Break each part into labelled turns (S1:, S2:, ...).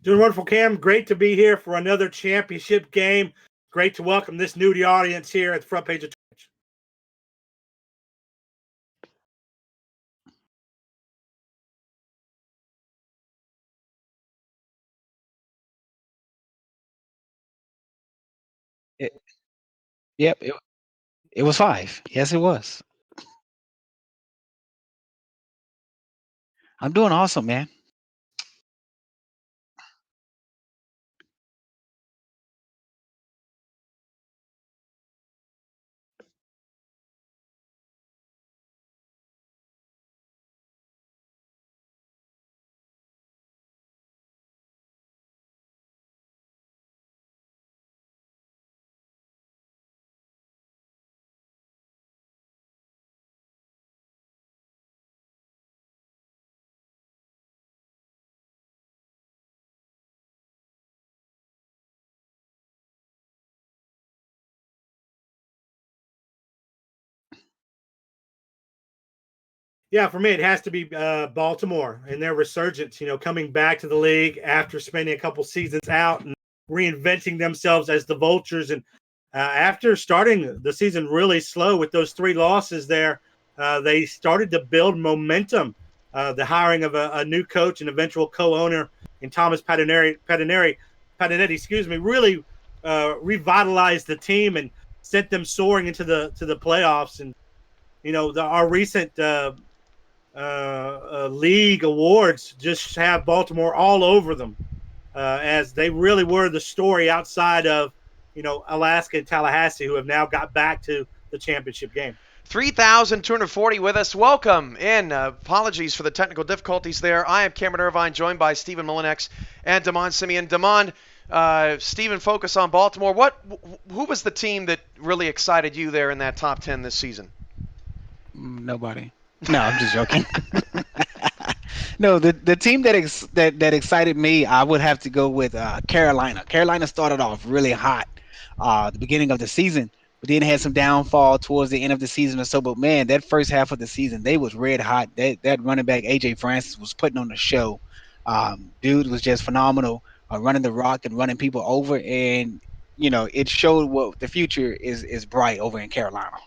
S1: Doing wonderful, Cam. Great to be here for another championship game. Great to welcome this new to the audience here at the front page of Twitch.
S2: Yep, it was 5. Yes, it was. I'm doing awesome, man.
S1: Yeah, for me, it has to be Baltimore and their resurgence, coming back to the league after spending a couple seasons out and reinventing themselves as the Vultures. And after starting the season really slow with those 3 losses there, they started to build momentum. The hiring of a new coach and eventual co-owner in Thomas Patinetti, really revitalized the team and sent them soaring into the playoffs. And our recent league awards just have Baltimore all over them, as they really were the story outside of Alaska and Tallahassee, who have now got back to the championship game.
S3: 3,240 with us. Welcome in. Apologies for the technical difficulties there. I am Cameron Irvine, joined by Stephen Molinex and Damon Simeon. Damon, Stephen, focus on Baltimore. Who was the team that really excited you there in that top 10 this season?
S2: Nobody. No, I'm just joking. No, the team that excited me, I would have to go with Carolina. Carolina started off really hot the beginning of the season, but then had some downfall towards the end of the season or so. But man, that first half of the season, they was red hot. That running back AJ Francis was putting on the show. Dude was just phenomenal, running the rock and running people over, and it showed what the future is bright over in Carolina.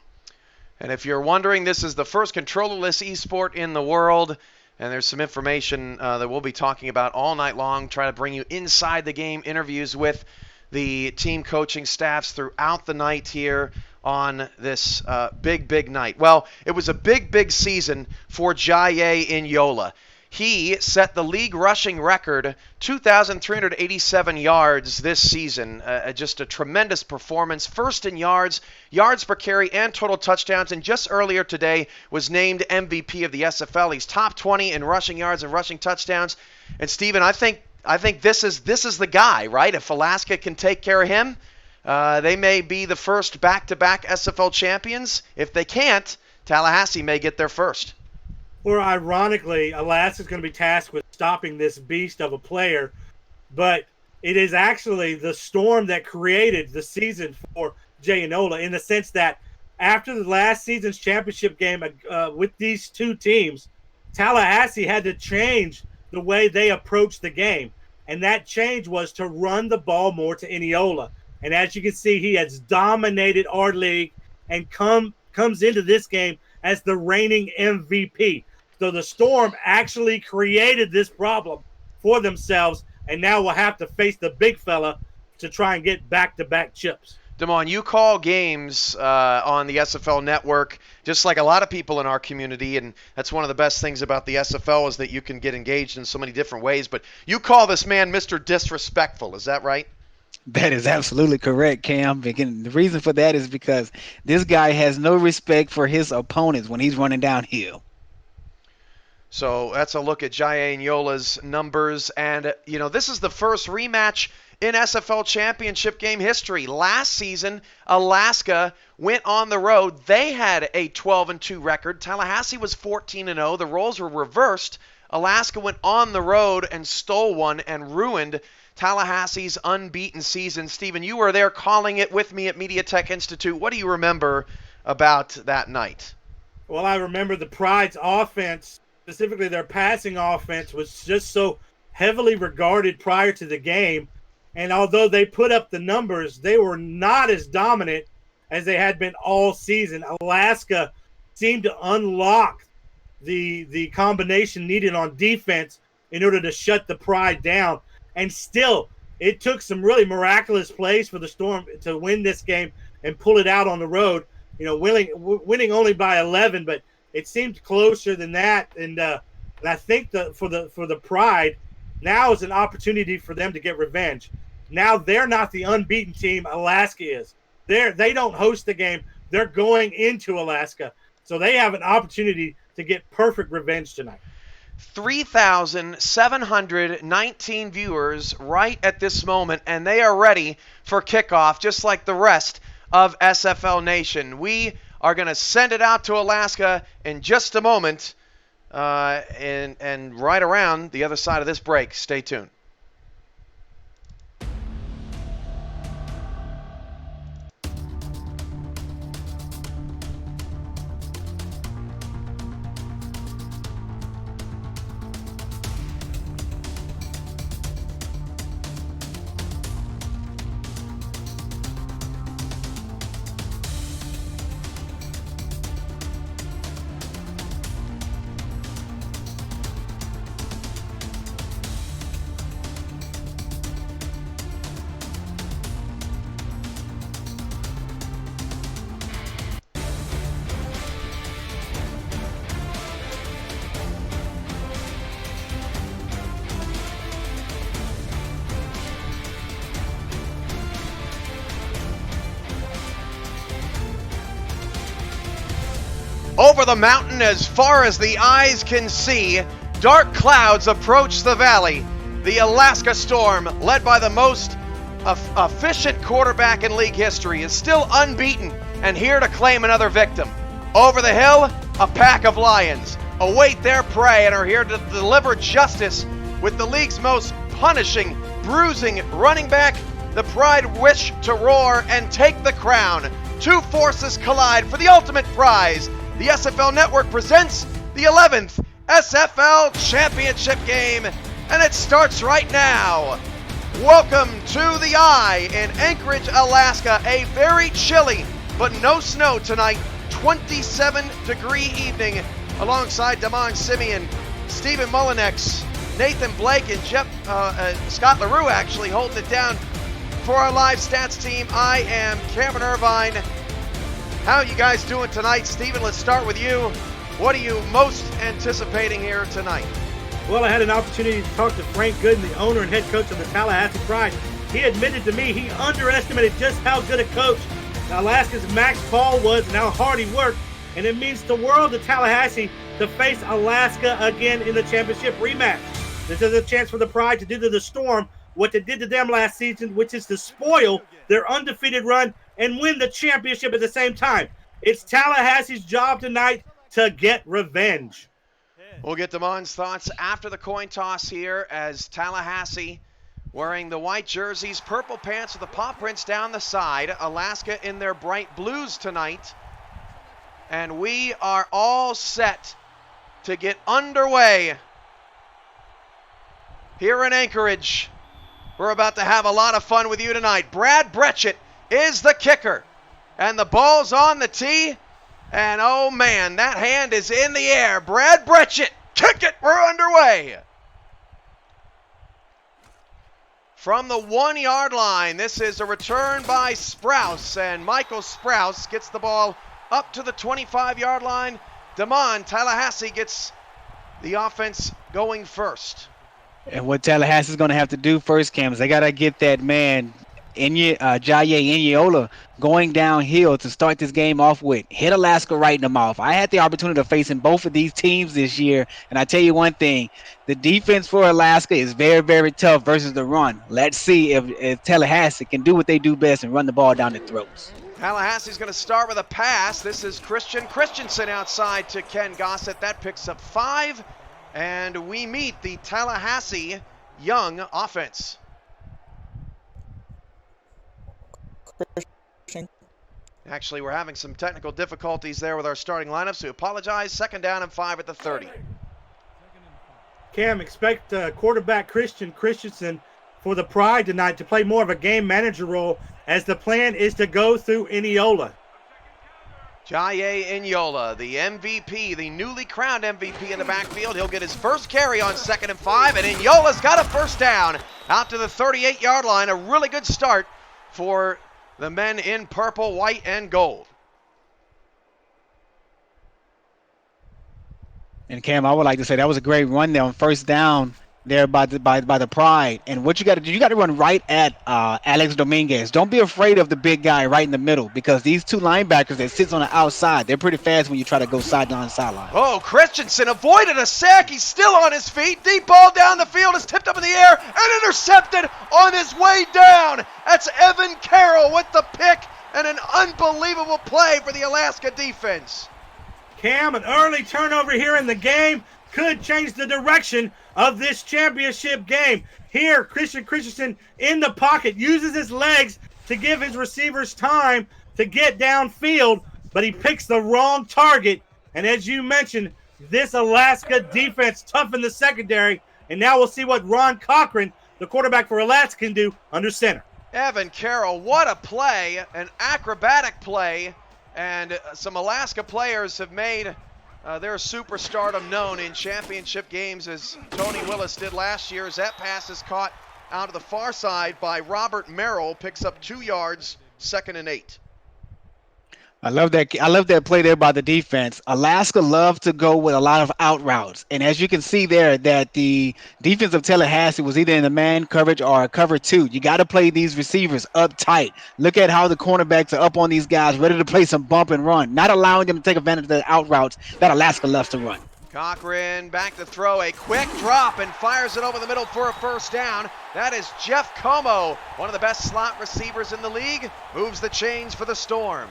S3: And if you're wondering, this is the first controllerless esport in the world. And there's some information that we'll be talking about all night long, try to bring you inside the game interviews with the team coaching staffs throughout the night here on this big night. Well, it was a big season for Jaye Inyola. He set the league rushing record, 2,387 yards this season. Just a tremendous performance. First in yards per carry, and total touchdowns. And just earlier today was named MVP of the SFL. He's top 20 in rushing yards and rushing touchdowns. And Steven, I think this is the guy, right? If Alaska can take care of him, they may be the first back-to-back SFL champions. If they can't, Tallahassee may get there first.
S1: Or ironically, Alaska's going to be tasked with stopping this beast of a player, but it is actually the storm that created the season for Jay Inola, in the sense that after the last season's championship game with these 2 teams, Tallahassee had to change the way they approached the game, and that change was to run the ball more to Iniola. And as you can see, he has dominated our league and comes into this game as the reigning MVP. So the Storm actually created this problem for themselves, and now will have to face the big fella to try and get back-to-back chips.
S3: Damon, you call games on the SFL network, just like a lot of people in our community, and that's one of the best things about the SFL is that you can get engaged in so many different ways. But you call this man Mr. Disrespectful, is that right?
S2: That is absolutely correct, Cam. Again, the reason for that is because this guy has no respect for his opponents when he's running downhill.
S3: So that's a look at Jaye Inyola's numbers. And, this is the first rematch in SFL championship game history. Last season, Alaska went on the road. They had a 12-2 record. Tallahassee was 14-0. The roles were reversed. Alaska went on the road and stole one and ruined Tallahassee's unbeaten season. Stephen, you were there calling it with me at Media Tech Institute. What do you remember about that night?
S1: Well, I remember the Pride's offense, specifically their passing offense, was just so heavily regarded prior to the game. And although they put up the numbers, they were not as dominant as they had been all season. Alaska seemed to unlock the combination needed on defense in order to shut the Pride down. And still, it took some really miraculous plays for the Storm to win this game and pull it out on the road. You know, winning only by 11, but it seemed closer than that. And I think for the Pride, now is an opportunity for them to get revenge. Now they're not the unbeaten team Alaska is. They don't host the game. They're going into Alaska. So they have an opportunity to get perfect revenge tonight.
S3: 3,719 viewers right at this moment, and they are ready for kickoff, just like the rest of SFL Nation. We are going to send it out to Alaska in just a moment, and right around the other side of this break. Stay tuned. Over the mountain, as far as the eyes can see, dark clouds approach the valley. The Alaska Storm, led by the most efficient quarterback in league history, is still unbeaten and here to claim another victim. Over the hill, a pack of lions await their prey and are here to deliver justice with the league's most punishing, bruising running back. The Pride wish to roar and take the crown. Two forces collide for the ultimate prize. The SFL Network presents the 11th SFL Championship game, and it starts right now. Welcome to the Eye in Anchorage, Alaska. A very chilly, but no snow tonight, 27-degree evening, alongside Damon Simeon, Stephen Mullinex, Nathan Blake, and Scott LaRue actually holding it down for our live stats team. I am Cameron Irvine. How are you guys doing tonight? Stephen, let's start with you. What are you most anticipating here tonight?
S1: Well, I had an opportunity to talk to Frank Gooden, the owner and head coach of the Tallahassee Pride. He admitted to me he underestimated just how good a coach Alaska's Max Paul was and how hard he worked. And it means the world to Tallahassee to face Alaska again in the championship rematch. This is a chance for the Pride to do to the Storm what they did to them last season, which is to spoil their undefeated run and win the championship at the same time. It's Tallahassee's job tonight to get revenge.
S3: We'll get Damon's thoughts after the coin toss here, as Tallahassee wearing the white jerseys, purple pants with the paw prints down the side. Alaska in their bright blues tonight. And we are all set to get underway here in Anchorage. We're about to have a lot of fun with you tonight. Brad Bretchett is the kicker. And the ball's on the tee. And oh man, that hand is in the air. Brad Bretchett, kick it, we're underway. From the 1-yard line, this is a return by Sprouse. And Michael Sprouse gets the ball up to the 25-yard line. Damon, Tallahassee gets the offense going first.
S2: And what Tallahassee's going to have to do first, Cam, is they got to get that man, Jaye Inyeola, going downhill to start this game off with. Hit Alaska right in the mouth. I had the opportunity of facing both of these teams this year, and I tell you one thing, the defense for Alaska is very, very tough versus the run. Let's see if Tallahassee can do what they do best and run the ball down their throats.
S3: Tallahassee's going to start with a pass. This is Christian Christensen outside to Ken Gossett. That picks up 5. And we meet the Tallahassee young offense. Actually, we're having some technical difficulties there with our starting lineup, so we apologize. 2nd down and 5 at the 30.
S1: Cam, expect quarterback Christian Christensen for the Pride tonight to play more of a game manager role, as the plan is to go through Eniola.
S3: Jaye Inyola, the MVP, the newly crowned MVP in the backfield. He'll get his first carry on 2nd and 5, and Inyola's got a first down out to the 38-yard line. A really good start for the men in purple, white, and gold.
S2: And Cam, I would like to say that was a great run there on first down there by the Pride. And what you got to do, you got to run right at Alex Dominguez. Don't be afraid of the big guy right in the middle, because these two linebackers that sits on the outside, they're pretty fast when you try to go sideline to sideline.
S3: Oh, Christensen avoided a sack. He's still on his feet. Deep ball down the field is tipped up in the air and intercepted on his way down. That's Evan Carroll with the pick, and an unbelievable play for the Alaska defense.
S1: Cam, an early turnover here in the game could change the direction of this championship game. Here, Christian Christensen in the pocket uses his legs to give his receivers time to get downfield, but he picks the wrong target. And as you mentioned, this Alaska defense tough in the secondary. And now we'll see what Ron Cochran, the quarterback for Alaska, can do under center.
S3: Evan Carroll, what a play, an acrobatic play. And some Alaska players have made their superstardom known in championship games, as Tony Willis did last year, as that pass is caught out of the far side by Robert Merrill, picks up 2 yards, 2nd and 8.
S2: I love that play there by the defense. Alaska loved to go with a lot of out routes. And as you can see there, that the defense of Tallahassee was either in the man coverage or a cover 2. You got to play these receivers up tight. Look at how the cornerbacks are up on these guys, ready to play some bump and run, not allowing them to take advantage of the out routes that Alaska loves to run.
S3: Cochran back to throw, a quick drop, and fires it over the middle for a first down. That is Jeff Como, one of the best slot receivers in the league, moves the chains for the Storm.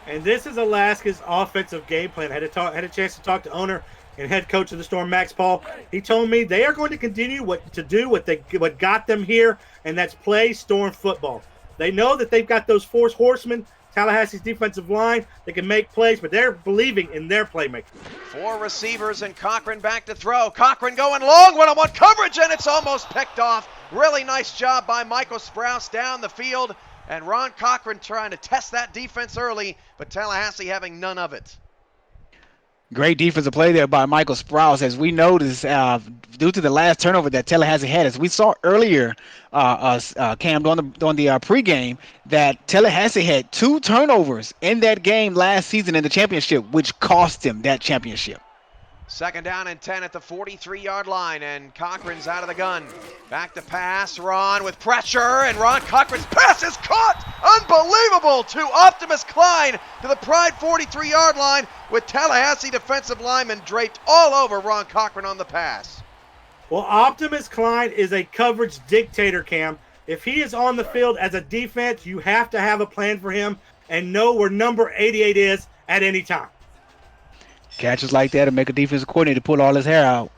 S1: And this is Alaska's offensive game plan. I had a chance to talk to owner and head coach of the Storm, Max Paul. He told me they are going to continue what got them here, and that's play Storm football. They know that they've got those 4 horsemen, Tallahassee's defensive line, that can make plays, but they're believing in their playmaking.
S3: 4 receivers and Cochran back to throw. Cochran going long, one-on-one coverage, and it's almost picked off. Really nice job by Michael Sprouse down the field. And Ron Cochran trying to test that defense early, but Tallahassee having none of it.
S2: Great defensive play there by Michael Sprouse. As we noticed, due to the last turnover that Tallahassee had, as we saw earlier, Cam, on the pregame, that Tallahassee had 2 turnovers in that game last season in the championship, which cost them that championship.
S3: 2nd down and 10 at the 43-yard line, and Cochran's out of the gun. Back to pass, Ron with pressure, and Ron Cochran's pass is caught! Unbelievable to Optimus Klein to the Pride 43-yard line, with Tallahassee defensive linemen draped all over Ron Cochran on the pass.
S1: Well, Optimus Klein is a coverage dictator, Cam. If he is on the field as a defense, you have to have a plan for him and know where number 88 is at any time.
S2: Catches like that and make a defensive coordinator pull all his hair out.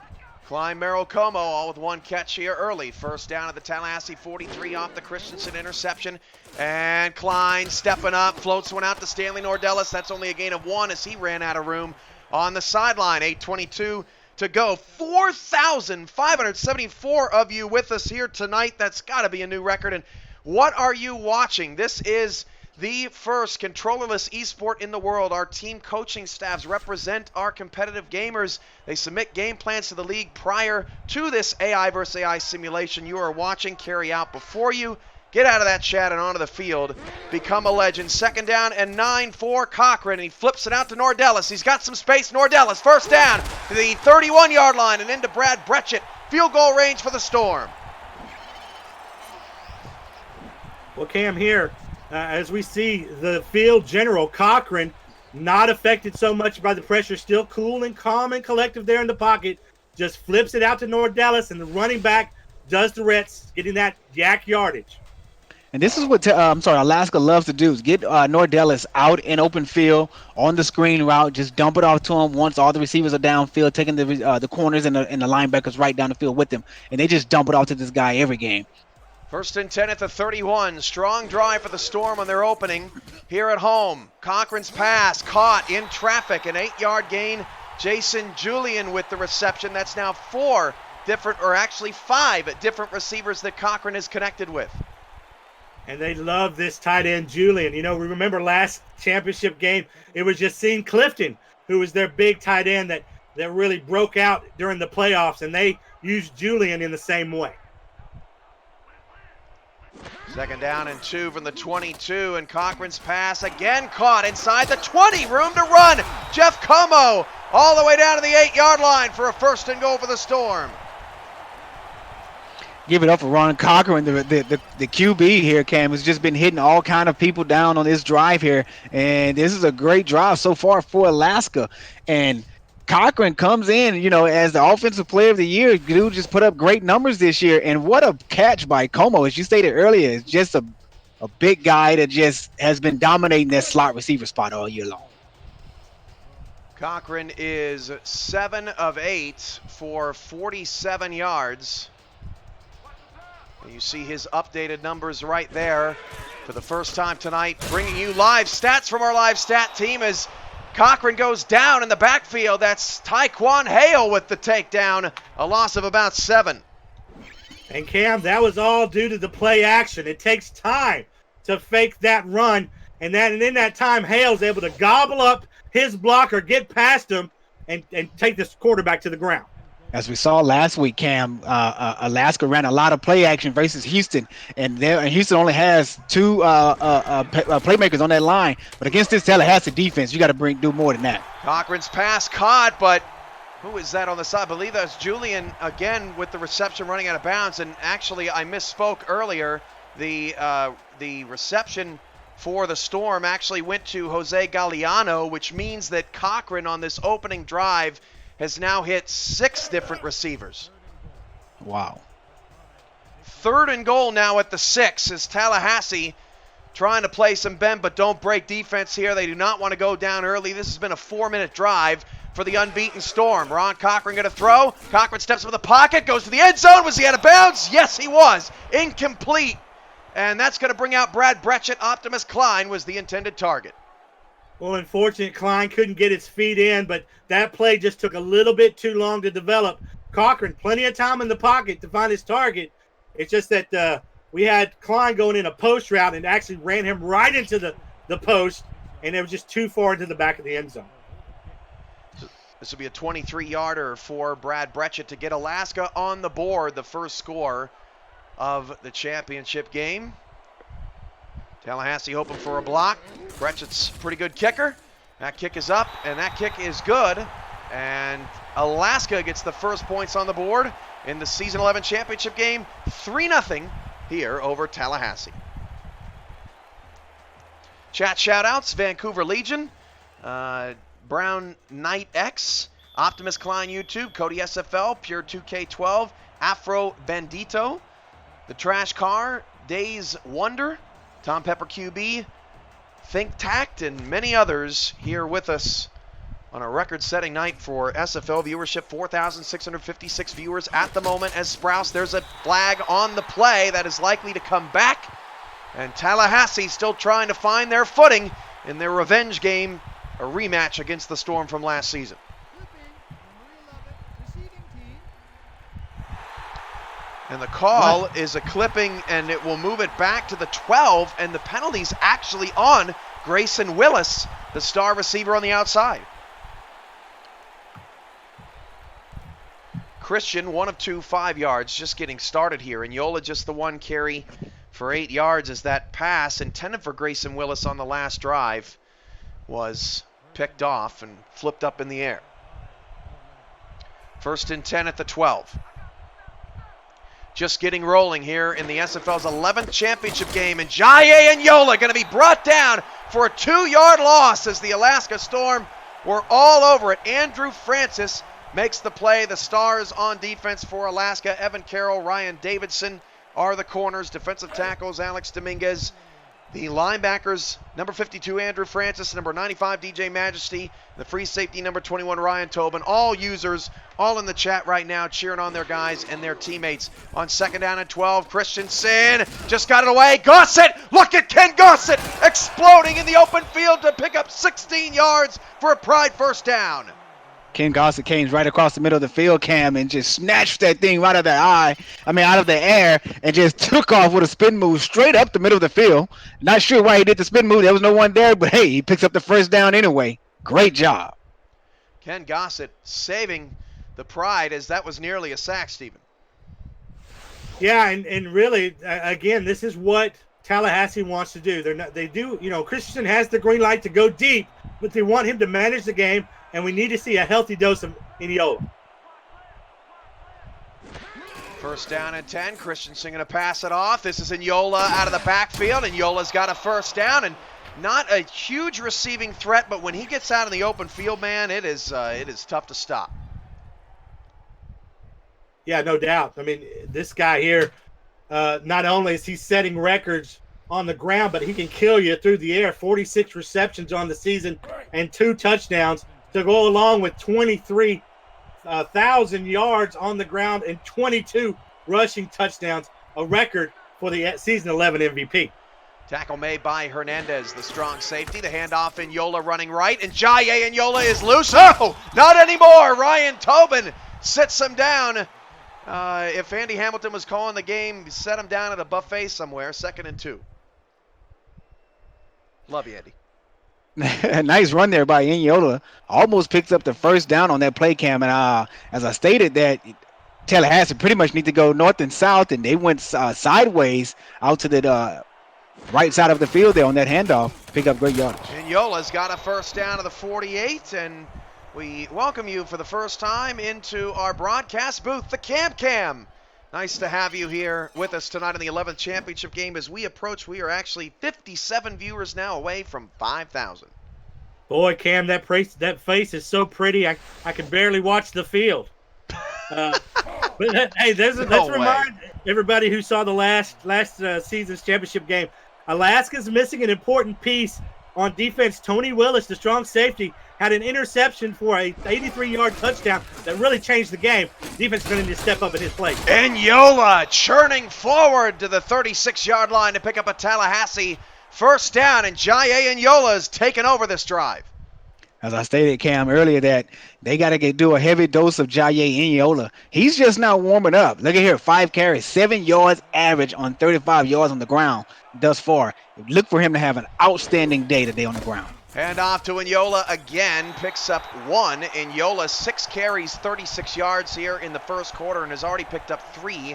S3: Klein, Merrill, Como all with 1 catch here early. First down at the Tallahassee 43 off the Christensen interception. And Klein stepping up, floats one out to Stanley Nordellis. That's only a gain of 1 as he ran out of room on the sideline. 8:22 to go. 4,574 of you with us here tonight. That's got to be a new record. And what are you watching? This is the first controllerless esport in the world. Our team coaching staffs represent our competitive gamers. They submit game plans to the league prior to this AI versus AI simulation you are watching carry out before you. Get out of that chat and onto the field. Become a legend. 2nd down and 9 for Cochran. And he flips it out to Nordellis. He's got some space. Nordellis, first down to the 31-yard line and into Brad Bretchett. Field goal range for the Storm.
S1: Well, Cam, here, as we see the field general, Cochran, not affected so much by the pressure, still cool and calm and collective there in the pocket, just flips it out to Nordellis, and the running back does the rest, getting that yak yardage.
S2: And this is what Alaska loves to do, is get Nordellis out in open field on the screen route, just dump it off to him once all the receivers are downfield, taking the corners and the linebackers right down the field with them, and they just dump it off to this guy every game.
S3: 1st and 10 at the 31. Strong drive for the Storm on their opening here at home. Cochran's pass caught in traffic. An 8-yard gain Jason Julian with the reception. That's now 4 different, or actually 5 different receivers that Cochran is connected with.
S1: And they love this tight end, Julian. You know, we remember last championship game, it was just seeing Clifton, who was their big tight end that really broke out during the playoffs, and they used Julian in the same way.
S3: 2nd down and 2 from the 22, and Cochran's pass again caught inside the 20. Room to run. Jeff Como all the way down to the 8-yard line for a 1st and goal for the Storm.
S2: Give it up for Ron Cochran, the QB here, Cam, has just been hitting all kind of people down on this drive here. And this is a great drive so far for Alaska. And Cochran comes in, you know, as the offensive player of the year. Dude just put up great numbers this year. And what a catch by Como. As you stated earlier, it's just a big guy that just has been dominating that slot receiver spot all year long.
S3: Cochran is 7 of 8 for 47 yards. You see his updated numbers right there for the first time tonight, bringing you live stats from our live stat team as Cochran goes down in the backfield. That's Taekwon Hale with the takedown, a loss of about 7.
S1: And Cam, that was all due to the play action. It takes time to fake that run, and in that time, Hale's able to gobble up his blocker, get past him, and take this quarterback to the ground.
S2: As we saw last week, Cam, Alaska ran a lot of play action versus Houston, and Houston only has 2 playmakers on that line. But against this Tallahassee defense, you got to do more than that.
S3: Cochran's pass caught, but who is that on the side? I believe that's Julian again with the reception running out of bounds. And actually, I misspoke earlier. The reception for the Storm actually went to Jose Galliano, which means that Cochran on this opening drive has now hit 6 different receivers.
S2: Wow.
S3: 3rd and goal now at the 6 is Tallahassee trying to play some bend but don't break defense here. They do not want to go down early. This has been a 4-minute drive for the unbeaten Storm. Ron Cochran going to throw. Cochran steps into the pocket, goes to the end zone. Was he out of bounds? Yes, he was. Incomplete. And that's going to bring out Brad Bretchett. Optimus Klein was the intended target.
S1: Well, unfortunately, Klein couldn't get his feet in, but that play just took a little bit too long to develop. Cochran, plenty of time in the pocket to find his target. It's just that we had Klein going in a post route and actually ran him right into the post, and it was just too far into the back of the end zone.
S3: This will be a 23-yarder for Brad Bretchett to get Alaska on the board, the first score of the championship game. Tallahassee hoping for a block. Bretchett's a pretty good kicker. That kick is up, and that kick is good. And Alaska gets the first points on the board in the Season 11 championship game. 3-0 here over Tallahassee. Chat shout-outs, Vancouver Legion, Brown Knight X, Optimus Klein YouTube, Cody SFL, Pure 2K12, Afro Bandito, The Trash Car, Days Wonder, Tom Pepper QB, Think Tact, and many others here with us on a record-setting night for SFL viewership. 4,656 viewers at the moment as Sprouse. There's a flag on the play that is likely to come back. And Tallahassee still trying to find their footing in their revenge game, a rematch against the Storm from last season. And the call is a clipping, and it will move it back to the 12, and the penalty's actually on Grayson Willis, the star receiver on the outside. Christian, 1 of 2, 5 yards, just getting started here. And Yola just the 1 carry for 8 yards as that pass intended for Grayson Willis on the last drive was picked off and flipped up in the air. 1st and 10 at the 12. Just getting rolling here in the SFL's 11th championship game. And Jaye and Yola going to be brought down for a 2-yard loss as the Alaska Storm were all over it. Andrew Francis makes the play. The stars on defense for Alaska, Evan Carroll, Ryan Davidson, are the corners. Defensive tackles, Alex Dominguez. The linebackers, number 52, Andrew Francis, number 95, DJ Majesty, the free safety, number 21, Ryan Tobin. All users, all in the chat right now, cheering on their guys and their teammates. On 2nd down and 12, Christensen just got it away. Gossett, look at Ken Gossett exploding in the open field to pick up 16 yards for a Pride first down.
S2: Ken Gossett came right across the middle of the field, Cam, and just snatched that thing right out of the air, and just took off with a spin move straight up the middle of the field. Not sure why he did the spin move. There was no one there, but hey, he picks up the first down anyway. Great job.
S3: Ken Gossett saving the Pride, as that was nearly a sack, Stephen.
S1: Yeah, and really, again, this is what Tallahassee wants to do. Christensen has the green light to go deep, but they want him to manage the game, and we need to see a healthy dose of Eniola.
S3: First down and 10. Christensen going to pass it off. This is Eniola out of the backfield. Eniola's got a first down, and not a huge receiving threat, but when he gets out in the open field, man, it is tough to stop.
S1: Yeah, no doubt. I mean, this guy here, not only is he setting records on the ground, but he can kill you through the air. 46 receptions on the season and 2 touchdowns to go along with 23,000 yards on the ground and 22 rushing touchdowns, a record for the season 11 MVP.
S3: Tackle made by Hernandez, the strong safety. The handoff, Eniola running right, and Jaye Eniola is loose. Oh, not anymore. Ryan Tobin sits him down. If Andy Hamilton was calling the game, set him down at a buffet somewhere. 2nd and 2. Love you, Andy.
S2: Nice run there by Eniola. Almost picked up the first down on that play, Cam. And as I stated, that Tallahassee pretty much need to go north and south, and they went sideways out to the right side of the field there on that handoff. Pick up great yardage.
S3: Eniola's got a first down to the 48, and we welcome you for the first time into our broadcast booth, the Cam. Nice to have you here with us tonight in the 11th championship game. As we approach, we are actually 57 viewers now away from 5,000.
S1: Boy, Cam, that face is so pretty. I can barely watch the field. But hey, let's remind everybody who saw the last season's championship game. Alaska's missing an important piece on defense. Tony Willis, the strong safety, had an interception for a 83-yard touchdown that really changed the game. Defense is going to need to step up in his place.
S3: Eniola churning forward to the 36-yard line to pick up a Tallahassee first down, and Jaye Eniola has taken over this drive.
S2: As I stated, Cam, earlier, that they got to do a heavy dose of Jaye Eniola. He's just now warming up. Look at here, 5 carries, 7 yards average on 35 yards on the ground thus far. Look for him to have an outstanding day today on the ground.
S3: And off to Eniola again, picks up 1. Eniola, 6 carries, 36 yards here in the first quarter, and has already picked up 3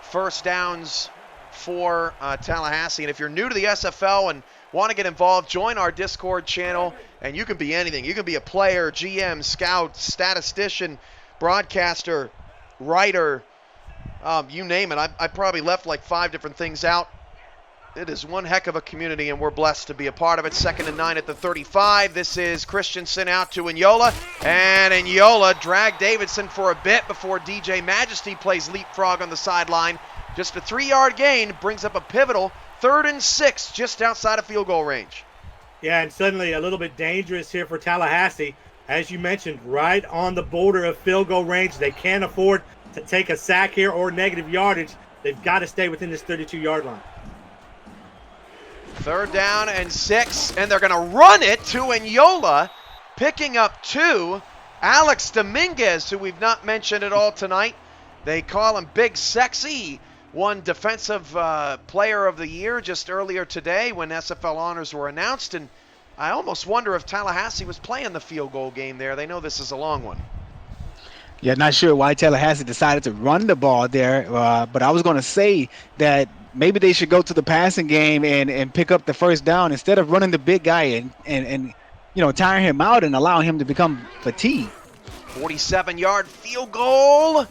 S3: first downs for Tallahassee. And if you're new to the SFL and want to get involved, join our Discord channel, and you can be anything. You can be a player, GM, scout, statistician, broadcaster, writer, you name it. I probably left like 5 different things out. It is one heck of a community, and we're blessed to be a part of it. 2nd and 9 at the 35. This is Christensen out to Eniola, and Eniola dragged Davidson for a bit before DJ Majesty plays leapfrog on the sideline. Just a 3-yard gain brings up a pivotal 3rd and 6 just outside of field goal range.
S1: Yeah, and suddenly a little bit dangerous here for Tallahassee. As you mentioned, right on the border of field goal range. They can't afford to take a sack here or negative yardage. They've got to stay within this 32-yard line.
S3: 3rd down and 6, and they're going to run it to Eniola, picking up 2. Alex Dominguez, who we've not mentioned at all tonight. They call him Big Sexy. Won Defensive Player of the Year just earlier today when SFL honors were announced, and I almost wonder if Tallahassee was playing the field goal game there. They know this is a long one.
S2: Yeah, not sure why Tallahassee decided to run the ball there, but I was going to say that maybe they should go to the passing game and pick up the first down instead of running the big guy and tiring him out and allowing him to become fatigued.
S3: 47-yard field goal.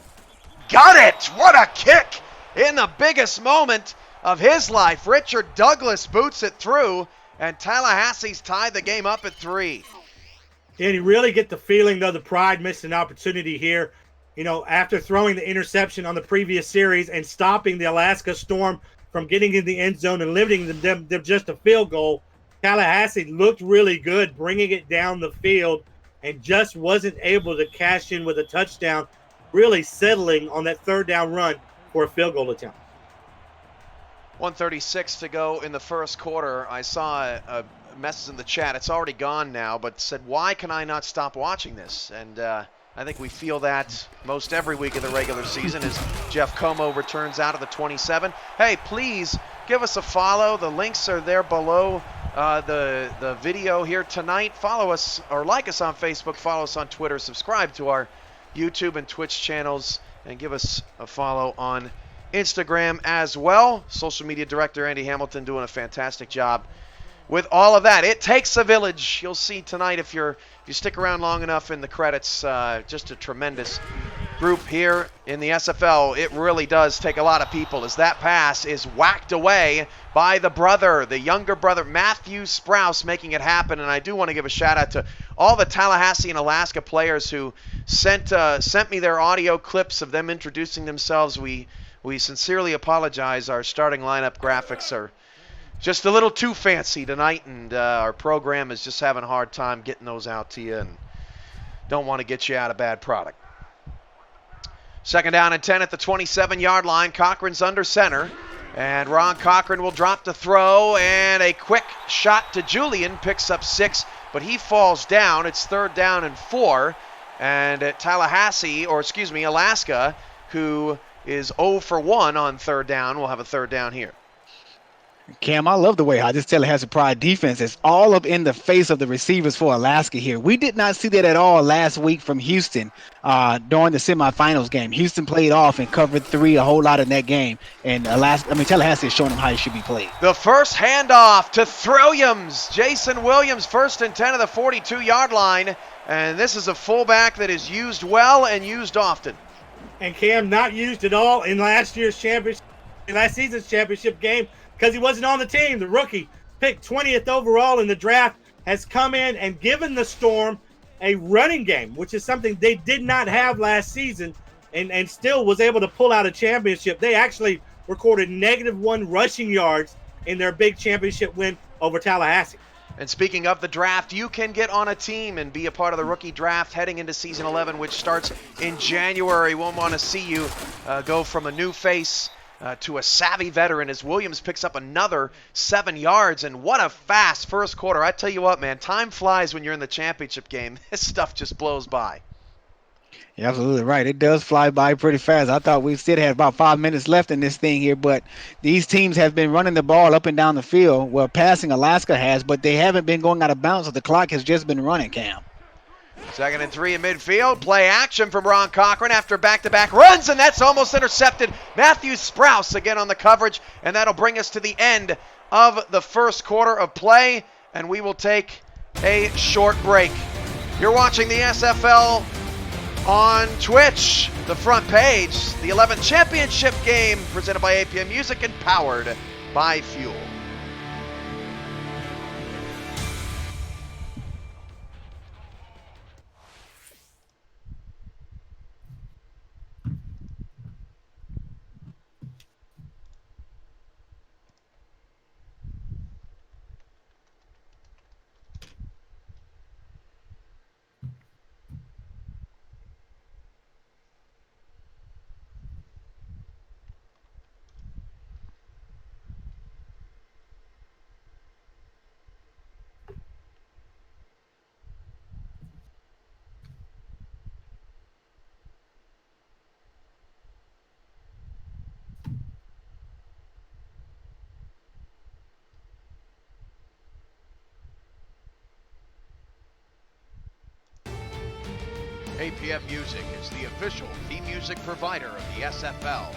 S3: Got it! What a kick in the biggest moment of his life. Richard Douglas boots it through, and Tallahassee's tied the game up at 3.
S1: And you really get the feeling, though, the Pride missed an opportunity here. After throwing the interception on the previous series and stopping the Alaska Storm from getting in the end zone and limiting them just a field goal, Tallahassee looked really good bringing it down the field and just wasn't able to cash in with a touchdown, really settling on that 3rd down run for a field goal attempt.
S3: 1:36 to go in the first quarter. I saw a messes in the chat. It's already gone now, but said, why can I not stop watching this? And I think we feel that most every week of the regular season as Jeff Como returns out of the 27. Hey, please give us a follow. The links are there below the video here tonight. Follow us or like us on Facebook. Follow us on Twitter. Subscribe to our YouTube and Twitch channels. And give us a follow on Instagram as well. Social media director Andy Hamilton doing a fantastic job with all of that. It takes a village. You'll see tonight if you stick around long enough in the credits. Just a tremendous group here in the SFL. It really does take a lot of people as that pass is whacked away by the younger brother, Matthew Sprouse, making it happen. And I do want to give a shout out to all the Tallahassee and Alaska players who sent me their audio clips of them introducing themselves. We sincerely apologize. Our starting lineup graphics are just a little too fancy tonight, and our program is just having a hard time getting those out to you, and don't want to get you out a bad product. Second down and 10 at the 27-yard line. Cochran's under center, and Ron Cochran will drop the throw, and a quick shot to Julian picks up 6, but he falls down. It's 3rd down and 4, and at Alaska, who is 0 for 1 on 3rd down, will have a 3rd down here.
S2: Cam, I love the way how this Tallahassee Pride defense is all up in the face of the receivers for Alaska here. We did not see that at all last week from Houston during the semifinals game. Houston played off and covered 3 a whole lot in that game, and Tallahassee is showing them how it should be played.
S3: The first handoff to Williams. Jason Williams, 1st and 10 of the 42-yard line, and this is a fullback that is used well and used often.
S1: And Cam not used at all in last season's championship game, because he wasn't on the team. The rookie, picked 20th overall in the draft, has come in and given the Storm a running game, which is something they did not have last season, and still was able to pull out a championship. They actually recorded -1 rushing yards in their big championship win over Tallahassee.
S3: And speaking of the draft, you can get on a team and be a part of the rookie draft heading into season 11, which starts in January. We'll want to see you go from a new face to a savvy veteran as Williams picks up another 7 yards. And what a fast first quarter. I tell you what, man, time flies when you're in the championship game. This stuff just blows by.
S2: You're absolutely right. It does fly by pretty fast. I thought we still had about 5 minutes left in this thing here, but these teams have been running the ball up and down the field. Well, passing Alaska has, but they haven't been going out of bounds, so the clock has just been running, Cam.
S3: 2nd and 3 in midfield. Play action from Ron Cochran after back-to-back runs, and that's almost intercepted. Matthew Sprouse again on the coverage, and that'll bring us to the end of the first quarter of play, and we will take a short break. You're watching the SFL on Twitch, the front page, the 11th championship game presented by APM Music and powered by Fuel. APM Music is the official theme music provider of the SFL.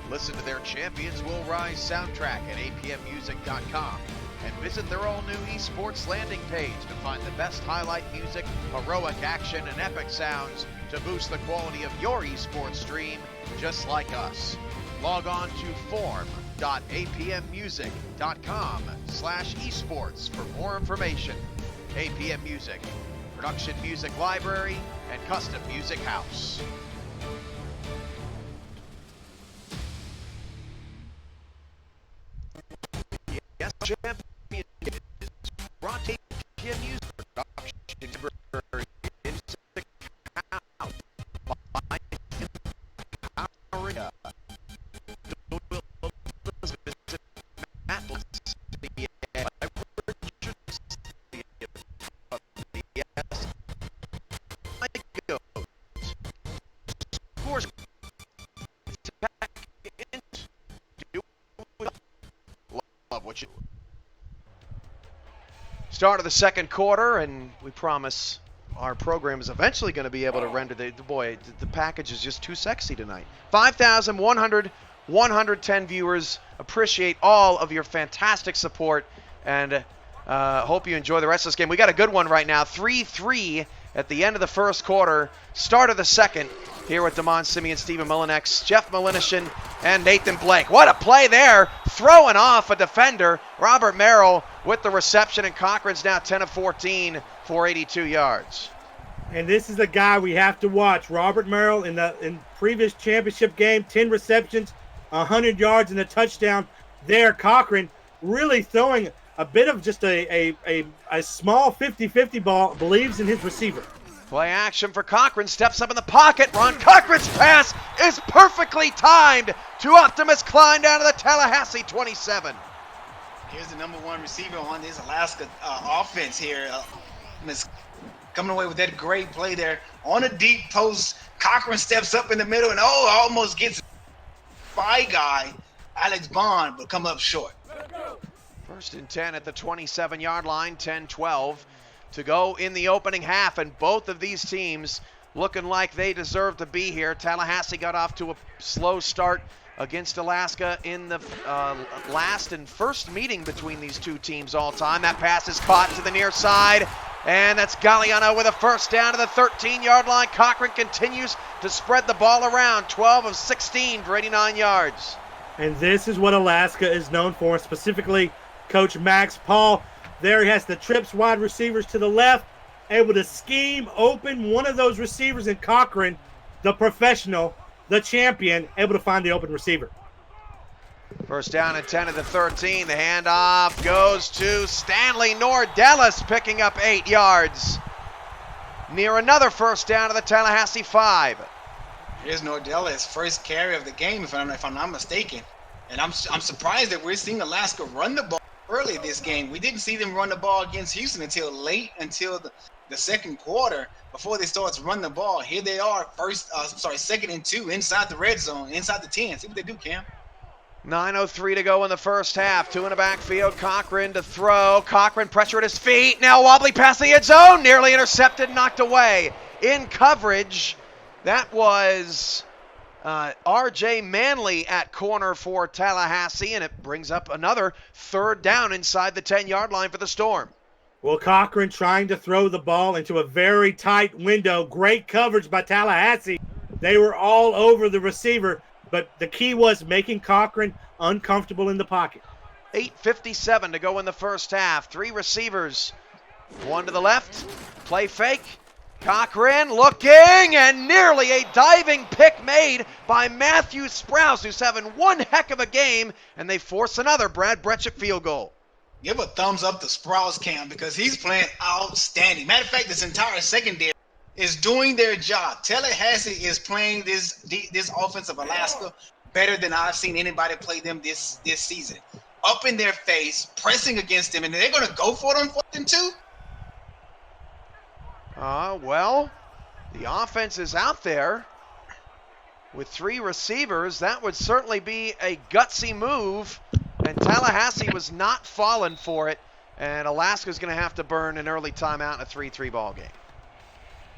S3: Listen to their Champions Will Rise soundtrack at apmmusic.com and visit their all-new esports landing page to find the best highlight music, heroic action, and epic sounds to boost the quality of your esports stream just like us. Log on to forum.apmmusic.com/esports for more information. APM Music, production music library, and custom music house. Yes, champion is brought to APM Music production library music house by Empowering what you start of the second quarter, and we promise our program is eventually going to be able to render the package is just too sexy tonight. 110 viewers. Appreciate all of your fantastic support, and hope you enjoy the rest of this game. We got a good one right now. 3-3 at the end of the first quarter. Start of the second here with Damon Simeon, Stephen Mullinex, Jeff Malinishin, and Nathan Blake. What a play there. Throwing off a defender. Robert Merrill with the reception, and Cochran's now 10 of 14 for 82 yards.
S1: And this is the guy we have to watch. Robert Merrill in previous championship game, 10 receptions, 100 yards, and a touchdown there. Cochran really throwing a bit of just a small 50-50 ball, believes in his receiver.
S3: Play action for Cochran, steps up in the pocket. Ron Cochran's pass is perfectly timed to Optimus Klein down to the Tallahassee 27.
S4: Here's the number one receiver on this Alaska offense here. Coming away with that great play there on a deep post. Cochran steps up in the middle and almost gets by guy Alex Bond, but come up short.
S3: First and 10 at the 27-yard line, 10-12 to go in the opening half, and both of these teams looking like they deserve to be here. Tallahassee got off to a slow start against Alaska in the last and first meeting between these two teams all time. That pass is caught to the near side, and that's Galliano with a first down to the 13-yard line. Cochran continues to spread the ball around, 12 of 16 for 89 yards.
S1: And this is what Alaska is known for, specifically Coach Max Paul. There he has the trips wide receivers to the left, able to scheme open one of those receivers, and Cochran, the professional, the champion, able to find the open receiver.
S3: First down and 10 at the 13. The handoff goes to Stanley Nordellis, picking up 8 yards. Near another first down to the Tallahassee 5.
S4: Here's Nordellis' first carry of the game, if I'm not mistaken. And I'm surprised that we're seeing Alaska run the ball early this game. We didn't see them run the ball against Houston until the second quarter, before they start to run the ball. Here they are, second and 2 inside the red zone, inside the 10. See what they do, Cam.
S3: 9:03 to go in the first half. Two in the backfield. Cochran to throw. Cochran pressure at his feet. Now wobbly past the end zone. Nearly intercepted, knocked away. In coverage, that was R.J. Manley at corner for Tallahassee, and it brings up another third down inside the 10-yard line for the Storm.
S1: Well, Cochran trying to throw the ball into a very tight window. Great coverage by Tallahassee. They were all over the receiver, but the key was making Cochran uncomfortable in the pocket.
S3: 8:57 to go in the first half. Three receivers. One to the left. Play fake. Cochran looking, and nearly a diving pick made by Matthew Sprouse, who's having one heck of a game, and they force another Brad Bretchett field goal.
S4: Give a thumbs up to Sprouse, Cam, because he's playing outstanding. Matter of fact, this entire secondary is doing their job. Tallahassee is playing this offense of Alaska better than I've seen anybody play them this season. Up in their face, pressing against them, and they're going to go for them 4th and 2?
S3: Well, the offense is out there with three receivers. That would certainly be a gutsy move, and Tallahassee was not falling for it, and Alaska's going to have to burn an early timeout in a 3-3 ball game.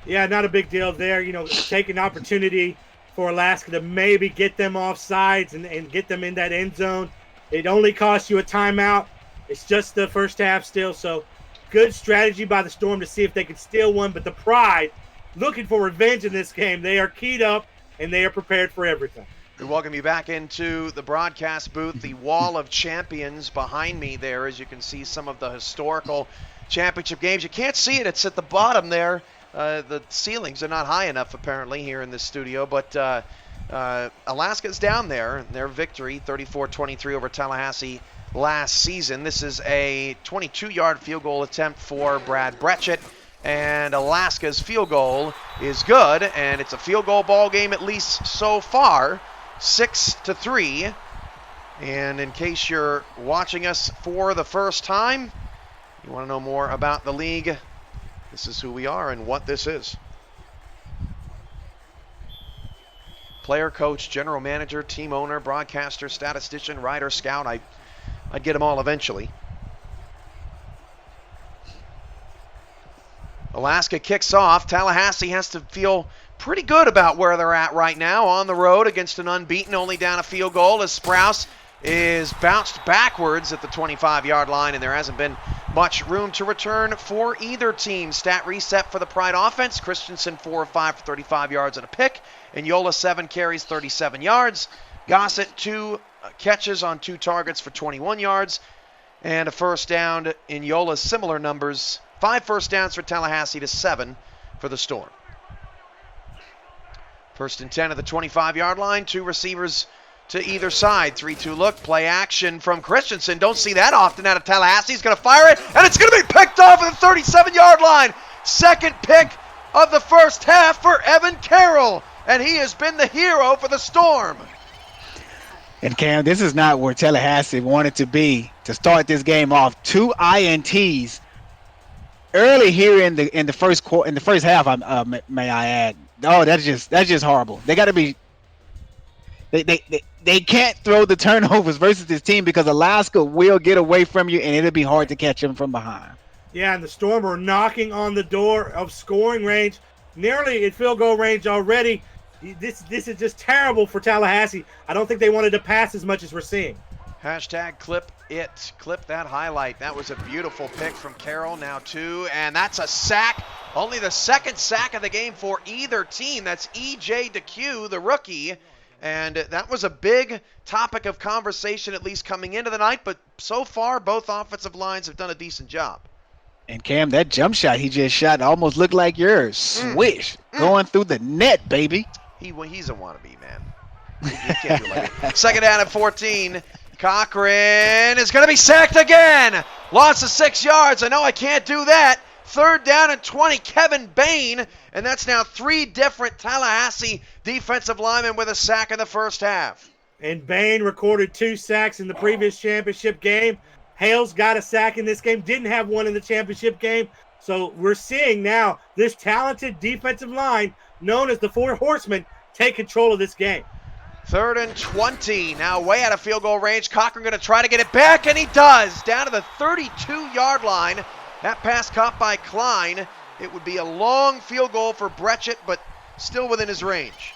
S1: Yeah, not a big deal there. Take an opportunity for Alaska to maybe get them off sides and get them in that end zone. It only costs you a timeout. It's just the first half still, so good strategy by the Storm to see if they can steal one, but the Pride looking for revenge in this game. They are keyed up, and they are prepared for everything.
S3: We welcome you back into the broadcast booth, the wall of champions behind me there, as you can see some of the historical championship games. You can't see it. It's at the bottom there. The ceilings are not high enough, apparently, here in this studio, but Alaska's down there. Their victory, 34-23 over Tallahassee last season. This is a 22-yard field goal attempt for Brad Bretchett, and Alaska's field goal is good, and it's a field goal ball game, at least so far, 6-3. And in case you're watching us for the first time, you want to know more about the league, this is who we are and what this is. Player, coach, general manager, team owner, broadcaster, statistician, writer, scout. I I'd get them all eventually. Alaska kicks off. Tallahassee has to feel pretty good about where they're at right now on the road against an unbeaten, only down a field goal as Sprouse is bounced backwards at the 25-yard line, and there hasn't been much room to return for either team. Stat reset for the Pride offense. Christensen 4 of 5 for 35 yards and a pick. And Yola 7 carries, 37 yards. Gossett 2 catches on 2 targets for 21 yards. And a first down in Yola's similar numbers. 5 first downs for Tallahassee to 7 for the Storm. First and 10 at the 25-yard line. 2 receivers to either side. 3-2 look. Play action from Christensen. Don't see that often out of Tallahassee. He's going to fire it, and it's going to be picked off at the 37-yard line. Second pick of the first half for Evan Carroll, and he has been the hero for the Storm.
S2: And Cam, this is not where Tallahassee wanted to be to start this game off. 2 INTs early here in the first quarter, in the first half. May I add? Oh, that's just horrible. They got to be. They can't throw the turnovers versus this team because Alaska will get away from you, and it'll be hard to catch them from behind.
S1: Yeah, and the Storm are knocking on the door of scoring range, nearly at field goal range already. This is just terrible for Tallahassee. I don't think they wanted to pass as much as we're seeing.
S3: Hashtag clip it. Clip that highlight. That was a beautiful pick from Carroll. Now 2, and that's a sack. Only the second sack of the game for either team. That's E.J. DeQ, the rookie. And that was a big topic of conversation, at least coming into the night. But so far, both offensive lines have done a decent job.
S2: And Cam, that jump shot he just shot almost looked like yours. Swish. Going through the net, baby.
S3: He's a wannabe, man. He can't do like it. Second down at 14. Cochran is going to be sacked again. Loss of 6 yards. I know I can't do that. Third down and 20, Kevin Bain. And that's now 3 different Tallahassee defensive linemen with a sack in the first half.
S1: And Bain recorded 2 sacks in the previous championship game. Hales got a sack in this game, didn't have one in the championship game. So we're seeing now this talented defensive line, known as the Four Horsemen, take control of this game.
S3: Third and 20, now way out of field goal range. Cochran going to try to get it back, and he does. Down to the 32-yard line. That pass caught by Klein. It would be a long field goal for Brechet, but still within his range.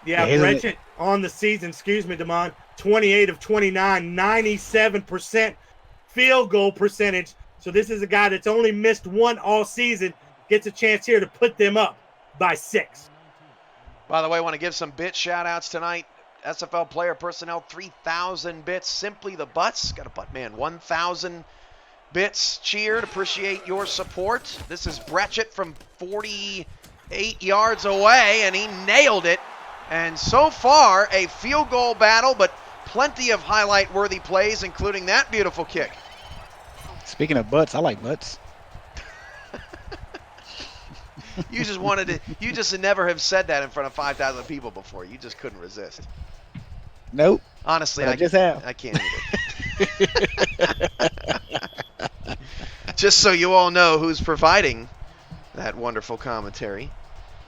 S1: Yeah, Brechet on the season, Damon, 28 of 29, 97% field goal percentage. So this is a guy that's only missed 1 all season, gets a chance here to put them up by 6.
S3: By the way, I want to give some bit shout-outs tonight. SFL player personnel, 3,000 bits. Simply the Butts. Got a butt man. 1,000 bits cheered. Appreciate your support. This is Brechet from 48 yards away, and he nailed it. And so far, a field goal battle, but plenty of highlight-worthy plays, including that beautiful kick.
S2: Speaking of butts, I like butts.
S3: You just never have said that in front of 5,000 people before. You just couldn't resist.
S2: Nope.
S3: Honestly,
S2: I just have.
S3: I can't either. Just so you all know who's providing that wonderful commentary.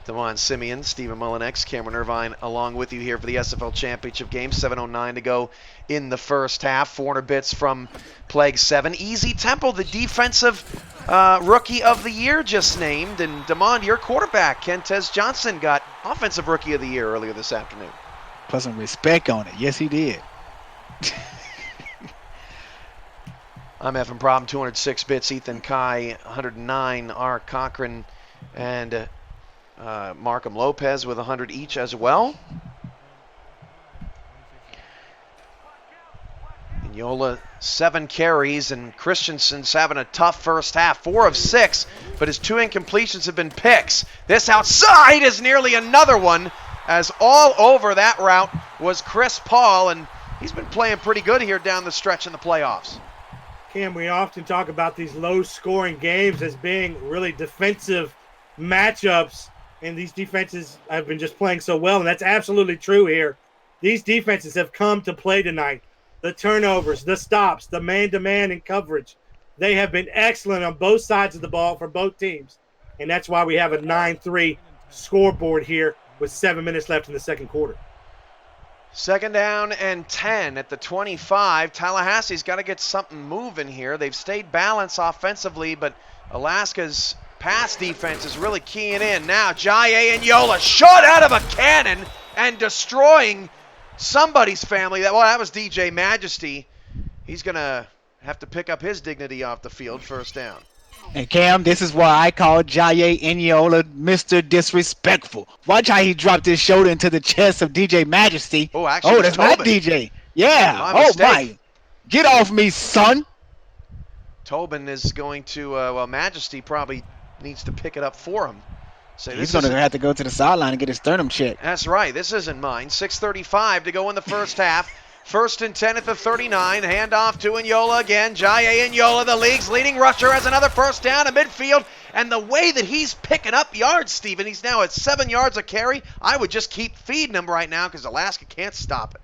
S3: Damon Simeon, Stephen Mullinex, Cameron Irvine along with you here for the SFL Championship game. 7:09 to go in the first half. 400 bits from Plague 7. Easy Temple, the defensive Rookie of the Year just named. And Damon, your quarterback, Kentez Johnson, got Offensive Rookie of the Year earlier this afternoon.
S2: Put some respect on it. Yes, he did.
S3: I'm Evan Problem, 206 bits. Ethan Kai, 109. R. Cochran and Markham Lopez with 100 each as well. And Yola, 7 carries, and Christensen's having a tough first half. 4 of 6, but his 2 incompletions have been picks. This outside is nearly another one, as all over that route was Chris Paul, and he's been playing pretty good here down the stretch in the playoffs.
S1: Cam, we often talk about these low-scoring games as being really defensive matchups, and these defenses have been just playing so well, and that's absolutely true here. These defenses have come to play tonight. The turnovers, the stops, the man-to-man and coverage, they have been excellent on both sides of the ball for both teams, and that's why we have a 9-3 scoreboard here with 7 minutes left in the second quarter.
S3: Second down and 10 at the 25. Tallahassee's got to get something moving here. They've stayed balanced offensively, but Alaska's pass defense is really keying in. Now Jaye and Yola shot out of a cannon and destroying somebody's family. That was DJ Majesty. He's going to have to pick up his dignity off the field. First down.
S2: And Cam, this is why I call Jaye Eniola Mr. Disrespectful. Watch how he dropped his shoulder into the chest of DJ Majesty.
S3: Oh, actually,
S2: oh, that's not DJ. Yeah.
S3: My mistake.
S2: My. Get off me, son.
S3: Tobin is going to, Majesty probably needs to pick it up for him. So
S2: he's going to have to go to the sideline and get his sternum checked.
S3: That's right. This isn't mine. 6:35 to go in the first half. First and 10 at the 39. Handoff to Eniola again. Jaye Eniola, the league's leading rusher, has another first down in midfield. And the way that he's picking up yards, Steven, he's now at 7 yards a carry. I would just keep feeding him right now because Alaska can't stop it.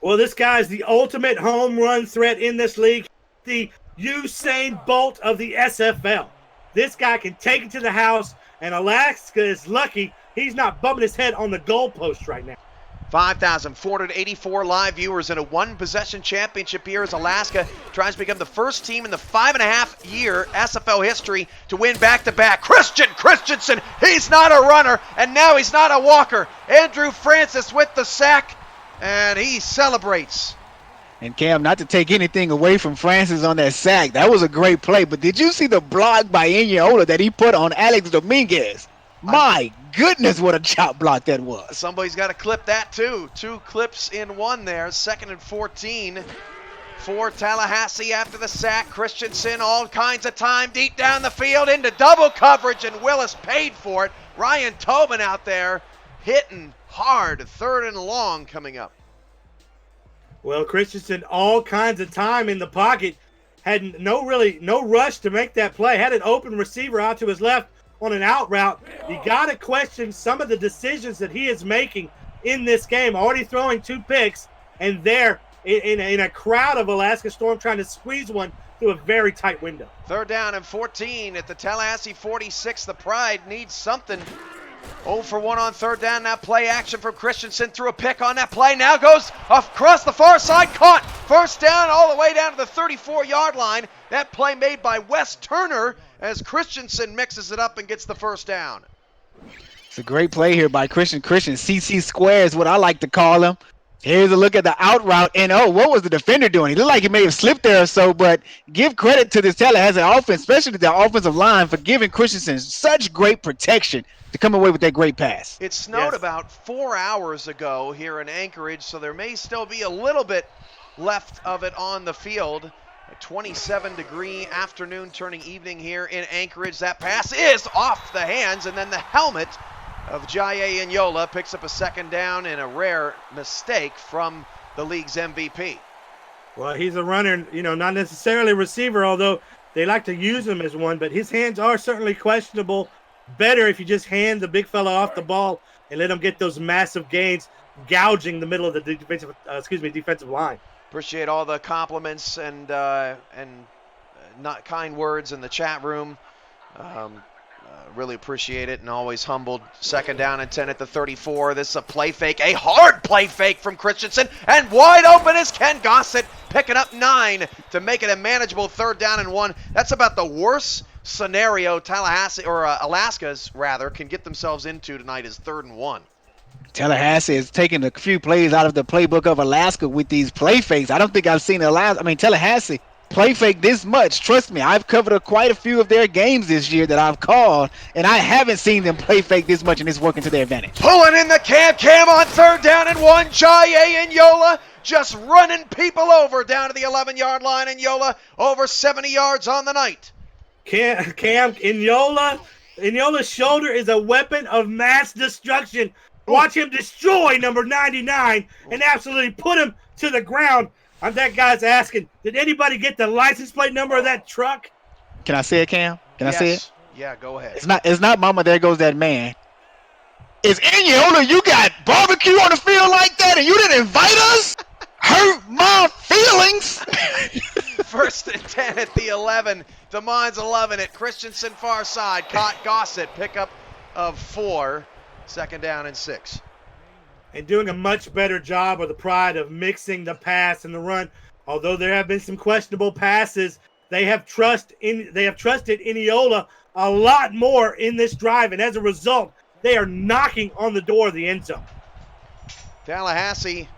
S1: Well, this guy's the ultimate home run threat in this league. The Usain Bolt of the SFL. This guy can take it to the house, and Alaska is lucky he's not bumping his head on the goalpost right now.
S3: 5,484 live viewers in a one-possession championship here as Alaska tries to become the first team in the 5.5-year SFL history to win back-to-back. Christensen, he's not a runner, and now he's not a walker. Andrew Francis with the sack, and he celebrates.
S2: And Cam, not to take anything away from Francis on that sack, that was a great play, but did you see the block by Eniola that he put on Alex Dominguez? My goodness, what a chop block that was.
S3: Somebody's got to clip that too. 2 clips in one there. Second and 14 for Tallahassee after the sack. Christensen, all kinds of time deep down the field into double coverage, and Willis paid for it. Ryan Tobin out there hitting hard. 3rd and long coming up.
S1: Well, Christensen, all kinds of time in the pocket. Had no rush to make that play. Had an open receiver out to his left on an out route. You got to question some of the decisions that he is making in this game. Already throwing 2 picks, and there in a crowd of Alaska Storm trying to squeeze one through a very tight window.
S3: 3rd down and 14 at the Tallahassee 46. The Pride needs something. 0 for 1 on 3rd down. Now play action from Christensen. Threw a pick on that play. Now goes across the far side. Caught. First down all the way down to the 34-yard line. That play made by Wes Turner as Christensen mixes it up and gets the first down.
S2: It's a great play here by Christian. CC square is what I like to call him. Here's a look at the out route, and what was the defender doing? He looked like he may have slipped there or so, but give credit to this Tallahassee offense, especially the offensive line, for giving Christensen such great protection to come away with that great pass.
S3: It snowed about 4 hours ago here in Anchorage, so there may still be a little bit left of it on the field. A 27-degree afternoon turning evening here in Anchorage. That pass is off the hands, and then the helmet of Jaye Eniola picks up a 2nd down and a rare mistake from the league's MVP.
S1: Well, he's a runner, not necessarily a receiver, although they like to use him as one, but his hands are certainly questionable. Better if you just hand the big fella off the ball and let him get those massive gains, gouging the middle of the defensive line.
S3: Appreciate all the compliments and not kind words in the chat room. Really appreciate it and always humbled. 2nd down and 10 at the 34. This is a play fake, a hard play fake from Christensen, and wide open is Ken Gossett, picking up 9 to make it a manageable 3rd down and 1. That's about the worst scenario Tallahassee, or Alaska's rather, can get themselves into tonight is 3rd and 1.
S2: Tallahassee is taking a few plays out of the playbook of Alaska with these play fakes. I don't think I've seen Tallahassee play fake this much. Trust me, I've covered quite a few of their games this year that I've called, and I haven't seen them play fake this much, and it's working to their advantage.
S3: Pulling in the Cam on 3rd down and 1. Jaye Eniola just running people over down to the 11-yard line. Eniola over 70 yards on the night.
S1: Cam Eniola's shoulder is a weapon of mass destruction. Watch him destroy number 99 and absolutely put him to the ground. That guy's asking, did anybody get the license plate number of that truck?
S2: Can I say it, Cam? Can I say it?
S3: Yeah, go ahead.
S2: It's not Mama, there goes that man. It's Eniola, you got barbecue on the field like that and you didn't invite us? Hurt my feelings.
S3: 1st and 10 at the 11. DeMond's 11 at Christensen far side. Caught Gossett, pickup of 4. 2nd down and 6.
S1: and doing a much better job of the Pride of mixing the pass and the run. Although there have been some questionable passes, they have trusted Eniola a lot more in this drive, and as a result, they are knocking on the door of the end zone.
S3: Tallahassee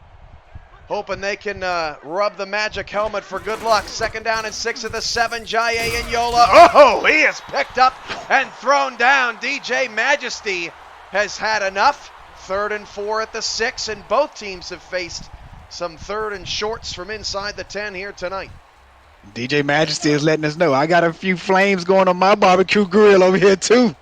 S3: hoping they can rub the magic helmet for good luck. 2nd down and 6 at the 7. Jaye Eniola. Oh, he is picked up and thrown down. DJ Majesty has had enough. 3rd and 4 at the 6, and both teams have faced some 3rd and shorts from inside the 10 here tonight.
S2: DJ Majesty is letting us know I got a few flames going on my barbecue grill over here too.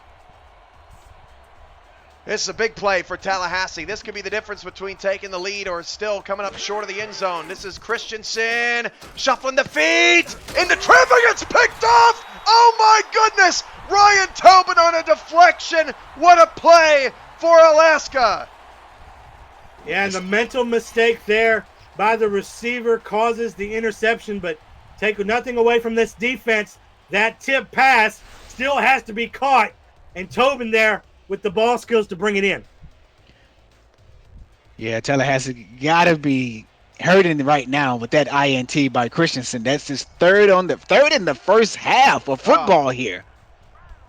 S3: This is a big play for Tallahassee. This could be the difference between taking the lead or still coming up short of the end zone. This is Christensen shuffling the feet into traffic. It's picked off. Oh my goodness. Ryan Tobin on a deflection. What a play for Alaska.
S1: Yeah, and the mental mistake there by the receiver causes the interception, but take nothing away from this defense. That tip pass still has to be caught, and Tobin there with the ball skills to bring it in.
S2: Yeah, Tallahassee got to be hurting right now with that INT by Christensen. That's his third in the first half of football here.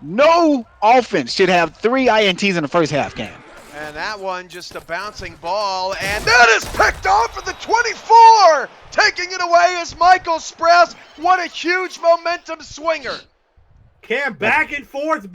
S2: No offense should have 3 INTs in the first half, Cam.
S3: And that one just a bouncing ball, and that is picked off at the 24. Taking it away is Michael Sprouse. What a huge momentum swinger.
S1: Cam, back and forth.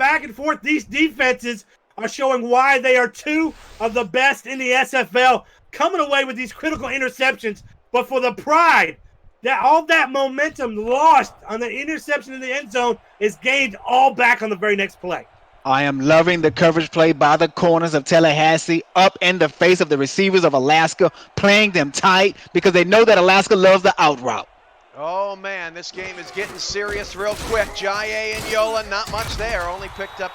S1: These defenses are showing why they are 2 of the best in the SFL, coming away with these critical interceptions. But for the Pride, that all that momentum lost on the interception in the end zone is gained all back on the very next play.
S2: I am loving the coverage play by the corners of Tallahassee up in the face of the receivers of Alaska, playing them tight because they know that Alaska loves the out route.
S3: Oh, man, this game is getting serious real quick. Jaye Eniola, not much there, only picked up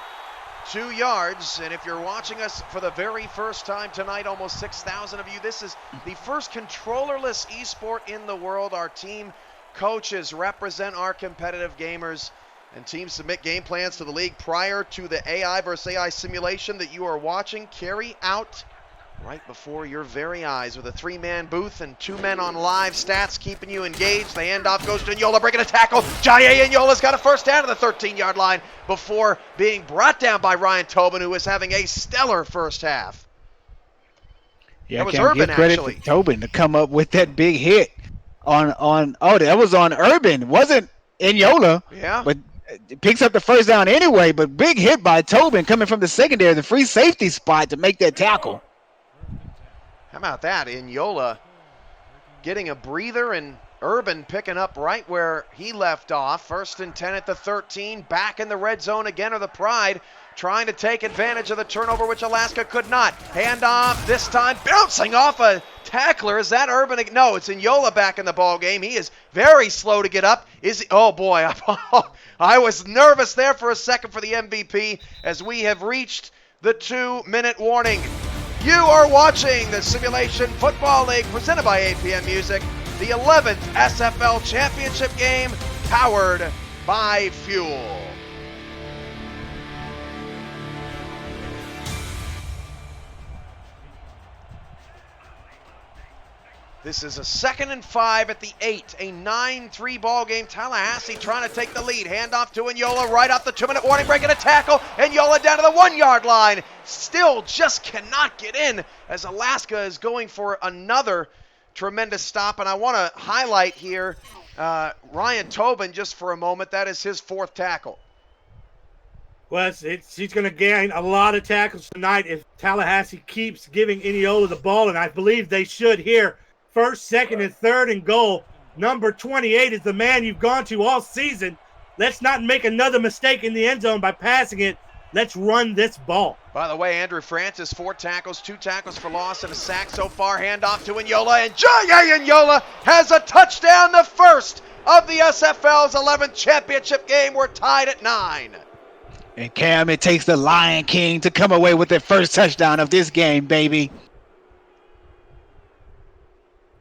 S3: 2 yards. And if you're watching us for the very first time tonight, almost 6,000 of you, this is the first controllerless esport in the world. Our team coaches represent our competitive gamers, and teams submit game plans to the league prior to the AI versus AI simulation that you are watching carry out right before your very eyes with a 3-man booth and 2 men on live stats keeping you engaged. The handoff goes to Eniola, breaking a tackle. Jaye Eniola's got a first down at the 13-yard line before being brought down by Ryan Tobin, who is having a stellar first half.
S2: Yeah,
S3: that was
S2: Urban,
S3: Urban,
S2: give credit
S3: actually.
S2: to Tobin to come up with that big hit that was on Urban. Wasn't Eniola.
S3: Yeah.
S2: But it picks up the first down anyway, but big hit by Tobin coming from the secondary, the free safety spot to make that tackle.
S3: How about that? Eniola getting a breather, and Urban picking up right where he left off. 1st and 10 at the 13. Back in the red zone again are the Pride, trying to take advantage of the turnover, which Alaska could not. Handoff this time, bouncing off a tackler. Is that Urban? No, it's Eniola back in the ball game. He is very slow to get up. Oh boy, I was nervous there for a second for the MVP as we have reached the 2-minute warning. You are watching the Simulation Football League presented by APM Music, the 11th SFL Championship game powered by Fuel. This is a 2nd and 5 at the 8, a 9-3 ball game. Tallahassee trying to take the lead. Handoff to Eniola right off the 2-minute warning, breaking a tackle. Eniola down to the 1-yard line. Still just cannot get in as Alaska is going for another tremendous stop. And I want to highlight here Ryan Tobin just for a moment. That is his 4th tackle.
S1: Well, he's going to gain a lot of tackles tonight if Tallahassee keeps giving Eniola the ball, and I believe they should here. 1st, 2nd, and 3rd and goal. Number 28 is the man you've gone to all season. Let's not make another mistake in the end zone by passing it. Let's run this ball.
S3: By the way, Andrew Francis, 4 tackles, 2 tackles for loss, and a sack so far. Handoff to Eniola, and Jaye Eniola has a touchdown, the first of the SFL's 11th championship game. We're tied at 9.
S2: And Cam, it takes the Lion King to come away with the first touchdown of this game, baby.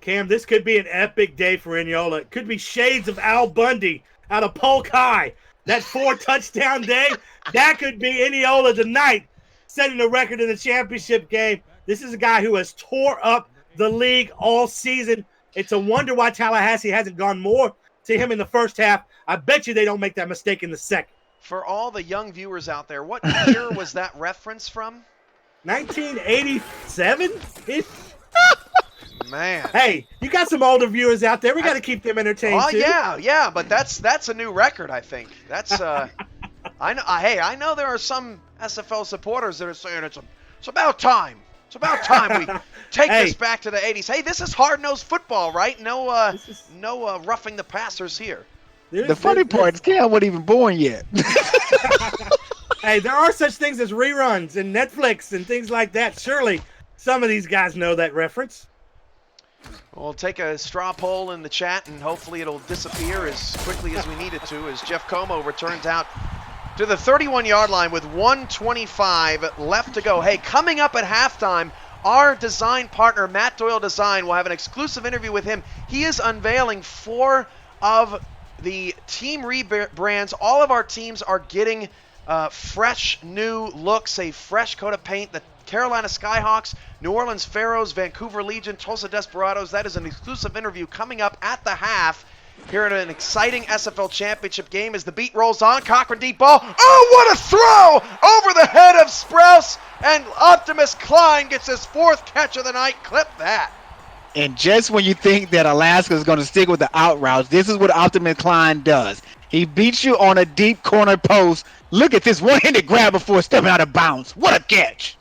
S1: Cam, this could be an epic day for Eniola. It could be shades of Al Bundy out of Polk High. That 4-touchdown day, that could be Eniola tonight, setting the record in the championship game. This is a guy who has tore up the league all season. It's a wonder why Tallahassee hasn't gone more to him in the first half. I bet you they don't make that mistake in the second.
S3: For all the young viewers out there, what year was that reference from?
S1: 1987?
S3: Man.
S1: Hey, you got some older viewers out there. We got to keep them entertained
S3: Oh
S1: too.
S3: yeah, but that's a new record, I think. That's I know there are some SFL supporters that are saying it's about time. It's about time we take this back to the 80s. Hey, this is hard-nosed football, right? No roughing the passers here.
S2: The funny part is Cam wasn't even born yet.
S1: Hey, there are such things as reruns and Netflix and things like that. Surely some of these guys know that reference.
S3: We'll take a straw poll in the chat, and hopefully it'll disappear as quickly as we need it to, as Jeff Como returns out to the 31-yard line with 1:25 left to go. Hey, coming up at halftime, our design partner, Matt Doyle Design, will have an exclusive interview with him. He is unveiling 4 of the team rebrands. All of our teams are getting fresh new looks, a fresh coat of paint. The Carolina Skyhawks, New Orleans Pharaohs, Vancouver Legion, Tulsa Desperados. That is an exclusive interview coming up at the half here in an exciting SFL championship game as the beat rolls on. Cochran deep ball. Oh, what a throw over the head of Sprouse, and Optimus Klein gets his 4th catch of the night. Clip that.
S2: And just when you think that Alaska is going to stick with the out routes, this is what Optimus Klein does. He beats you on a deep corner post. Look at this one-handed grab before stepping out of bounds. What a catch.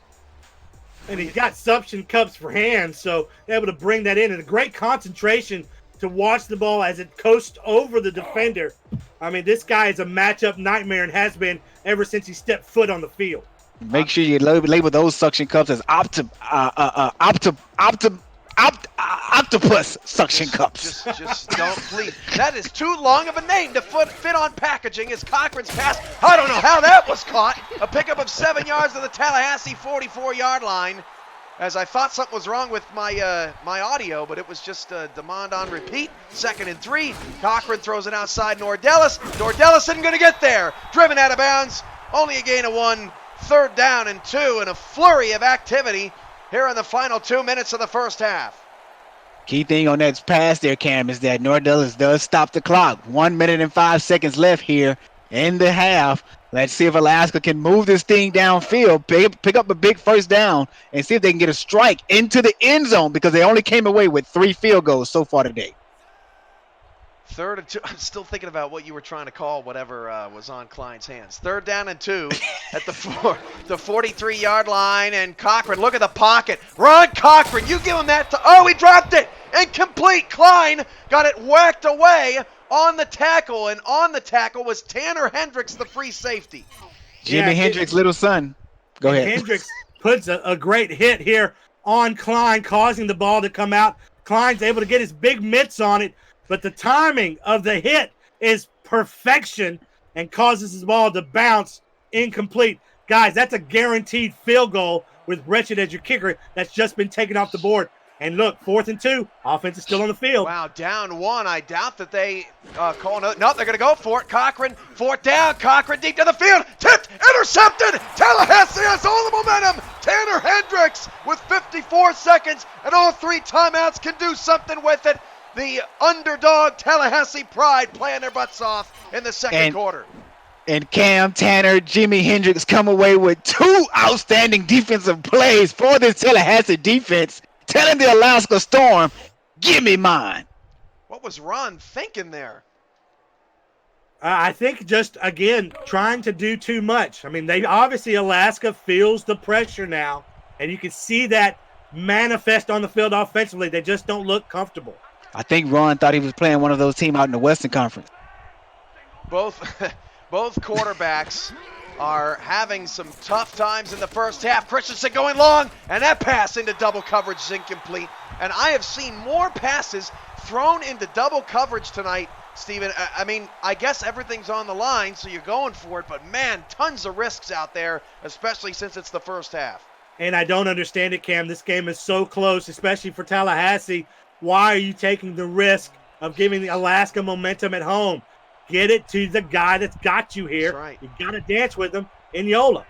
S1: And he's got suction cups for hands, so able to bring that in. And a great concentration to watch the ball as it coasts over the defender. I mean, this guy is a matchup nightmare and has been ever since he stepped foot on the field.
S2: Make sure you label those suction cups as octopus suction cups.
S3: Just don't, please. That is too long of a name to fit on packaging. As Cochran's pass, I don't know how that was caught. A pickup of 7 yards to the Tallahassee 44-yard line. As I thought something was wrong with my audio, but it was just demand on repeat. 2nd and 3. Cochran throws it outside Nordellis. Nordellis isn't going to get there. Driven out of bounds. Only a gain of 1. 3rd down and 2, and a flurry of activity here in the final 2 minutes of the first half.
S2: Key thing on that pass there, Cam, is that Nordellis does stop the clock. 1 minute and 5 seconds left here in the half. Let's see if Alaska can move this thing downfield, pick up a big 1st down, and see if they can get a strike into the end zone, because they only came away with 3 field goals so far today.
S3: 3rd and 2. I'm still thinking about what you were trying to call whatever was on Klein's hands. 3rd down and 2 at the 43-yard line, and Cochran, look at the pocket. Ron Cochran, you give him that. Oh, he dropped it. Incomplete. Klein got it whacked away on the tackle, and on the tackle was Tanner Hendricks, the free safety.
S2: Jimi Hendricks' little son. Go ahead.
S1: Hendricks puts a great hit here on Klein, causing the ball to come out. Klein's able to get his big mitts on it, but the timing of the hit is perfection and causes his ball to bounce incomplete. Guys, that's a guaranteed field goal with Wretched as your kicker that's just been taken off the board. And look, 4th and 2. Offense is still on the field.
S3: Wow, down 1. I doubt that they call no. No, they're going to go for it. Cochran, 4th down. Cochran deep to the field. Tipped, intercepted. Tallahassee has all the momentum. Tanner Hendricks with 54 seconds and all 3 timeouts can do something with it. The underdog Tallahassee Pride playing their butts off in the second quarter.
S2: And Cam, Tanner, Jimi Hendricks come away with 2 outstanding defensive plays for this Tallahassee defense, telling the Alaska Storm, give me mine.
S3: What was Ron thinking there?
S1: I think just, again, trying to do too much. I mean, Alaska feels the pressure now, and you can see that manifest on the field offensively. They just don't look comfortable.
S2: I think Ron thought he was playing one of those teams out in the Western Conference.
S3: Both quarterbacks are having some tough times in the first half. Christensen going long, and that pass into double coverage is incomplete. And I have seen more passes thrown into double coverage tonight, Steven. I mean, I guess everything's on the line, so you're going for it. But, man, tons of risks out there, especially since it's the first half.
S1: And I don't understand it, Cam. This game is so close, especially for Tallahassee. Why are you taking the risk of giving the Alaska momentum at home? Get it to the guy that's got you here.
S3: That's right.
S1: You got to dance with him in Yola.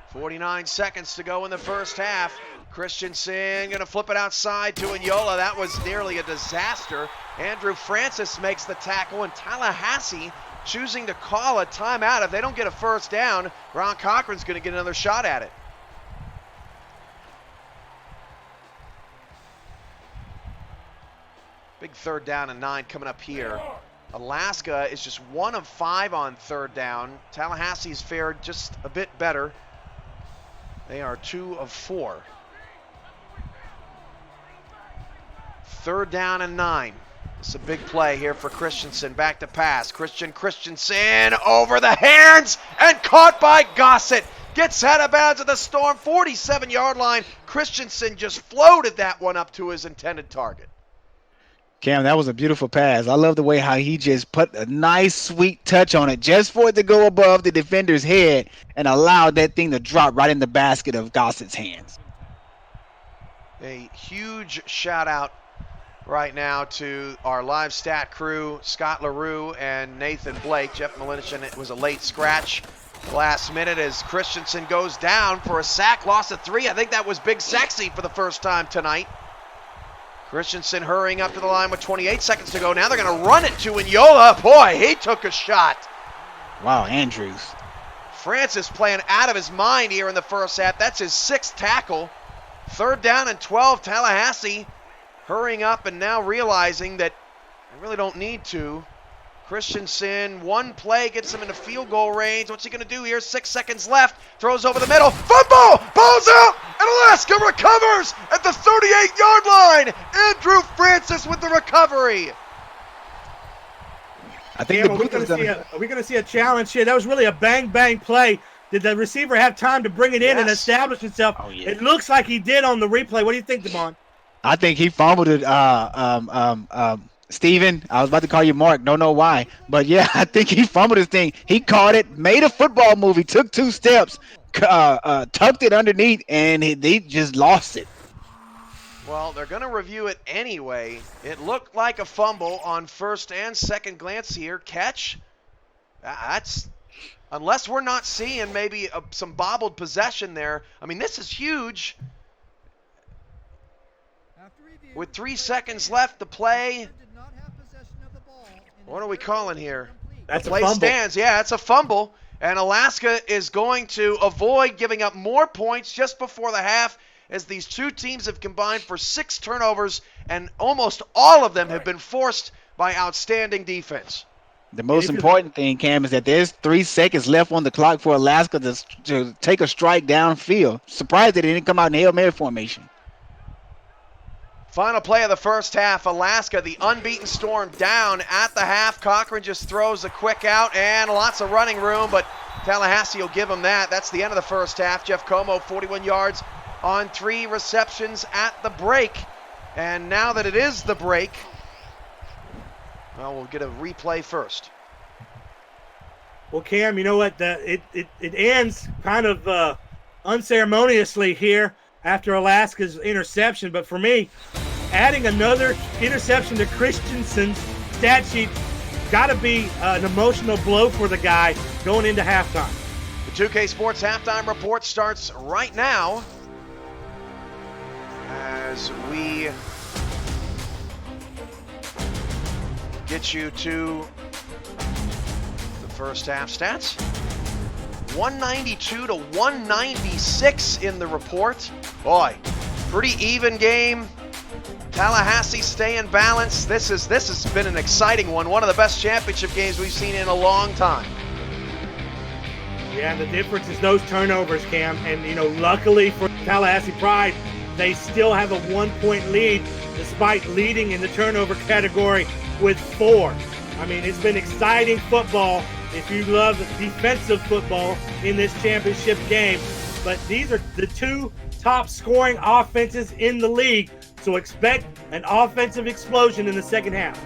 S3: 49 seconds to go in the first half. Christensen going to flip it outside to Enyola. That was nearly a disaster. Andrew Francis makes the tackle, and Tallahassee choosing to call a timeout. If they don't get a first down, Ron Cochran's going to get another shot at it. Big 3rd down and 9 coming up here. Alaska is just 1 of 5 on 3rd down. Tallahassee's fared just a bit better. They are 2 of 4. 3rd down and 9. It's a big play here for Christensen. Back to pass. Christensen over the hands and caught by Gossett. Gets out of bounds at the Storm 47-yard line. Christensen just floated that one up to his intended target.
S2: Cam, that was a beautiful pass. I love the way how he just put a nice, sweet touch on it just for it to go above the defender's head and allowed that thing to drop right in the basket of Gossett's hands.
S3: A huge shout out right now to our live stat crew, Scott LaRue and Nathan Blake. Jeff Malinchin, it was a late scratch last minute as Christensen goes down for a sack, loss of 3. I think that was Big Sexy for the first time tonight. Christensen hurrying up to the line with 28 seconds to go. Now they're going to run it to Enyola. Boy, he took a shot.
S2: Wow, Andrews.
S3: Francis playing out of his mind here in the first half. That's his 6th tackle. 3rd down and 12. Tallahassee hurrying up and now realizing that they really don't need to. Christensen, one play gets him into field goal range. What's he going to do here? 6 seconds left. Throws over the middle. Football! Ball's out! And Alaska recovers at the 38-yard line. Andrew Francis with the recovery.
S2: I think
S1: are we going to see a challenge here? That was really a bang-bang play. Did the receiver have time to bring it in and establish himself?
S2: Oh, yeah.
S1: It looks like he did on the replay. What do you think, Damon?
S2: I think he fumbled it. Steven, I was about to call you Mark. Don't know why. But, yeah, I think he fumbled his thing. He caught it, made a football move. He took 2 steps, tucked it underneath, and he just lost it.
S3: Well, they're going to review it anyway. It looked like a fumble on first and second glance here. Catch? That's unless we're not seeing maybe some bobbled possession there. I mean, this is huge. With 3 seconds left to play. What are we calling here?
S1: That's
S3: the play
S1: a fumble.
S3: Stands. Yeah, it's a fumble. And Alaska is going to avoid giving up more points just before the half, as these two teams have combined for 6 turnovers, and almost all of them have been forced by outstanding defense.
S2: The most important thing, Cam, is that there's 3 seconds left on the clock for Alaska to take a strike downfield. Surprised that it didn't come out in Hail Mary formation.
S3: Final play of the first half, Alaska, the unbeaten Storm, down at the half. Cochran just throws a quick out and lots of running room, but Tallahassee will give them that. That's the end of the first half. Jeff Como, 41 yards on 3 receptions at the break. And now that it is the break, well, we'll get a replay first.
S1: Well, Cam, you know what? It ends kind of unceremoniously here after Alaska's interception. But for me, adding another interception to Christensen's stat sheet got to be an emotional blow for the guy going into halftime.
S3: The 2K Sports Halftime Report starts right now as we get you to the first half stats. 192 to 196 in the report. Boy, pretty even game. Tallahassee staying balanced. This has been an exciting one. One of the best championship games we've seen in a long time.
S1: Yeah, the difference is those turnovers, Cam. And, you know, luckily for Tallahassee Pride, they still have a 1-point lead despite leading in the turnover category with 4. I mean, it's been exciting football if you love defensive football in this championship game. But these are the 2 top scoring offenses in the league. So expect an offensive explosion in the second half.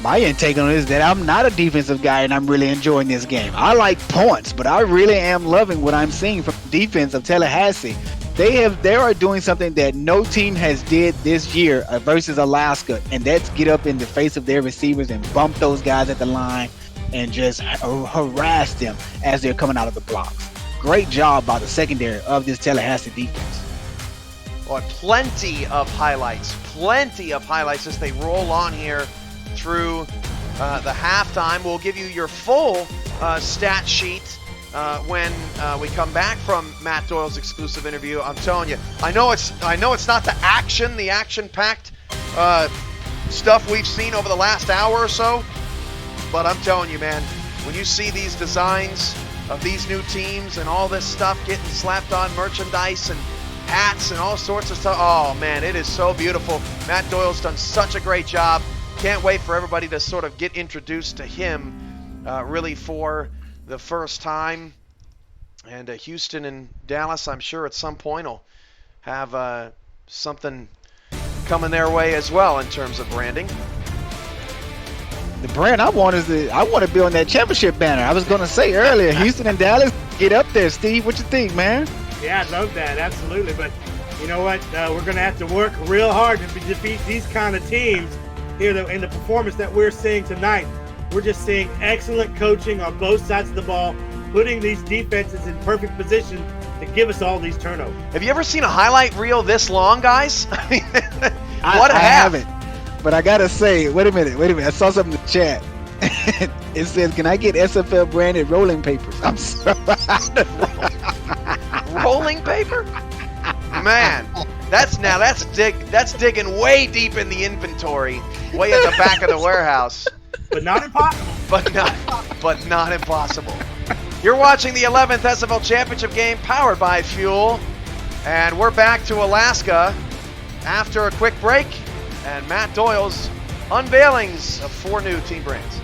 S2: My intake on it is that I'm not a defensive guy and I'm really enjoying this game. I like points, but I really am loving what I'm seeing from the defense of Tallahassee. They are doing something that no team has did this year versus Alaska, and that's get up in the face of their receivers and bump those guys at the line and just harass them as they're coming out of the blocks. Great job by the secondary of this Tallahassee defense.
S3: Well, plenty of highlights as they roll on here through the halftime. We'll give you your full stat sheet when we come back from Matt Doyle's exclusive interview. I'm telling you, I know it's not the action-packed stuff we've seen over the last hour or so, but I'm telling you, man, when you see these designs of these new teams and all this stuff getting slapped on merchandise and hats and all sorts of stuff, oh man, it is so beautiful. Matt Doyle's done such a great job. Can't wait for everybody to sort of get introduced to him really for the first time. And Houston and Dallas, I'm sure at some point will have something coming their way as well in terms of branding.
S2: The brand I want to be on that championship banner. I was going to say earlier, Houston and Dallas, get up there, Steve. What you think, man?
S1: Yeah, I love that, absolutely. But you know what? We're going to have to work real hard to defeat these kind of teams here. In the performance that we're seeing tonight, we're just seeing excellent coaching on both sides of the ball, putting these defenses in perfect position to give us all these turnovers. Have
S3: you ever seen a highlight reel this long, guys? I mean,
S2: I haven't. But I gotta say, wait a minute. I saw something in the chat. It says, "Can I get SFL branded rolling papers?" I'm sorry.
S3: Rolling paper? Man, that's digging way deep in the inventory, way at the back of the warehouse.
S1: But not impossible.
S3: But not impossible. You're watching the 11th SFL Championship game, powered by Fuel, and we're back to Alaska after a quick break. And Matt Doyle's unveilings of 4 new team brands.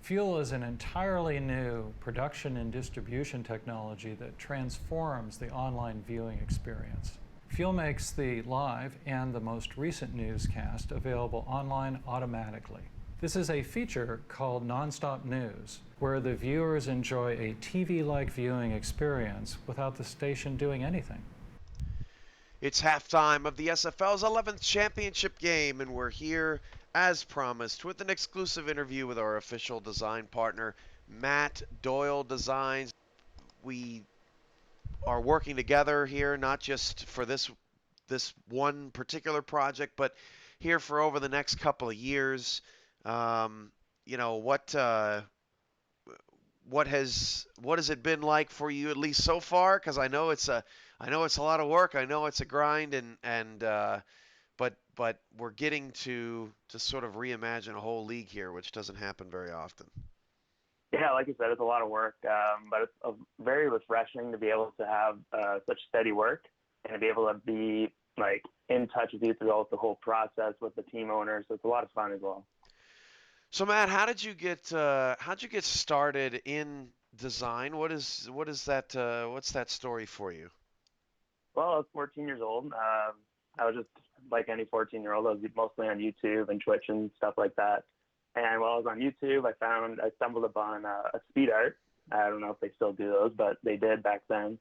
S5: Fuel is an entirely new production and distribution technology that transforms the online viewing experience. Fuel makes the live and the most recent newscast available online automatically. This is a feature called Nonstop News, where the viewers enjoy a TV-like viewing experience without the station doing anything.
S3: It's halftime of the SFL's 11th championship game, and we're here as promised with an exclusive interview with our official design partner, Matt Doyle Designs. We are working together here, not just for this one particular project, but here for over the next couple of years. You know, what has it been like for you, at least so far? Because I know it's a lot of work. I know it's a grind, but we're getting to sort of reimagine a whole league here, which doesn't happen very often.
S6: Yeah, like you said, it's a lot of work, but it's very refreshing to be able to have such steady work and to be able to be like in touch with you throughout the whole process with the team owners. So it's a lot of fun as well.
S3: So Matt, how'd you get started in design? What's that story for you?
S6: Well, I was 14 years old. I was just like any 14-year-old. I was mostly on YouTube and Twitch and stuff like that. And while I was on YouTube, I stumbled upon a speed art. I don't know if they still do those, but they did back then.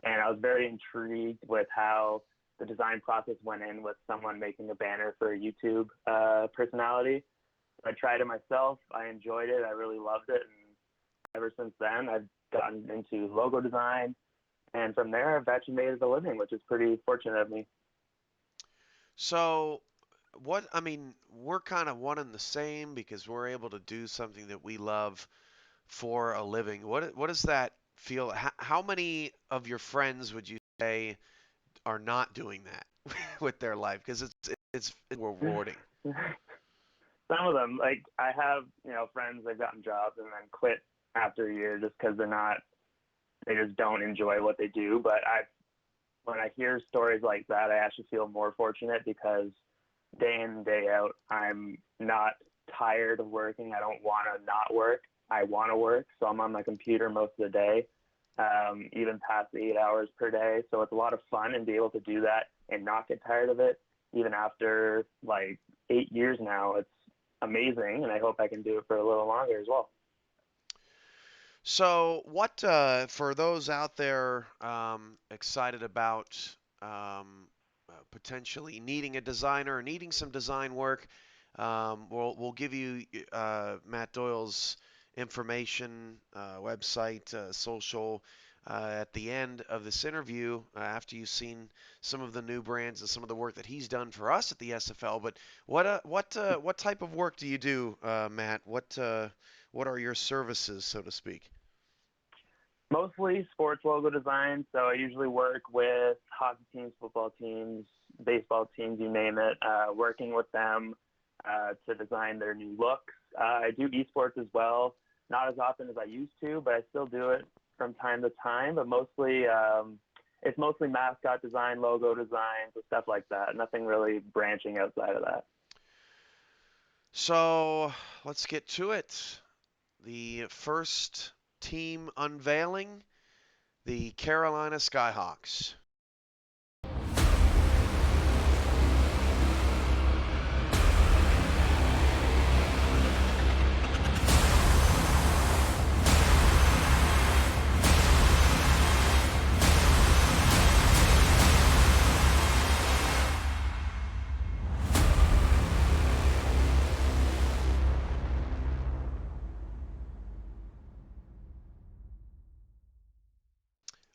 S6: And I was very intrigued with how the design process went in with someone making a banner for a YouTube personality. I tried it myself. I enjoyed it. I really loved it. And ever since then, I've gotten into logo design. And from there, I've actually made it a living, which is pretty fortunate of me.
S3: So, we're kind of one and the same because we're able to do something that we love for a living. What does that feel? How many of your friends would you say are not doing that with their life? Because it's rewarding.
S6: Some of them, like I have, friends that've gotten jobs and then quit after a year just because they just don't enjoy what they do. But when I hear stories like that, I actually feel more fortunate because day in and day out, I'm not tired of working. I don't want to not work. I want to work, so I'm on my computer most of the day, even past 8 hours per day. So it's a lot of fun and be able to do that and not get tired of it. Even after like 8 years now, it's amazing, and I hope I can do it for a little longer as well.
S3: So, what for those out there excited about potentially needing a designer or needing some design work, we'll give you Matt Doyle's information, website, social at the end of this interview after you've seen some of the new brands and some of the work that he's done for us at the SFL. But what type of work do you do, Matt? What are your services, so to speak?
S6: Mostly sports logo design. So I usually work with hockey teams, football teams, baseball teams, you name it, working with them to design their new looks. I do esports as well, not as often as I used to, but I still do it from time to time. But mostly, it's mostly mascot design, logo design, so stuff like that. Nothing really branching outside of that.
S3: So let's get to it. The first team unveiling, the Carolina Skyhawks.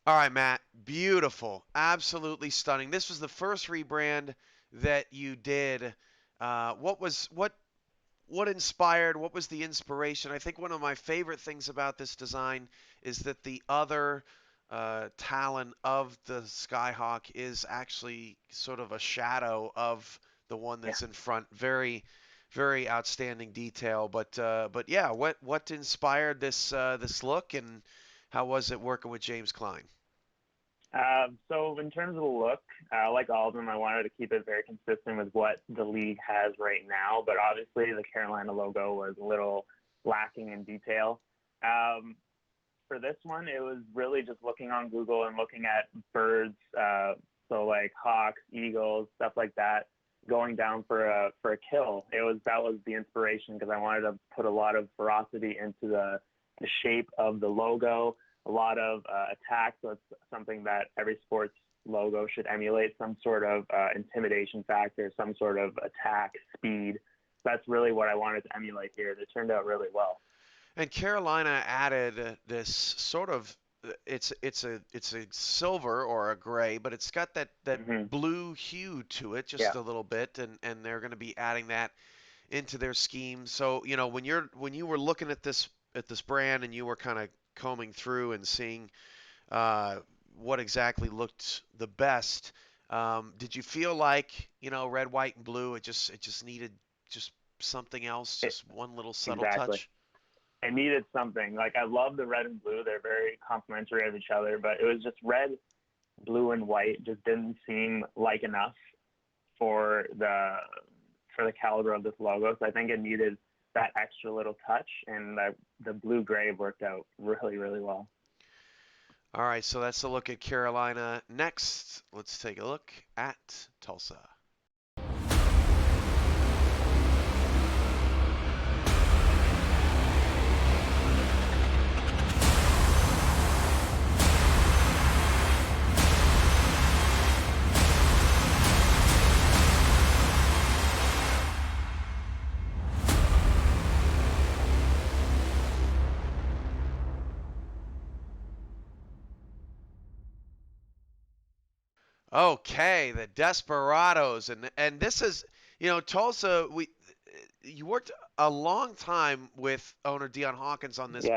S3: All right, Matt. Beautiful. Absolutely stunning. This was the first rebrand that you did. What inspired? What was the inspiration? I think one of my favorite things about this design is that the other talon of the Skyhawk is actually sort of a shadow of the one that's in front. Very, very outstanding detail. But yeah, what inspired this look, and how was it working with James Klein?
S6: So in terms of the look, like all of them, I wanted to keep it very consistent with what the league has right now. But obviously, the Carolina logo was a little lacking in detail. For this one, it was really just looking on Google and looking at birds, so like hawks, eagles, stuff like that, going down for a kill. That was the inspiration because I wanted to put a lot of ferocity into the shape of the logo. A lot of attack, so it's something that every sports logo should emulate, some sort of intimidation factor, some sort of attack, speed. That's really what I wanted to emulate here. It turned out really well.
S3: And Carolina added this sort of it's a silver or a gray, but it's got that blue hue to it just a little bit, and they're going to be adding that into their scheme. So when you were looking at this brand and you were kind of combing through and seeing what exactly looked the best, did you feel like red, white, and blue? It just needed just something else, just one little subtle touch.
S6: It needed something. Like I love the red and blue; they're very complementary of each other. But it was just red, blue, and white just didn't seem like enough for the caliber of this logo. So I think it needed that extra little touch, and the blue-gray worked out really, really well.
S3: All right, so that's a look at Carolina. Next, let's take a look at Tulsa. Okay, the Desperados, and this is Tulsa. You worked a long time with owner Dion Hawkins on this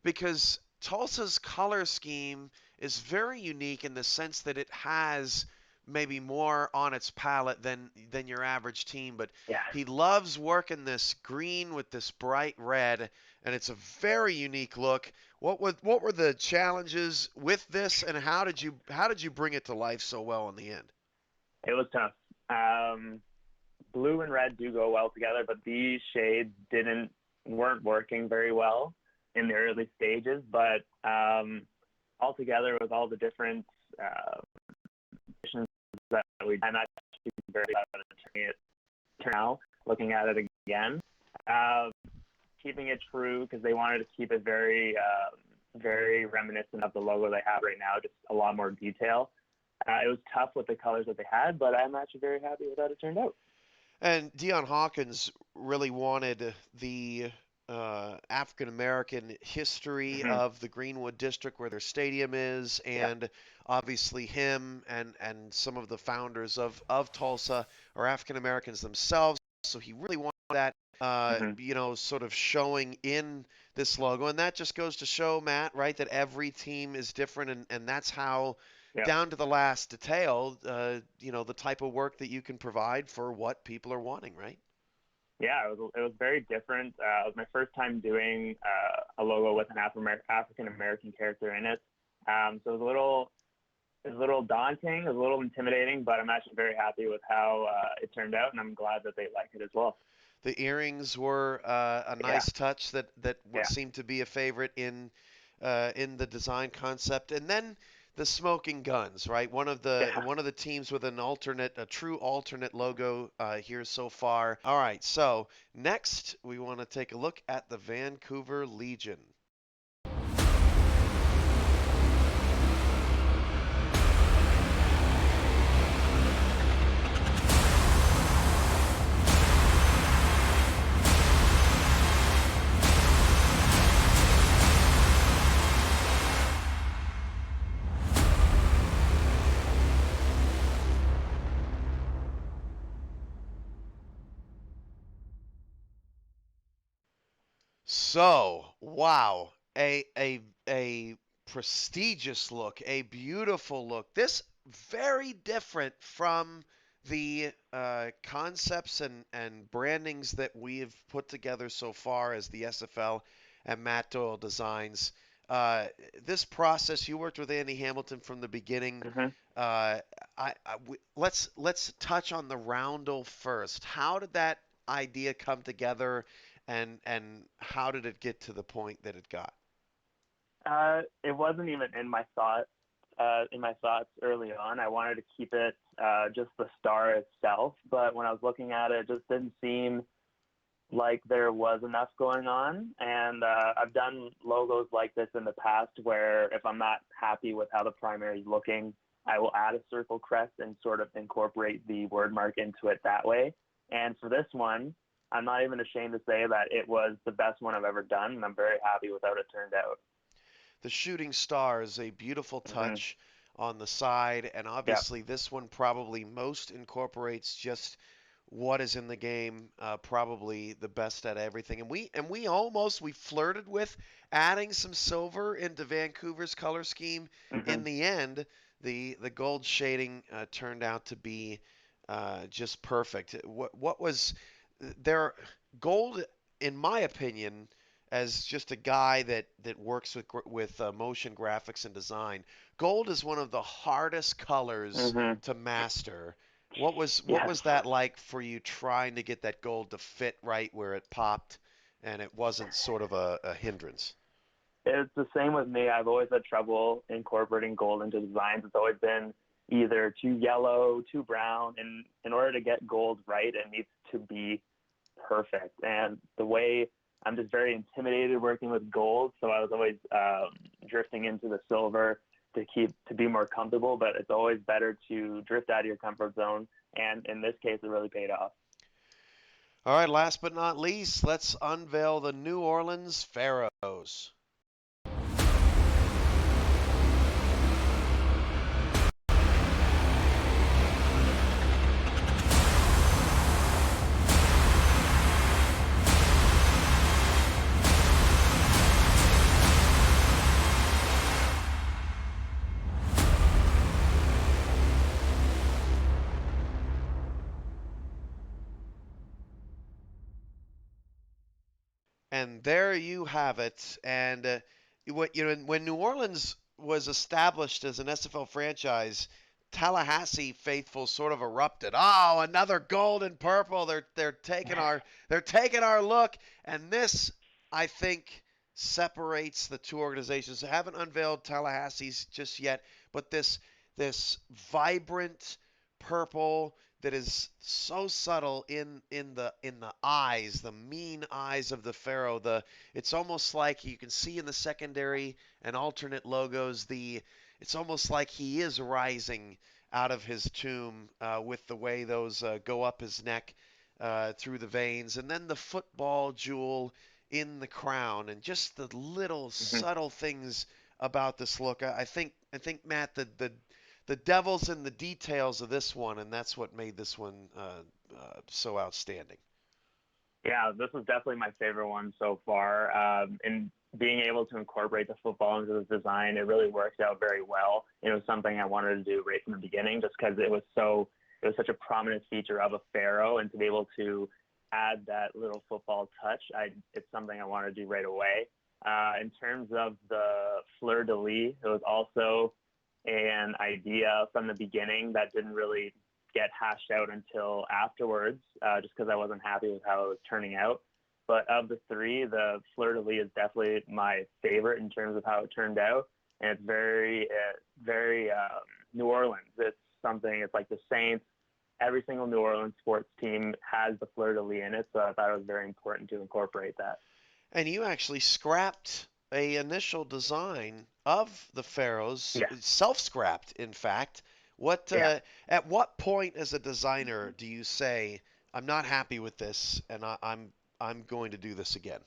S3: because Tulsa's color scheme is very unique in the sense that it has maybe more on its palette than your average team, but he loves working this green with this bright red, and it's a very unique look. What were the challenges with this, and how did you bring it to life so well in the end?
S6: It was tough. blue and red do go well together, but these shades weren't working very well in the early stages. But altogether, with all the different that I'm actually very glad at turning it now, looking at it again, keeping it true because they wanted to keep it very, very reminiscent of the logo they have right now, just a lot more detail. It was tough with the colors that they had, but I'm actually very happy with how it turned out.
S3: And Deion Hawkins really wanted the African American history of the Greenwood district where their stadium is, and obviously him and some of the founders of Tulsa are African Americans themselves. So he really wanted that, sort of showing in this logo. And that just goes to show, Matt, right, that every team is different, and that's how, down to the last detail, the type of work that you can provide for what people are wanting, right?
S6: Yeah, it was very different. It was my first time doing a logo with an African American character in it. So it was a little daunting, it was a little intimidating, but I'm actually very happy with how it turned out, and I'm glad that they like it as well.
S3: The earrings were a nice touch that seemed to be a favorite in the design concept, and then the smoking guns, right? One of the teams with a true alternate logo here so far. All right, so next we want to take a look at the Vancouver Legion. So, wow, a prestigious look, a beautiful look. This very different from the concepts and brandings that we have put together so far as the SFL and Matt Doyle designs. This process, you worked with Andy Hamilton from the beginning. Let's touch on the roundel first. How did that idea come together? And how did it get to the point that it got?
S6: It wasn't even in my thoughts early on. I wanted to keep it just the star itself, but when I was looking at it, it just didn't seem like there was enough going on. And I've done logos like this in the past where if I'm not happy with how the primary is looking, I will add a circle crest and sort of incorporate the word mark into it that way. And for this one, I'm not even ashamed to say that it was the best one I've ever done, and I'm very happy with how it turned out.
S3: The shooting star is a beautiful touch on the side, and obviously this one probably most incorporates just what is in the game, probably the best at everything. And we flirted with adding some silver into Vancouver's color scheme. In the end, the gold shading turned out to be just perfect. What was there gold, in my opinion, as just a guy that works with motion graphics and design, gold is one of the hardest colors to master. What was that like for you, trying to get that gold to fit right where it popped and it wasn't sort of a hindrance?
S6: It's the same with me. I've always had trouble incorporating gold into designs. It's always been either too yellow, too brown, and in order to get gold right, it needs to be perfect. And the way I'm just very intimidated working with gold, so I was always drifting into the silver to be more comfortable, but it's always better to drift out of your comfort zone, and in this case it really paid off.
S3: All right, last but not least, let's unveil the New Orleans Pharaohs. And there you have it. And when New Orleans was established as an SFL franchise, Tallahassee faithful sort of erupted. Oh, another gold and purple. They're taking our look, and this, I think, separates the two organizations. They haven't unveiled Tallahassee's just yet, but this vibrant purple that is so subtle in the eyes, the mean eyes of the Pharaoh. It's almost like you can see in the secondary and alternate logos it's almost like he is rising out of his tomb with the way those go up his neck through the veins, and then the football jewel in the crown, and just the little subtle things about this look. I think Matt, the devil's in the details of this one, and that's what made this one so outstanding.
S6: Yeah, this was definitely my favorite one so far. And being able to incorporate the football into this design, it really worked out very well. It was something I wanted to do right from the beginning, just because it was such a prominent feature of a Pharaoh, and to be able to add that little football touch, it's something I wanted to do right away. In terms of the fleur-de-lis, it was also an idea from the beginning that didn't really get hashed out until afterwards, just because I wasn't happy with how it was turning out. But of the three, the fleur-de-lis is definitely my favorite in terms of how it turned out. And it's very New Orleans. It's like the Saints. Every single New Orleans sports team has the fleur-de-lis in it, so I thought it was very important to incorporate that.
S3: And you actually scrapped a initial design of the Pharaohs, self-scrapped, in fact. At what point as a designer do you say, I'm not happy with this, and I'm going to do this again?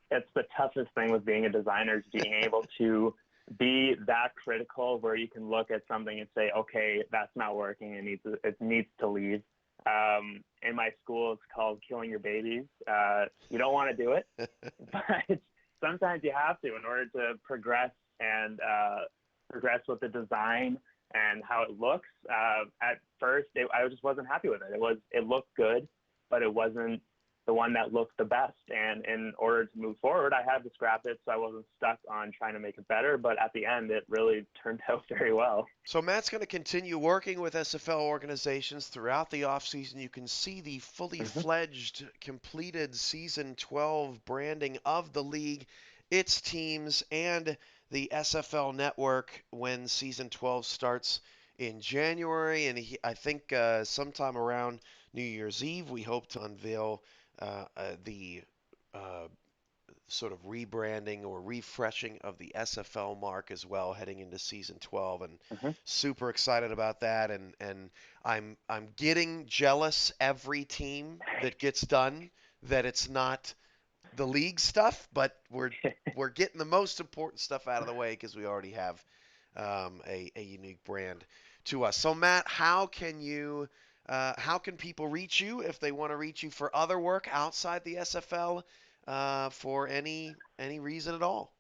S6: It's the toughest thing with being a designer, is being able to be that critical where you can look at something and say, okay, that's not working. It needs to leave. In my school, it's called killing your babies. You don't want to do it, but sometimes you have to in order to progress and progress with the design and how it looks. At first, I just wasn't happy with it. It looked good, but it wasn't the one that looked the best. And in order to move forward, I had to scrap it, so I wasn't stuck on trying to make it better. But at the end, it really turned out very well.
S3: So Matt's going to continue working with SFL organizations throughout the offseason. You can see the fully fledged, completed Season 12 branding of the league, its teams, and the SFL network when Season 12 starts in January. And I think sometime around New Year's Eve, we hope to unveil the sort of rebranding or refreshing of the SFL mark as well, heading into Season 12, and super excited about that. And I'm getting jealous every team that gets done, that it's not the league stuff, but we're getting the most important stuff out of the way because we already have a unique brand to us. So Matt, how can people reach you if they want to reach you for other work outside the SFL, for any reason at all?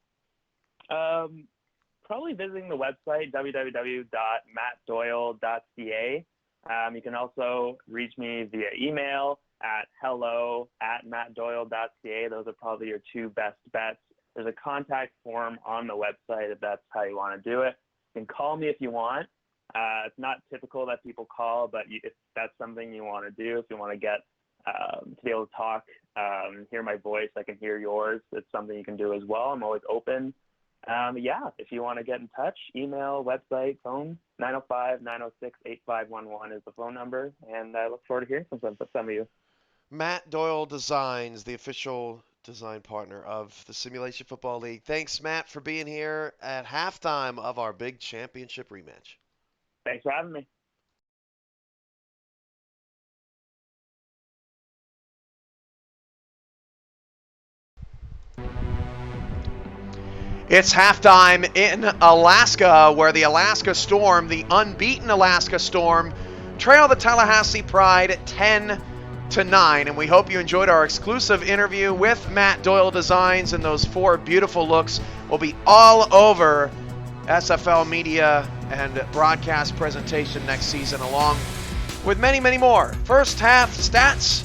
S6: Probably visiting the website, www.mattdoyle.ca. You can also reach me via email at hello@mattdoyle.ca. Those are probably your two best bets. There's a contact form on the website if that's how you want to do it. You can call me if you want. It's not typical that people call, but if that's something you want to do, if you want to get to be able to talk, hear my voice, I can hear yours. It's something you can do as well. I'm always open. If you want to get in touch, email, website, phone, 905-906-8511 is the phone number, and I look forward to hearing from some of you.
S3: Matt Doyle Designs, the official design partner of the Simulation Football League. Thanks, Matt, for being here at halftime of our big championship rematch.
S6: Thanks for having me.
S3: It's halftime in Alaska, where the Alaska Storm, the unbeaten Alaska Storm, trail the Tallahassee Pride 10-9. And we hope you enjoyed our exclusive interview with Matt Doyle Designs, and those four beautiful looks will be all over SFL media and broadcast presentation next season, along with many, many more. First half stats.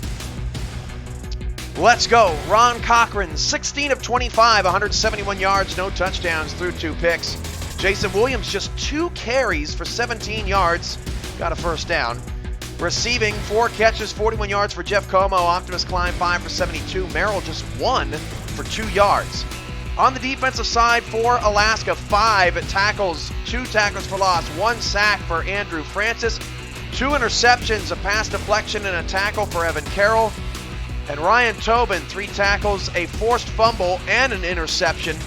S3: Let's go. Ron Cochran, 16 of 25, 171 yards, no touchdowns, threw 2 picks. Jason Williams, just 2 carries for 17 yards, got a first down. Receiving, 4 catches, 41 yards for Jeff Como. Optimus Klein, 5 for 72. Merrill just 1 for 2 yards. On the defensive side for Alaska, 5 tackles, 2 tackles for loss, 1 sack for Andrew Francis, 2 interceptions, a pass deflection, and a tackle for Evan Carroll. And Ryan Tobin, 3 tackles, a forced fumble, and an interception.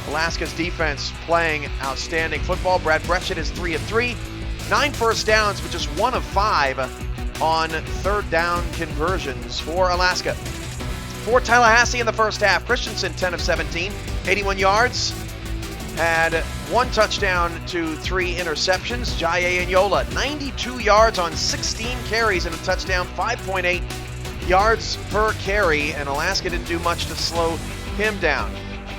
S3: Alaska's defense playing outstanding football. Brad Brechet is 3 of 3. 9 first downs, but just 1 of 5 on third down conversions for Alaska. For Tallahassee in the first half, Christensen 10 of 17, 81 yards, had 1 touchdown to 3 interceptions. Jaiye Anyola, 92 yards on 16 carries and a touchdown, 5.8 yards per carry, and Alaska didn't do much to slow him down.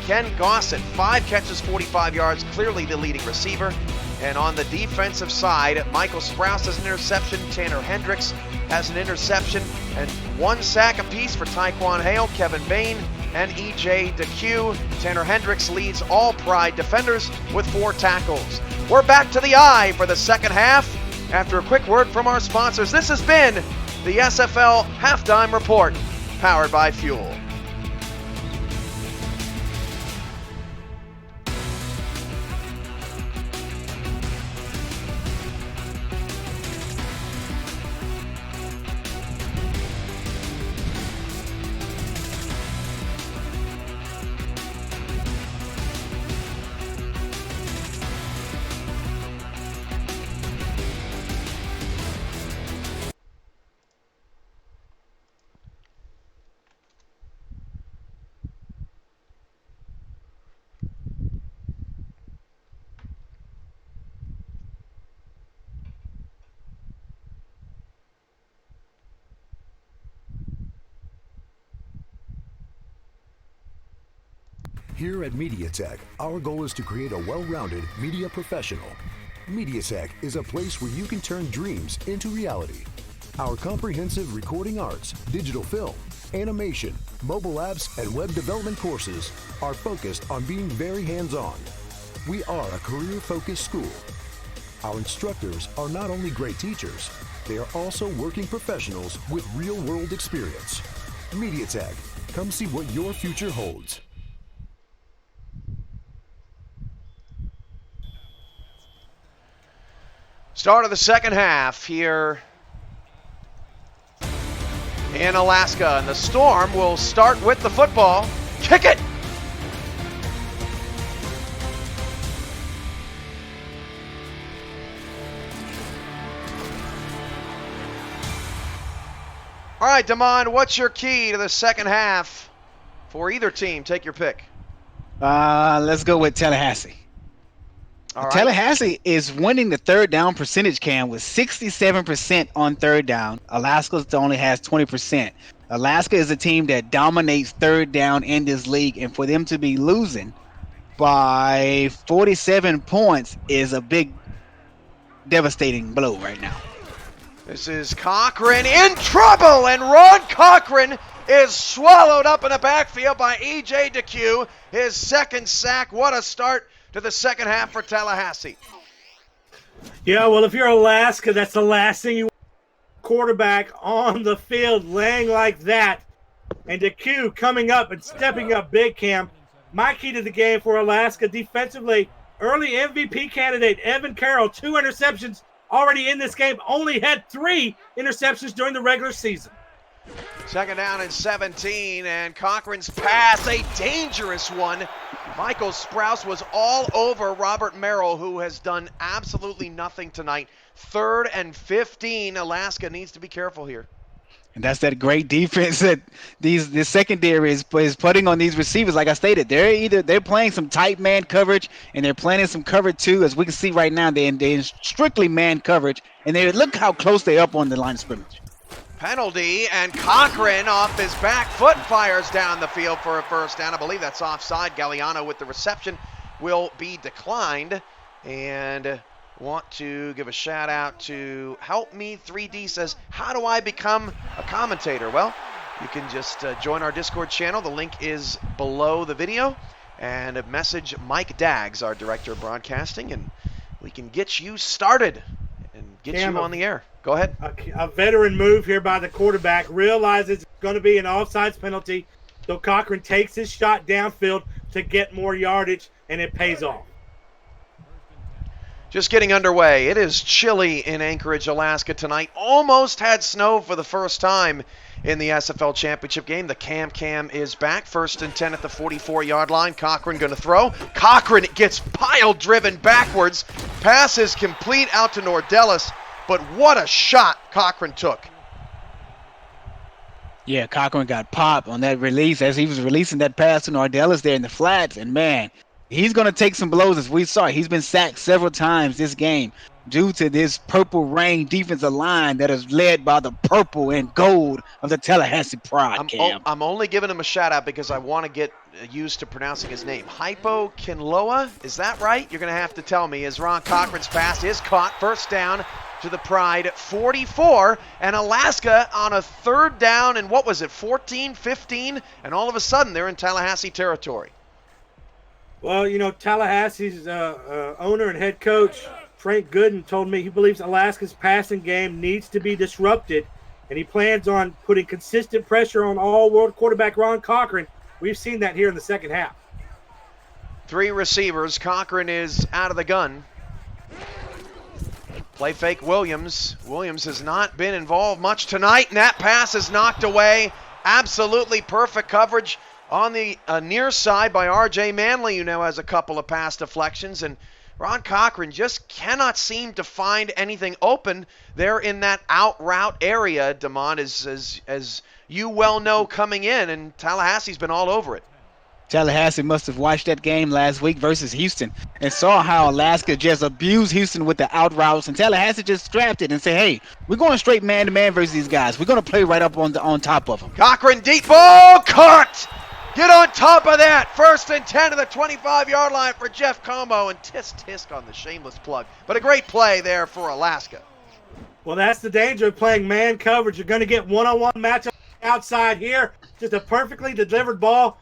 S3: Ken Gossett, 5 catches, 45 yards, clearly the leading receiver. And on the defensive side, Michael Sprouse has an interception, Tanner Hendricks has an interception, and 1 sack apiece for Taekwon Hale, Kevin Bain, and E.J. DeQ. Tanner Hendricks leads all Pride defenders with 4 tackles. We're back to the eye for the second half after a quick word from our sponsors. This has been the SFL Halftime Report, powered by Fuel.
S7: Here at MediaTek, our goal is to create a well-rounded media professional. MediaTek is a place where you can turn dreams into reality. Our comprehensive recording arts, digital film, animation, mobile apps, and web development courses are focused on being very hands-on. We are a career-focused school. Our instructors are not only great teachers, they are also working professionals with real-world experience. MediaTek, come see what your future holds.
S3: Start of the second half here in Alaska, and the Storm will start with the football. Kick it! All right, Damon, what's your key to the second half for either team? Take your pick.
S2: Let's go with Tallahassee.
S3: All right.
S2: Tallahassee is winning the third down percentage cam with 67% on third down. Alaska only has 20%. Alaska is a team that dominates third down in this league, and for them to be losing by 47 points is a big, devastating blow right now.
S3: This is Cochran in trouble, and Ron Cochran is swallowed up in the backfield by E.J. DeQ. His second sack. What a start to the second half for Tallahassee.
S1: Yeah, well, if you're Alaska, that's the last thing you want. Quarterback on the field laying like that. And DeQ coming up and stepping up big, Cam. My key to the game for Alaska defensively, early MVP candidate Evan Carroll, 2 interceptions already in this game, only had 3 interceptions during the regular season.
S3: Second down and 17, and Cochran's pass, a dangerous one. Michael Sprouse was all over Robert Merrill, who has done absolutely nothing tonight. 3rd and 15. Alaska needs to be careful here.
S2: And that's that great defense that this secondary is putting on these receivers. Like I stated, they're playing some tight man coverage, and they're playing some cover too. As we can see right now, they're in strictly man coverage, and look how close they're up on the line of scrimmage.
S3: Penalty, and Cochran off his back foot fires down the field for a first down. I believe that's offside. Galliano with the reception will be declined. And want to give a shout out to Help Me 3D says, how do I become a commentator? Well, you can just join our Discord channel. The link is below the video. and message Mike Daggs, our director of broadcasting, and we can get you started and get you on the air. Go ahead.
S1: A veteran move here by the quarterback, realizes it's going to be an offsides penalty, so Cochran takes his shot downfield to get more yardage, and it pays off.
S3: Just getting underway. It is chilly in Anchorage, Alaska tonight. Almost had snow for the first time in the SFL championship game. The Cam is back. 1st and 10 at the 44-yard line. Cochran going to throw. Cochran gets pile driven backwards. Pass is complete out to Nordellis, but what a shot Cochran took.
S2: Yeah, Cochran got popped on that release as he was releasing that pass to Nordellis there in the flats, and man, he's going to take some blows as we saw. He's been sacked several times this game due to this purple rain defensive line that is led by the purple and gold of the Tallahassee Pride, Cam.
S3: I'm only giving him a shout-out because I want to get used to pronouncing his name. Hypo Kinloa, is that right? You're going to have to tell me, as Ron Cochran's pass is caught. 1st down to the Pride 44, and Alaska on a 3rd down and what was it, 14, 15, and all of a sudden they're in Tallahassee territory.
S1: Well, you know, Tallahassee's owner and head coach, Frank Gooden, told me he believes Alaska's passing game needs to be disrupted, and he plans on putting consistent pressure on all-world quarterback Ron Cochran. We've seen that here in the second half.
S3: 3 receivers. Cochran is out of the gun. Play fake Williams. Williams has not been involved much tonight, and that pass is knocked away. Absolutely perfect coverage on the near side by R.J. Manley, who now has a couple of pass deflections, and Ron Cochran just cannot seem to find anything open there in that out route area, Damon, as you well know coming in, and Tallahassee's been all over it.
S2: Tallahassee must have watched that game last week versus Houston and saw how Alaska just abused Houston with the out routes, and Tallahassee just strapped it and said, hey, we're going straight man-to-man versus these guys. We're going to play right up on top of them.
S3: Cochran deep ball, caught! Get on top of that. 1st and 10 to the 25-yard line for Jeff Como, and tisk on the shameless plug. But a great play there for Alaska.
S1: Well, that's the danger of playing man coverage. You're going to get one-on-one matchup outside here. Just a perfectly delivered ball.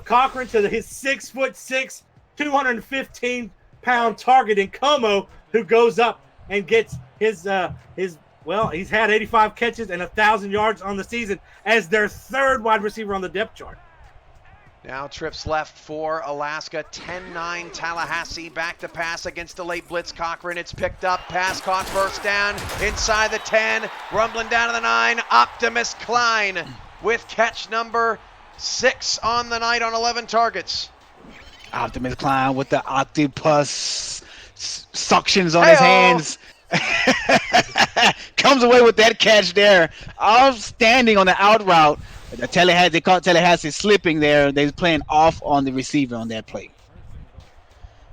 S1: Cochran to his 6'6", 215-pound target in Como, who goes up and gets his he's had 85 catches and 1,000 yards on the season as their 3rd wide receiver on the depth chart.
S3: Now trips left for Alaska. 10-9 Tallahassee. Back to pass against the late blitz. Cochran, it's picked up. Pass caught, 1st down. Inside the 10. Rumbling down to the 9. Optimus Klein with catch number 6 on the night on 11 targets.
S2: Optimus Klein with the octopus suctions on his hands. Comes away with that catch there. Outstanding on the out route. They caught Tallahassee slipping there. They was playing off on the receiver on that play.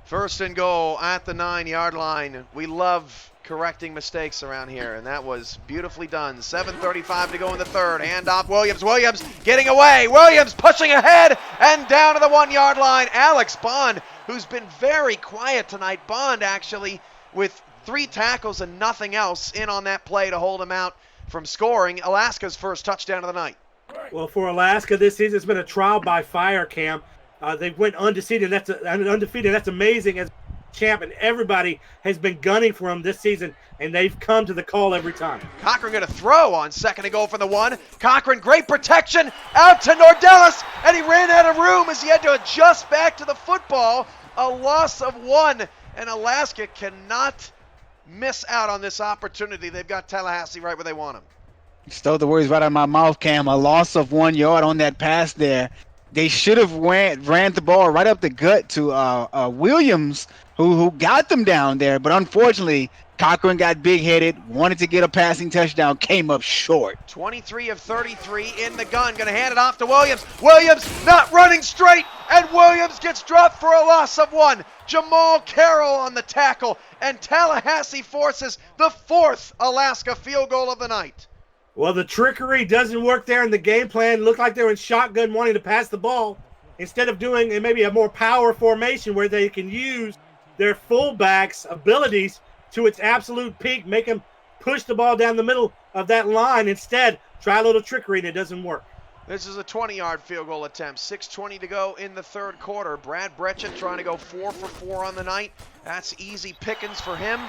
S3: 1st and goal at the 9-yard line. We love correcting mistakes around here, and that was beautifully done. 7:35 to go in the 3rd. Handoff, Williams getting away. Williams pushing ahead and down to the 1-yard line. Alex Bond, who's been very quiet tonight. Bond actually with 3 tackles and nothing else in on that play to hold him out from scoring. Alaska's 1st touchdown of the night.
S1: Well, for Alaska this season, it's been a trial by fire, Cam. They went undefeated. That's amazing as champ, and everybody has been gunning for him this season, and they've come to the call every time.
S3: Cochran going to throw on 2nd and goal from the 1. Cochran, great protection, out to Nordellis, and he ran out of room as he had to adjust back to the football. A loss of 1, and Alaska cannot miss out on this opportunity. They've got Tallahassee right where they want him.
S2: Stole the words right out of my mouth, Cam. A loss of 1 yard on that pass there. They should have ran the ball right up the gut to Williams, who got them down there. But unfortunately, Cochran got big-headed, wanted to get a passing touchdown, came up short.
S3: 23 of 33 in the gun. Going to hand it off to Williams. Williams not running straight, and Williams gets dropped for a loss of 1. Jamal Carroll on the tackle, and Tallahassee forces the 4th Alaska field goal of the night.
S1: Well, the trickery doesn't work there in the game plan. Looked like they were in shotgun wanting to pass the ball instead of doing maybe a more power formation where they can use their fullback's abilities to its absolute peak, make them push the ball down the middle of that line. Instead, try a little trickery, and it doesn't work.
S3: This is a 20-yard field goal attempt. 6:20 to go in the third quarter. Brad Breccia trying to go 4 for 4 on the night. That's easy pickings for him.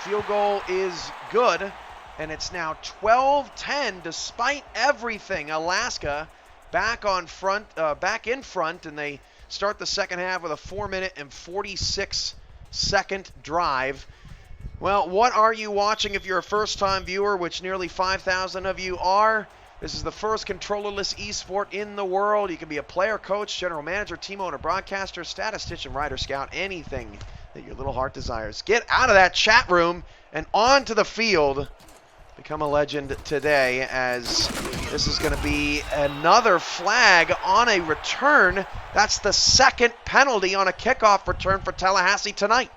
S3: Field goal is good, and it's now 12-10 despite everything. Alaska back in front, and they start the second half with a 4-minute and 46-second drive. Well, what are you watching if you're a first-time viewer, which nearly 5,000 of you are? This is the first controllerless esport in the world. You can be a player, coach, general manager, team owner, broadcaster, statistician, writer, scout, anything that your little heart desires. Get out of that chat room and onto the field. Become a legend today, as this is going to be another flag on a return. That's the second penalty on a kickoff return for Tallahassee tonight.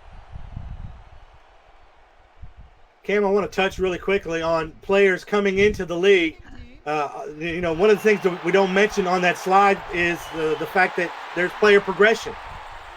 S1: Cam, I want to touch really quickly on players coming into the league. One of the things that we don't mention on that slide is the fact that there's player progression,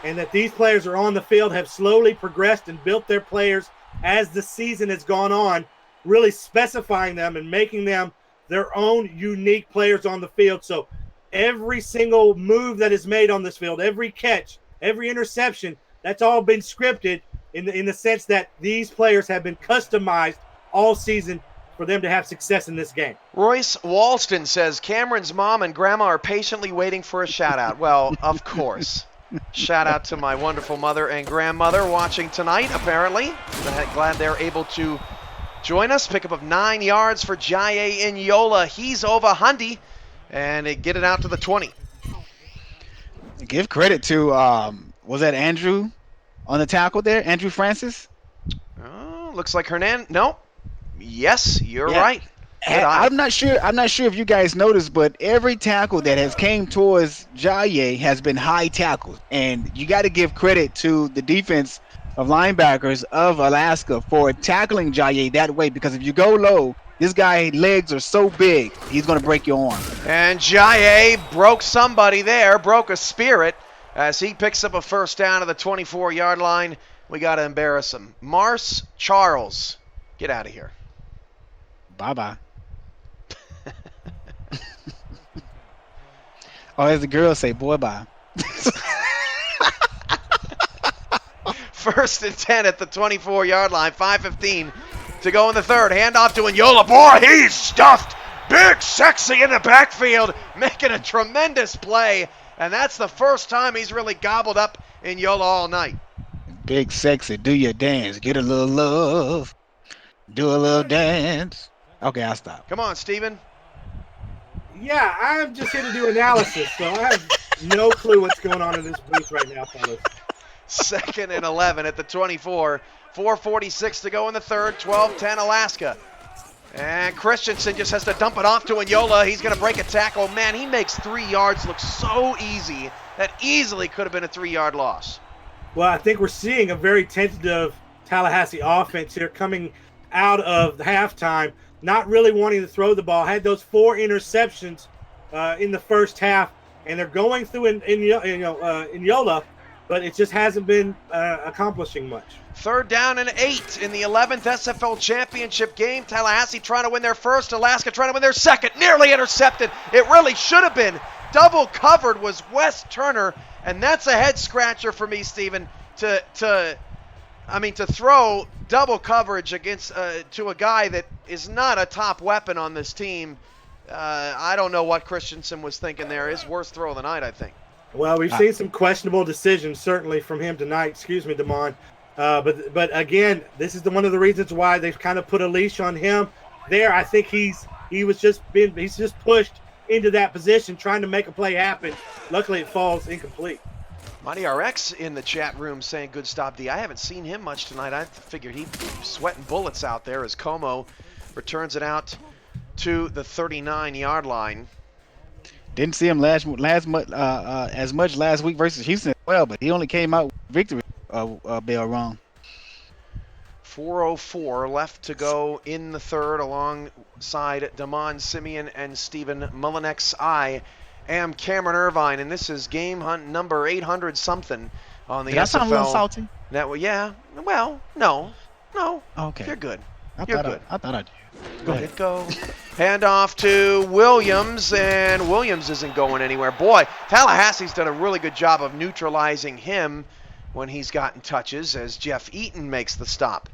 S1: and that these players are on the field, have slowly progressed and built their players as the season has gone on, really specifying them and making them their own unique players on the field. So every single move that is made on this field, every catch, every interception, that's all been scripted in the sense that these players have been customized all season for them to have success in this game.
S3: Royce Walston says Cameron's mom and grandma are patiently waiting for a shout-out. Well, of course. Shout-out to my wonderful mother and grandmother watching tonight, apparently. Glad they're able to join us. Pickup of 9 yards for Jaye Inyola. He's over Hundy, and they get it out to the 20.
S2: Give credit to, was that Andrew on the tackle there? Andrew Francis?
S3: Oh, looks like Hernan. No. Yes, you're right.
S2: I'm not sure if you guys noticed, but every tackle that has came towards Jaye has been high tackles. And you got to give credit to the defense of linebackers of Alaska for tackling Jaye that way, because if you go low, this guy's legs are so big, he's going to break your arm.
S3: And Jaye broke somebody there, broke a spirit, as he picks up a first down at the 24-yard line. We got to embarrass him. Mars Charles, get out of here.
S2: Bye-bye. Oh, as the girls say, boy, bye.
S3: First and 10 at the 24-yard line, 5:15 to go in the third. Handoff to Inyola. Boy, he's stuffed. Big Sexy in the backfield, making a tremendous play. And that's the first time he's really gobbled up Inyola all night.
S2: Big Sexy, do your dance. Get a little love. Do a little dance. Okay, I'll stop.
S3: Come on, Steven.
S1: Yeah, I'm just here to do analysis, so I have no clue what's going on in this booth right now, fellas.
S3: Second and 11 at the 24. 4:46 to go in the third. 12-10 Alaska. And Christensen just has to dump it off to Inyola. He's going to break a tackle. Man, he makes 3 yards look so easy. That easily could have been a 3-yard loss.
S1: Well, I think we're seeing a very tentative Tallahassee offense here coming out of the halftime, not really wanting to throw the ball. Had those 4 interceptions in the first half, and they're going through Inyola, but it just hasn't been accomplishing much.
S3: Third down and 8 in the 11th SFL championship game. Tallahassee trying to win their first. Alaska trying to win their second. Nearly intercepted. It really should have been. Double covered was Wes Turner, and that's a head scratcher for me, Steven, to throw double coverage against to a guy that is not a top weapon on this team. I don't know what Christensen was thinking there. His worst throw of the night, I think.
S1: Well, we've seen some questionable decisions certainly from him tonight. Excuse me, Damon. But again, this is one of the reasons why they've kind of put a leash on him there. I think he's just pushed into that position, trying to make a play happen. Luckily, it falls incomplete.
S3: Monty RX in the chat room saying good stop, D. I haven't seen him much tonight. I figured he'd be sweating bullets out there as Como returns it out to the 39-yard line.
S2: Didn't see him as much last week versus Houston as well, but he only came out with victory. Bell wrong.
S3: 4:04 left to go in the third, alongside Damon Simeon and Stephen Mullinex. I am Cameron Irvine, and this is game hunt number 800 something on the SFL.
S2: Did I sound a little salty?
S3: Yeah. Well, no.
S2: Okay.
S3: You're good.
S2: I
S3: You're good.
S2: I thought I did. Go ahead.
S3: Go. Hand off to Williams, and Williams isn't going anywhere. Boy, Tallahassee's done a really good job of neutralizing him when he's gotten touches as Jeff Eaton makes the stop.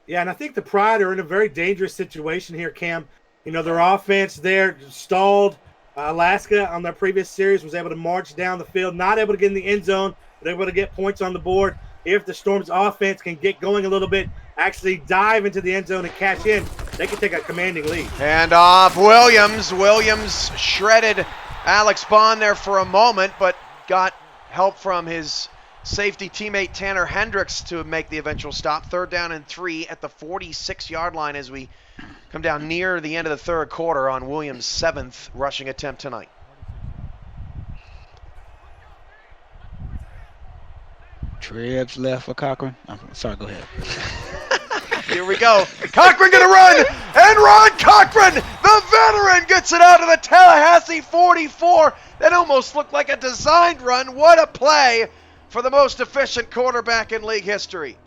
S1: Yeah, and I think the Pride are in a very dangerous situation here, Cam. You know, their offense there stalled. Alaska on their previous series was able to march down the field, not able to get in the end zone, but able to get points on the board. If the Storm's offense can get going a little bit, actually dive into the end zone and cash in, they can take a commanding lead.
S3: Hand off Williams. Williams shredded Alex Bond there for a moment, but got help from his safety teammate Tanner Hendricks to make the eventual stop. 3rd down and 3 at the 46-yard line as we come down near the end of the 3rd quarter on Williams' 7th rushing attempt tonight.
S2: Trips left for Cochran. I'm sorry, go ahead.
S3: Here we go. Cochran gonna run, and Ron Cochran, the veteran, gets it out of the Tallahassee 44. That almost looked like a designed run. What a play for the most efficient quarterback in league history.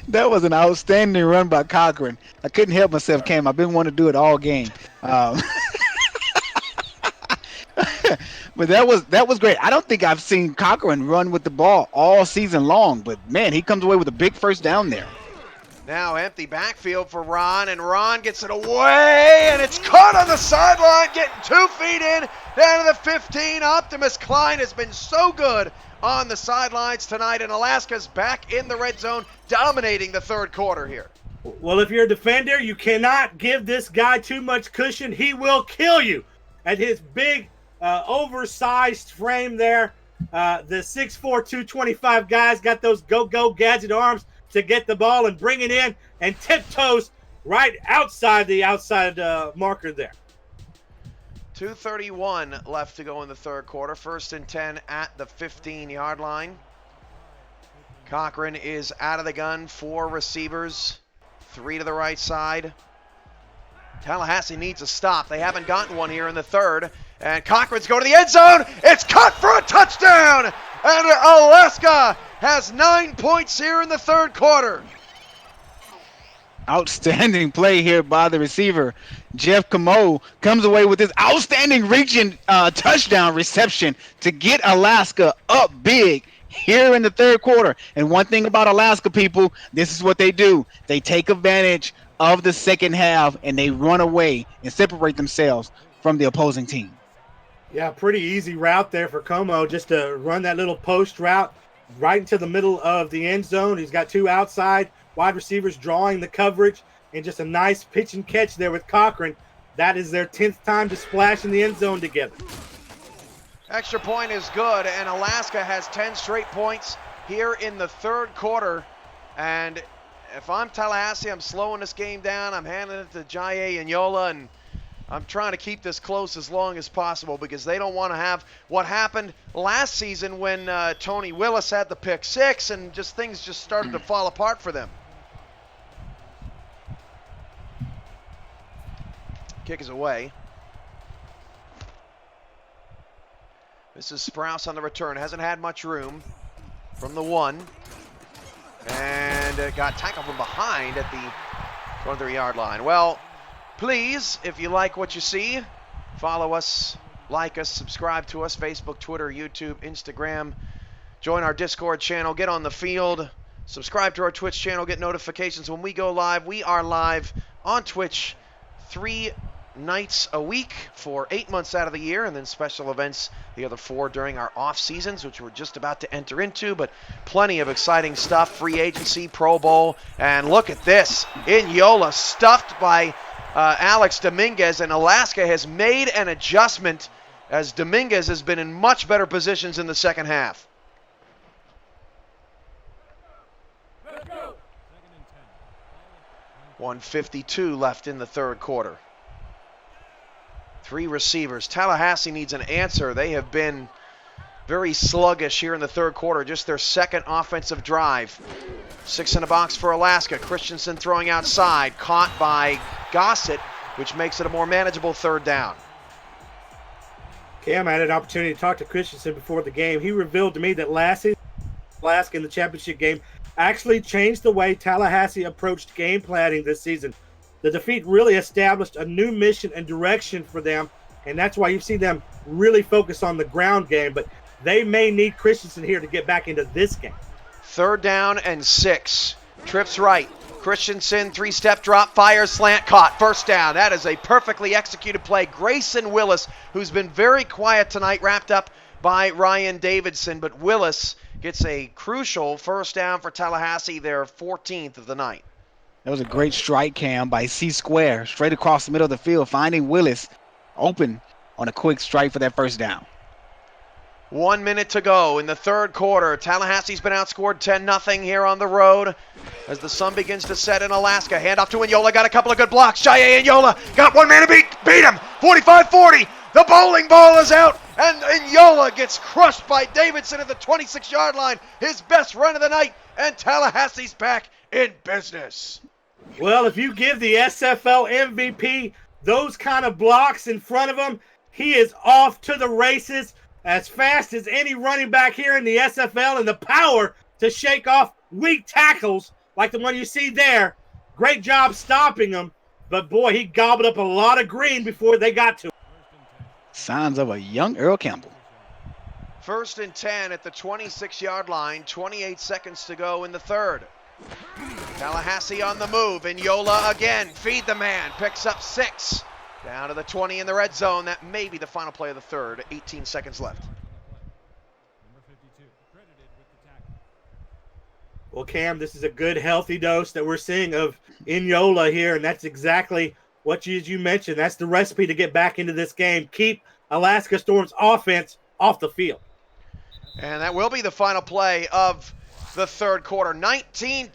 S2: That was an outstanding run by Cochran. I couldn't help myself, Cam. I've been wanting to do it all game. But that was great. I don't think I've seen Cochran run with the ball all season long, but man, he comes away with a big first down there.
S3: Now empty backfield for Ron, and Ron gets it away, and it's caught on the sideline, getting 2 feet in, down to the 15. Optimus Klein has been so good on the sidelines tonight, and Alaska's back in the red zone, dominating the 3rd quarter here.
S1: Well, if you're a defender, you cannot give this guy too much cushion. He will kill you at his big, oversized frame there. The 6'4", 225 guys got those go-go gadget arms to get the ball and bring it in and tiptoes right outside the marker there.
S3: 2:31 left to go in the 3rd quarter. 1st and 10 at the 15-yard line. Cochran is out of the gun. 4 receivers, 3 to the right side. Tallahassee needs a stop. They haven't gotten one here in the 3rd. And Cochran's going to the end zone. It's caught for a touchdown. And Alaska has 9 points here in the 3rd quarter.
S2: Outstanding play here by the receiver. Jeff Camo comes away with this outstanding reaching touchdown reception to get Alaska up big here in the 3rd quarter. And one thing about Alaska, people, this is what they do. They take advantage of the second half and they run away and separate themselves from the opposing team.
S1: Yeah, pretty easy route there for Como, just to run that little post route right into the middle of the end zone. He's got 2 outside wide receivers drawing the coverage, and just a nice pitch and catch there with Cochran. That is their 10th time to splash in the end zone together.
S3: Extra point is good, and Alaska has 10 straight points here in the 3rd quarter. And if I'm Tallahassee, I'm slowing this game down. I'm handing it to Jaye and Yola, and I'm trying to keep this close as long as possible because they don't want to have what happened last season when Tony Willis had the pick 6 and things just started to fall apart for them. Kick is away. This is Sprouse on the return. Hasn't had much room from the 1. And got tackled from behind at the 23-yard line. Well, please, if you like what you see, follow us, like us, subscribe to us, Facebook, Twitter, YouTube, Instagram. Join our Discord channel, get on the field, subscribe to our Twitch channel, get notifications when we go live. We are live on Twitch 3 nights a week for 8 months out of the year, and then special events the other 4 during our off seasons, which we're just about to enter into, but plenty of exciting stuff. Free agency, Pro Bowl, and look at this. In Yola, stuffed by Alex Dominguez, and Alaska has made an adjustment as Dominguez has been in much better positions in the second half.
S8: Let's go.
S3: 1:52 left in the 3rd quarter. 3 receivers. Tallahassee needs an answer. They have been very sluggish here in the 3rd quarter, just their 2nd offensive drive. 6 in a box for Alaska. Christensen throwing outside, caught by Gossett, which makes it a more manageable 3rd down.
S1: Cam, I had an opportunity to talk to Christensen before the game. He revealed to me that last season, Alaska in the championship game actually changed the way Tallahassee approached game planning this season. The defeat really established a new mission and direction for them, and that's why you see them really focus on the ground game, but they may need Christensen here to get back into this game.
S3: 3rd down and 6. Trips right. Christensen, 3-step drop, fires, slant, caught. 1st down. That is a perfectly executed play. Grayson Willis, who's been very quiet tonight, wrapped up by Ryan Davidson, but Willis gets a crucial 1st down for Tallahassee, their 14th of the night.
S2: That was a great strike, Cam, by C Square, straight across the middle of the field, finding Willis open on a quick strike for that 1st down.
S3: 1 minute to go in the 3rd quarter. Tallahassee's been outscored 10-0 here on the road as the sun begins to set in Alaska. Handoff to Inyola, got a couple of good blocks. Jaye Inyola got one man to beat him. 45-40. The bowling ball is out, and Inyola gets crushed by Davidson at the 26-yard line. His best run of the night, and Tallahassee's back in business.
S1: Well, if you give the SFL MVP those kind of blocks in front of him, he is off to the races as fast as any running back here in the SFL, and the power to shake off weak tackles like the one you see there. Great job stopping him, but boy, he gobbled up a lot of green before they got to him.
S2: Signs of a young Earl Campbell.
S3: 1st and 10 at the 26-yard line, 28 seconds to go in the 3rd. Tallahassee on the move, Inyola again, feed the man, picks up 6. Down to the 20 in the red zone. That may be the final play of the 3rd. 18 seconds left.
S1: Well, Cam, this is a good, healthy dose that we're seeing of Inyola here, and that's exactly what you mentioned. That's the recipe to get back into this game. Keep Alaska Storm's offense off the field.
S3: And that will be the final play of the 3rd quarter. 19-10.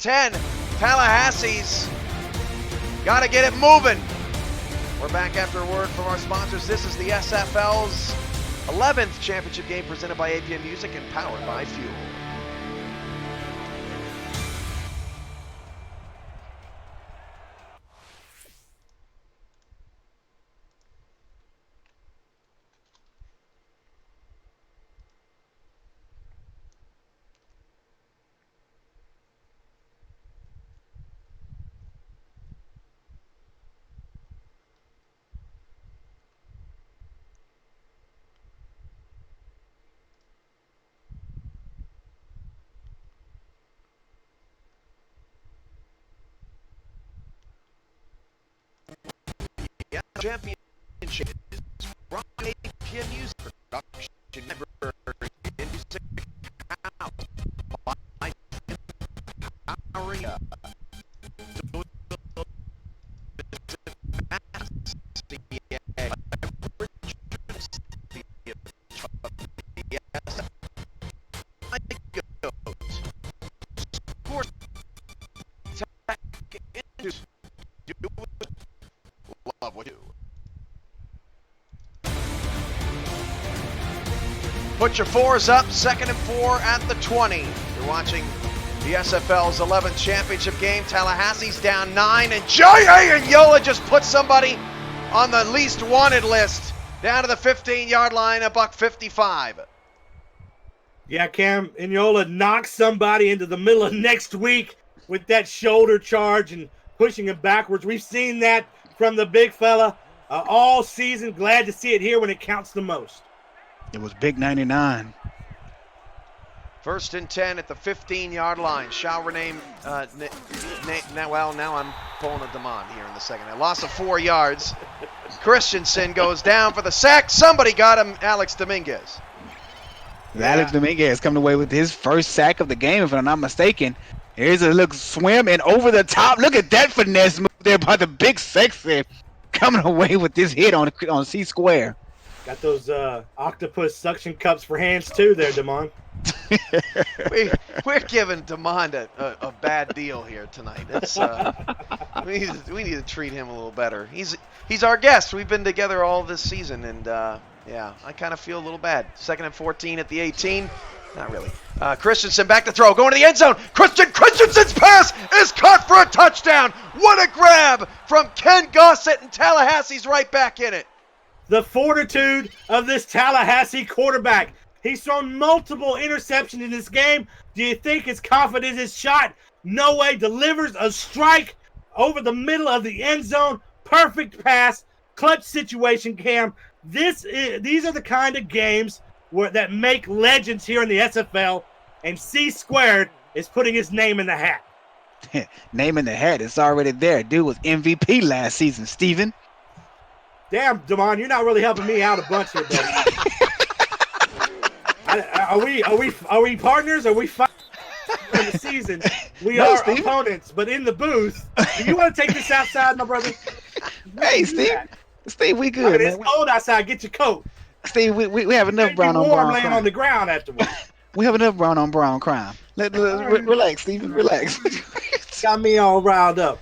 S3: Tallahassee's got to get it moving. We're back after a word from our sponsors. This is the SFL's 11th championship game presented by APM Music and powered by Fuel. Championship is brought to APM Music Production Library in Music House by powering up. Love what you do. Put your 4s up, 2nd and 4 at the 20. You're watching the SFL's 11th championship game. Tallahassee's down 9, and Jaye Inyola just put somebody on the least wanted list down to the 15-yard line, $155.
S1: Yeah, Cam, Inyola knocked somebody into the middle of next week with that shoulder charge and pushing him backwards. We've seen that from the big fella all season. Glad to see it here when it counts the most.
S2: It was big 99.
S3: 1st and 10 at the 15-yard line. Shall rename, now I'm pulling a demand here in the second. A loss of 4 yards. Christensen goes down for the sack. Somebody got him, Alex Dominguez.
S2: Yeah. Alex Dominguez coming away with his first sack of the game, if I'm not mistaken. Here's a little swim and over the top. Look at that finesse move there by the big sexy, coming away with this hit on C Square.
S1: Got those octopus suction cups for hands too there, Damon.
S3: We're giving Damon a bad deal here tonight. It's, we need to treat him a little better. He's our guest. We've been together all this season, and yeah, I kind of feel a little bad. 2nd and 14 at the 18. Not really. Christensen back to throw, going to the end zone. Christensen's pass is caught for a touchdown. What a grab from Ken Gossett, and Tallahassee's right back in it.
S1: The fortitude of this Tallahassee quarterback. He's thrown multiple interceptions in this game. Do you think his confidence is shot? No way. Delivers a strike over the middle of the end zone. Perfect pass. Clutch situation, Cam. These are the kind of games that make legends here in the SFL, and C Squared is putting his name in the hat.
S2: Name in the hat. It's already there. Dude was MVP last season, Steven.
S1: Damn, Damon, you're not really helping me out a bunch here, buddy. Are we partners? Are we fighting for the season? We are
S2: Steven.
S1: opponents, but in the booth. Do you want to take this outside, my brother?
S2: Hey, Steve, we good,
S1: I mean,
S2: man.
S1: it's cold outside. Get your coat.
S2: Steve, we have enough brown on
S1: warm
S2: brown
S1: laying
S2: crime.
S1: on the ground afterwards.
S2: We have enough brown on brown crime. Relax, Steven. Relax.
S1: Got me all riled up.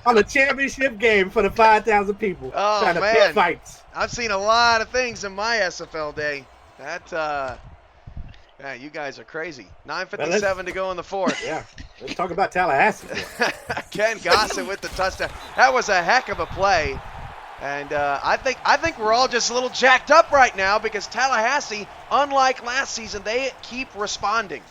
S1: On a championship game for the 5,000 people.
S3: Oh,
S1: trying to
S3: man.
S1: pick fights.
S3: I've seen a lot of things in my SFL day. Yeah, you guys are crazy. 9:57 to go in the fourth.
S1: Yeah, let's talk about Tallahassee.
S3: Ken Gossett with the touchdown. That was a heck of a play. And I think we're all just a little jacked up right now because Tallahassee, unlike last season, they keep responding.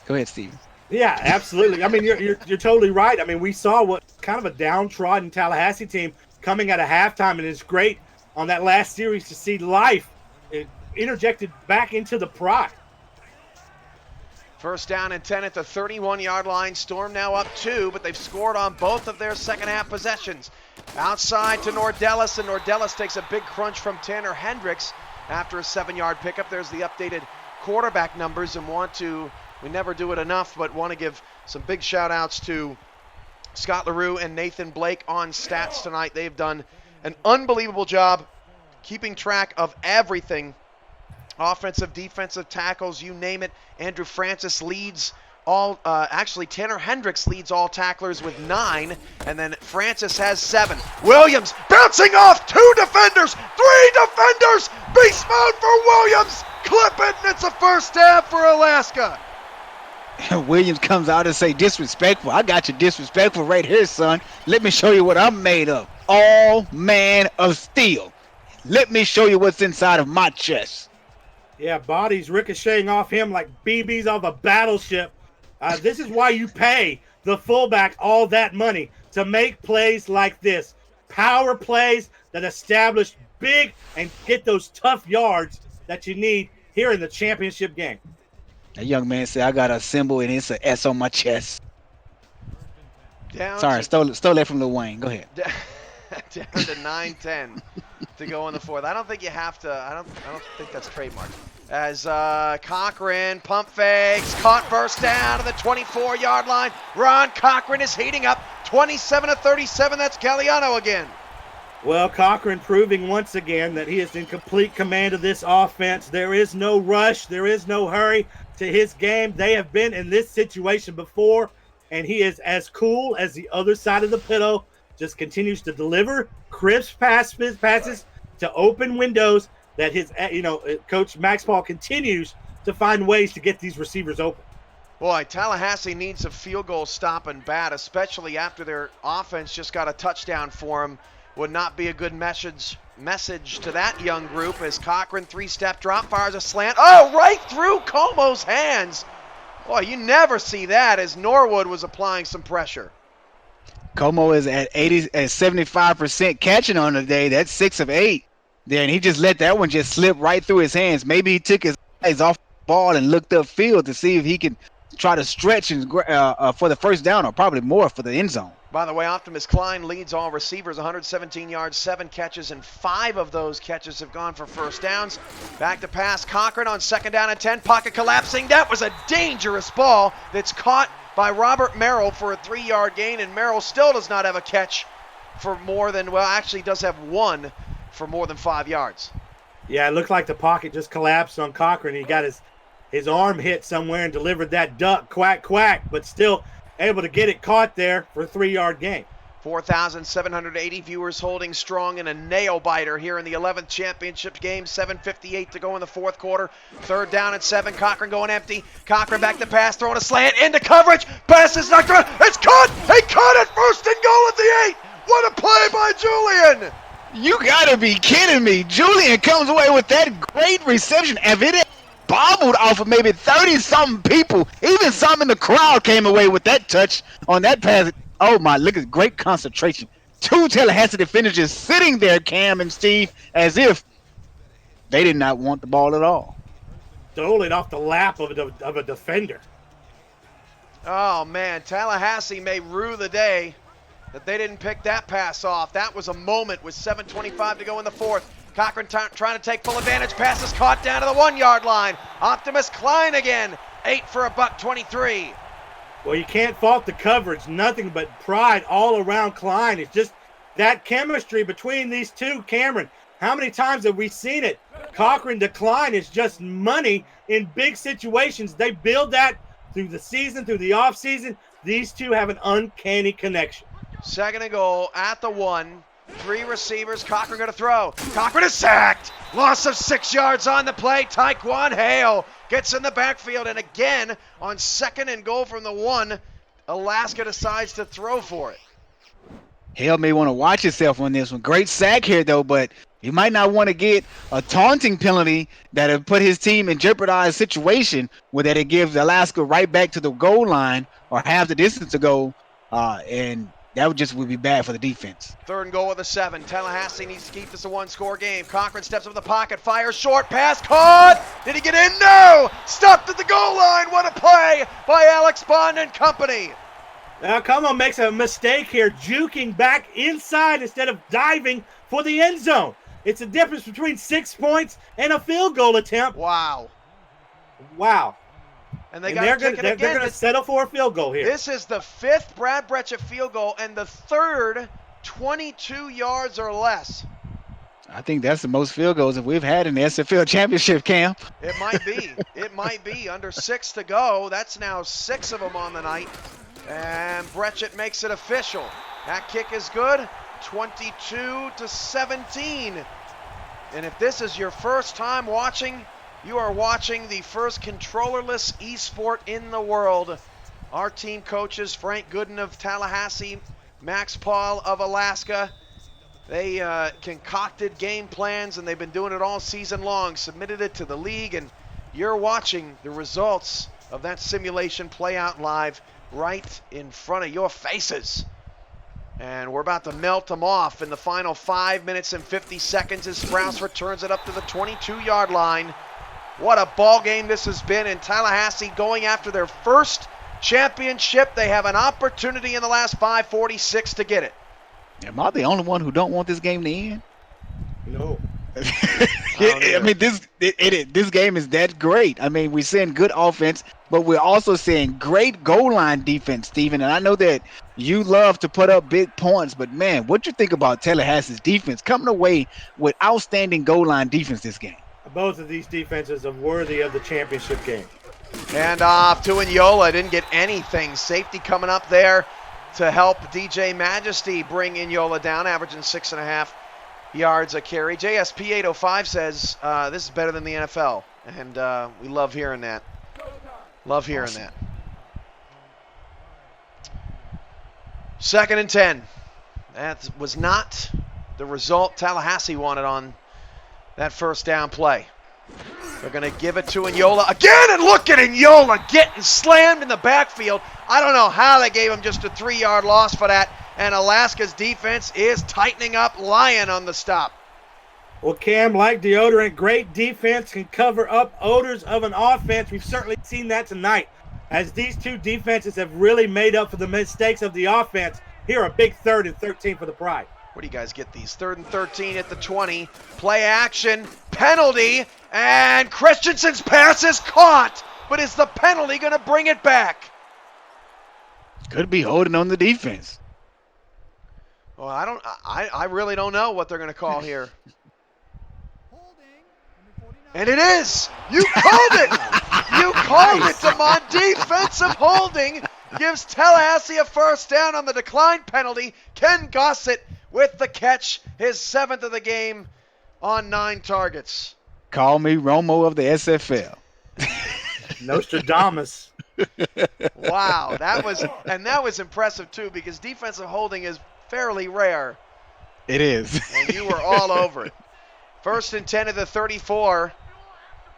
S2: Go ahead, Steven.
S1: Yeah, absolutely. I mean, you're totally right. I mean, we saw what kind of a downtrodden Tallahassee team coming out of halftime, and it's great on that last series to see life interjected back into the Pride.
S3: First down and 10 at the 31-yard line. Storm now up 2, but they've scored on both of their second-half possessions. Outside to Nordellis, and Nordellis takes a big crunch from Tanner Hendricks after a 7-yard pickup. There's the updated quarterback numbers, and we never do it enough, but want to give some big shout-outs to Scott LaRue and Nathan Blake on stats tonight. They've done an unbelievable job keeping track of everything. Offensive, defensive tackles, you name it. Andrew Francis leads actually Tanner Hendricks leads all tacklers with 9, and then Francis has 7. Williams bouncing off 2 defenders, 3 defenders, beast mode for Williams, clip it, and it's a first down for Alaska.
S2: Williams comes out and say, disrespectful. I got you disrespectful right here, son. Let me show you what I'm made of. All man of steel. Let me show you what's inside of my chest.
S1: Yeah, bodies ricocheting off him like BBs off a battleship. This is why you pay the fullback all that money, to make plays like this. Power plays that establish big and get those tough yards that you need here in the championship game.
S2: A young man said, I got a symbol and it's an S on my chest. Stole that from Lil Wayne. Go ahead.
S3: Down to 9-10 to go in the fourth. I don't think you have to. I don't think that's trademarked. As Cochran pump fakes, caught first down to the 24-yard line. Ron Cochran is heating up. 27-37. That's Galliano again.
S1: Well, Cochran proving once again that he is in complete command of this offense. There is no rush. There is no hurry to his game. They have been in this situation before, and he is as cool as the other side of the pillow. Just continues to deliver crisp passes to open windows that his, Coach Max Paul continues to find ways to get these receivers open.
S3: Boy, Tallahassee needs a field goal stop and bat, especially after their offense just got a touchdown for them. Would not be a good message to that young group as Cochran 3-step drop, fires a slant. Oh, right through Como's hands. Boy, you never see that as Norwood was applying some pressure.
S2: Como is at 75% catching on the day. That's 6 of 8. There, and he just let that one just slip right through his hands. Maybe he took his eyes off the ball and looked upfield to see if he can try to stretch and for the first down, or probably more for the end zone.
S3: By the way, Optimus Klein leads all receivers, 117 yards, 7 catches, and 5 of those catches have gone for first downs. Back to pass, Cochran on second down and 10, pocket collapsing. That was a dangerous ball that's caught by Robert Merrill for a 3-yard gain, and Merrill still does not have a catch for more than, well, actually does have one for more than 5 yards.
S1: Yeah, it looked like the pocket just collapsed on Cochran. He got his arm hit somewhere and delivered that duck, quack, quack, but still able to get it caught there for a 3-yard gain.
S3: 4,780 viewers holding strong in a nail-biter here in the 11th championship game. 7:58 to go in the fourth quarter. Third down and 7. Cochran going empty. Cochran back to pass, throwing a slant into coverage. Pass is knocked around. It's caught. He caught it. First and goal at the 8. What a play by Julian.
S2: You gotta be kidding me. Julian comes away with that great reception. If it had bobbled off of maybe 30-something people, even some in the crowd came away with that touch on that pass. Oh, my, look at great concentration. Two Tallahassee defenders just sitting there, Cam and Steve, as if they did not want the ball at all.
S1: Stole it off the lap of a defender.
S3: Oh, man, Tallahassee may rue the day that they didn't pick that pass off. That was a moment with 7:25 to go in the fourth. Cochran trying to take full advantage. Pass is caught down to the 1 yard line. Optimus Klein again. 8 for $123.
S1: Well, you can't fault the coverage. Nothing but pride all around Klein. It's just that chemistry between these two. Cameron, how many times have we seen it? Cochran to Klein is just money in big situations. They build that through the season, through the offseason. These two have an uncanny connection.
S3: Second and goal at the 1. 3 receivers. Cochran going to throw. Cochran is sacked. Loss of 6 yards on the play. Taekwon Hale gets in the backfield. And again, on second and goal from the 1, Alaska decides to throw for it.
S2: Hale may want to watch himself on this one. Great sack here, though, but he might not want to get a taunting penalty that would put his team in jeopardized situation where that it gives Alaska right back to the goal line or half the distance to go, and that would be bad for the defense.
S3: Third and goal with a 7. Tallahassee needs to keep this a 1-score game. Cochran steps up the pocket, fires short, pass caught. Did he get in? No! Stopped at the goal line. What a play by Alex Bond and company.
S1: Now, come on, makes a mistake here, juking back inside instead of diving for the end zone. It's a difference between 6 points and a field goal attempt.
S3: Wow. And
S1: they're going to settle for a field goal here.
S3: This is the 5th Brad Breccia field goal and the 3rd 22 yards or less.
S2: I think that's the most field goals that we've had in the SFL championship, Cam.
S3: It might be. It might be. Under 6 to go. That's now 6 of them on the night. And Breccia makes it official. That kick is good. 22-17. And if this is your first time watching, you are watching the first controllerless esport in the world. Our team coaches, Frank Gooden of Tallahassee, Max Paul of Alaska, they concocted game plans, and they've been doing it all season long, submitted it to the league, and you're watching the results of that simulation play out live right in front of your faces. And we're about to melt them off in the final 5 minutes and 50 seconds as Sprouse returns it up to the 22-yard line. What a ball game this has been, in Tallahassee going after their first championship. They have an opportunity in the last 5:46 to get it.
S2: Am I the only one who don't want this game to end?
S1: No.
S2: I mean, this game is that great. I mean, we're seeing good offense, but we're also seeing great goal line defense, Steven. And I know that you love to put up big points, but man, what you think about Tallahassee's defense coming away with outstanding goal line defense this game?
S1: Both of these defenses are worthy of the championship game.
S3: And off to Inyola. Didn't get anything. Safety coming up there to help DJ Majesty bring Inyola down, averaging 6.5 yards a carry. JSP 805 says this is better than the NFL, and we love hearing that. Love hearing that. 2nd and 10. That was not the result Tallahassee wanted on that first down play. They're going to give it to Inyola again, and look at Inyola getting slammed in the backfield. I don't know how they gave him just a 3-yard loss for that, and Alaska's defense is tightening up, Lyon on the stop.
S1: Well, Cam, like deodorant, great defense can cover up odors of an offense. We've certainly seen that tonight, as these two defenses have really made up for the mistakes of the offense. Here, a big 3rd and 13 for the Pride.
S3: Where do you guys get these? 3rd and 13 at the 20. Play action, penalty, and Christensen's pass is caught. But is the penalty going to bring it back?
S2: Could be holding on the defense.
S3: Well, I really don't know what they're going to call here. And it is. You called it. You called it, Damon. Defensive holding gives Tallahassee a first down on the decline penalty. Ken Gossett with the catch, his 7th of the game on 9 targets.
S2: Call me Romo of the SFL.
S1: Nostradamus.
S3: Wow, that was impressive too, because defensive holding is fairly rare.
S2: It is.
S3: And you were all over it. 1st and 10 of the 34.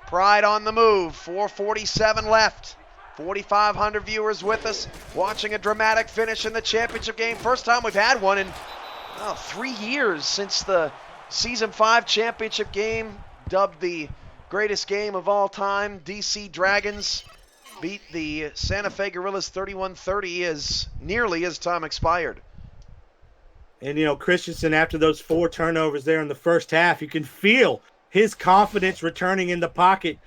S3: Pride on the move. 4:47 left. 4,500 viewers with us watching a dramatic finish in the championship game. First time we've had one in 3 years since the Season 5 championship game, dubbed the greatest game of all time. DC Dragons beat the Santa Fe Gorillas 31-30 as nearly as time expired.
S1: And, Christensen, after those 4 turnovers there in the first half, you can feel his confidence returning in the pocket.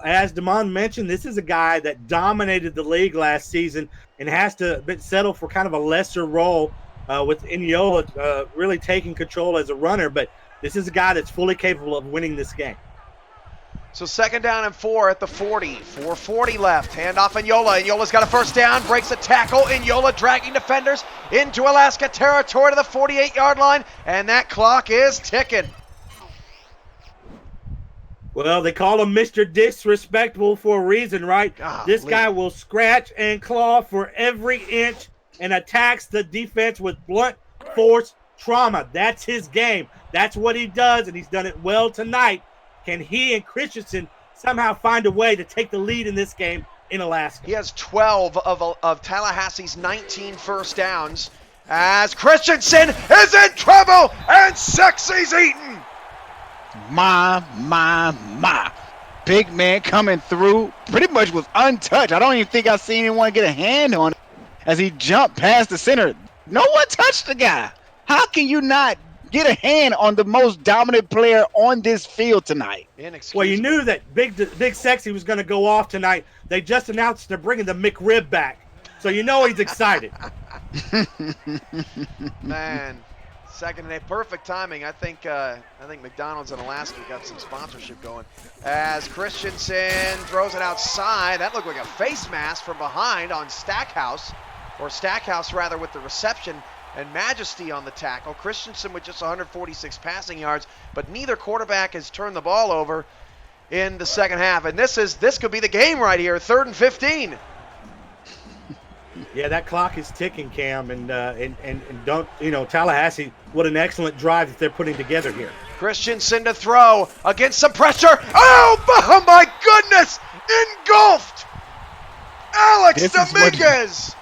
S1: As Damon mentioned, this is a guy that dominated the league last season and has to settle for kind of a lesser role with Inola really taking control as a runner. But this is a guy that's fully capable of winning this game.
S3: So 2nd down and 4 at the 40. 4:40 left. Handoff Inola. Inola's got a first down. Breaks a tackle. Inola dragging defenders into Alaska territory to the 48-yard line. And that clock is ticking.
S1: Well, they call him Mr. Disrespectful for a reason, right? This guy will scratch and claw for every inch and attacks the defense with blunt force trauma. That's his game. That's what he does, and he's done it well tonight. Can he and Christensen somehow find a way to take the lead in this game in Alaska?
S3: He has 12 of Tallahassee's 19 first downs as Christensen is in trouble and Sexy's eaten.
S2: My. Big man coming through pretty much was untouched. I don't even think I've seen anyone get a hand on it as he jumped past the center. No one touched the guy. How can you not get a hand on the most dominant player on this field tonight?
S1: Well, you knew that Big Sexy was going to go off tonight. They just announced they're bringing the McRib back. So he's excited.
S3: Man, 2nd and 8, perfect timing. I think McDonald's in Alaska got some sponsorship going. As Christensen throws it outside, that looked like a face mask from behind on Stackhouse rather, with the reception and Majesty on the tackle. Christensen with just 146 passing yards, but neither quarterback has turned the ball over in the second half. And this could be the game right here, 3rd and 15.
S1: Yeah, that clock is ticking, Cam, and don't Tallahassee, what an excellent drive that they're putting together here.
S3: Christensen to throw against some pressure. Oh my goodness! Engulfed! Alex Dominguez!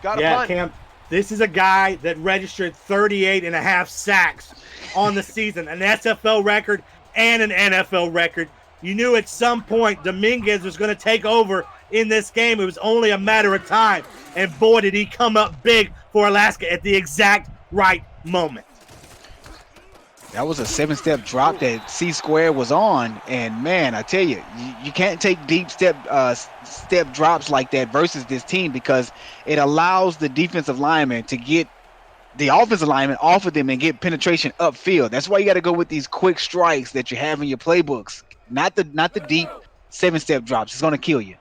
S3: Got a punt.
S1: Cam, this is a guy that registered 38.5 sacks on the season, an SFL record and an NFL record. You knew at some point Dominguez was going to take over in this game. It was only a matter of time. And boy, did he come up big for Alaska at the exact right moment.
S2: That was a 7-step drop that C-Square was on. And, man, I tell you, you can't take deep step drops like that versus this team because it allows the defensive lineman to get the offensive lineman off of them and get penetration upfield. That's why you got to go with these quick strikes that you have in your playbooks. Not the deep 7-step drops. It's going to kill you.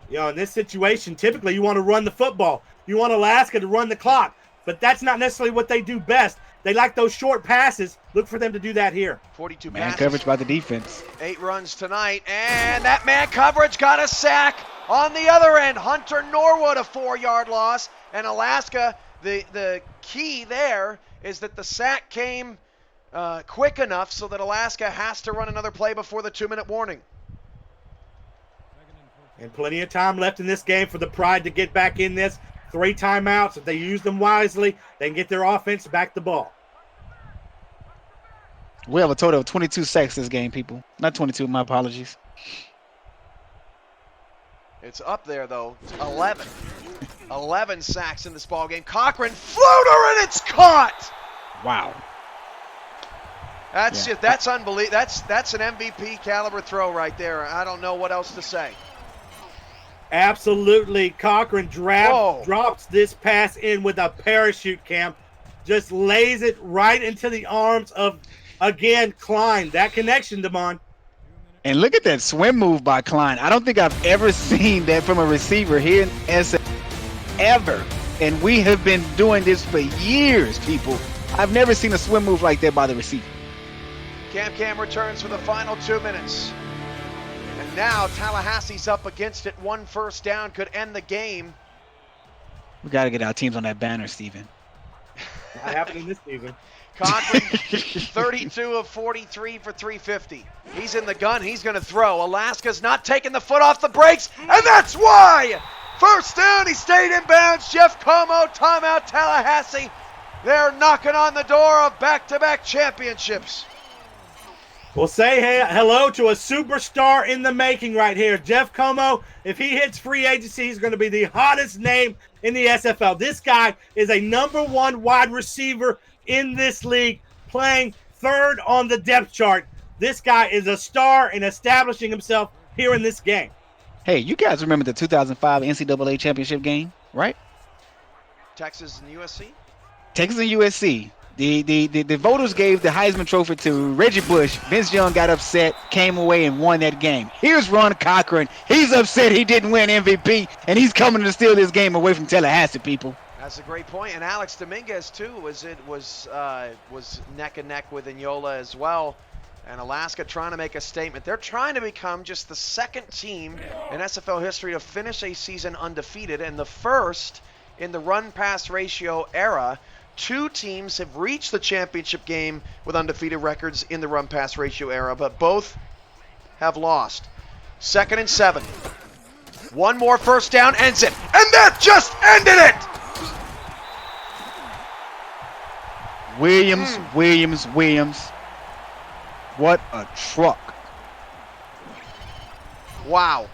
S1: In this situation, typically you want to run the football. You want Alaska to run the clock. But that's not necessarily what they do best. They like those short passes. Look for them to do that here.
S3: 42
S2: man
S3: passes.
S2: Coverage by the defense.
S3: 8 runs tonight. And that man coverage got a sack on the other end. Hunter Norwood, a 4-yard loss. And Alaska, the key there is that the sack came quick enough so that Alaska has to run another play before the 2-minute warning.
S1: And plenty of time left in this game for the Pride to get back in this. 3 timeouts. If they use them wisely, they can get their offense back the ball.
S2: We have a total of 22 sacks this game, people. Not 22, my apologies.
S3: It's up there, though. It's 11. 11 sacks in this ball game. Cochran, floater, and it's caught!
S2: Wow.
S3: That's unbelievable. That's an MVP caliber throw right there. I don't know what else to say.
S1: Absolutely. Cochran drops this pass in with a parachute, Cam. Just lays it right into the arms of, again, Klein. That connection, Damon.
S2: And look at that swim move by Klein. I don't think I've ever seen that from a receiver here in SF ever. And we have been doing this for years, people. I've never seen a swim move like that by the receiver.
S3: Cam returns for the final 2 minutes. And now Tallahassee's up against it. 1 first down could end the game.
S2: We got to get our teams on that banner, Steven.
S1: Not happening this season.
S3: Cochran, 32 of 43 for 350. He's in the gun. He's going to throw. Alaska's not taking the foot off the brakes, and that's why. First down, he stayed in bounds. Jeff Como, timeout, Tallahassee. They're knocking on the door of back-to-back championships.
S1: We'll say hello to a superstar in the making right here. Jeff Como, if he hits free agency, he's going to be the hottest name in the SFL. This guy is a #1 wide receiver in this league, playing third on the depth chart. This guy is a star in establishing himself here in this game.
S2: Hey, you guys remember the 2005 NCAA championship game, right?
S3: Texas and USC?
S2: Texas and USC. The voters gave the Heisman Trophy to Reggie Bush. Vince Young got upset, came away, and won that game. Here's Ron Cochran. He's upset he didn't win MVP, and he's coming to steal this game away from Tallahassee, people.
S3: That's a great point. And Alex Dominguez, too, was neck and neck with Ignola as well. And Alaska trying to make a statement. They're trying to become just the second team in SFL history to finish a season undefeated, and the first in the run-pass ratio era. 2 teams have reached the championship game with undefeated records in the run-pass ratio era, but both have lost. 2nd and 7. One more first down ends it, and that just ended it!
S2: Williams. What a truck.
S3: Wow.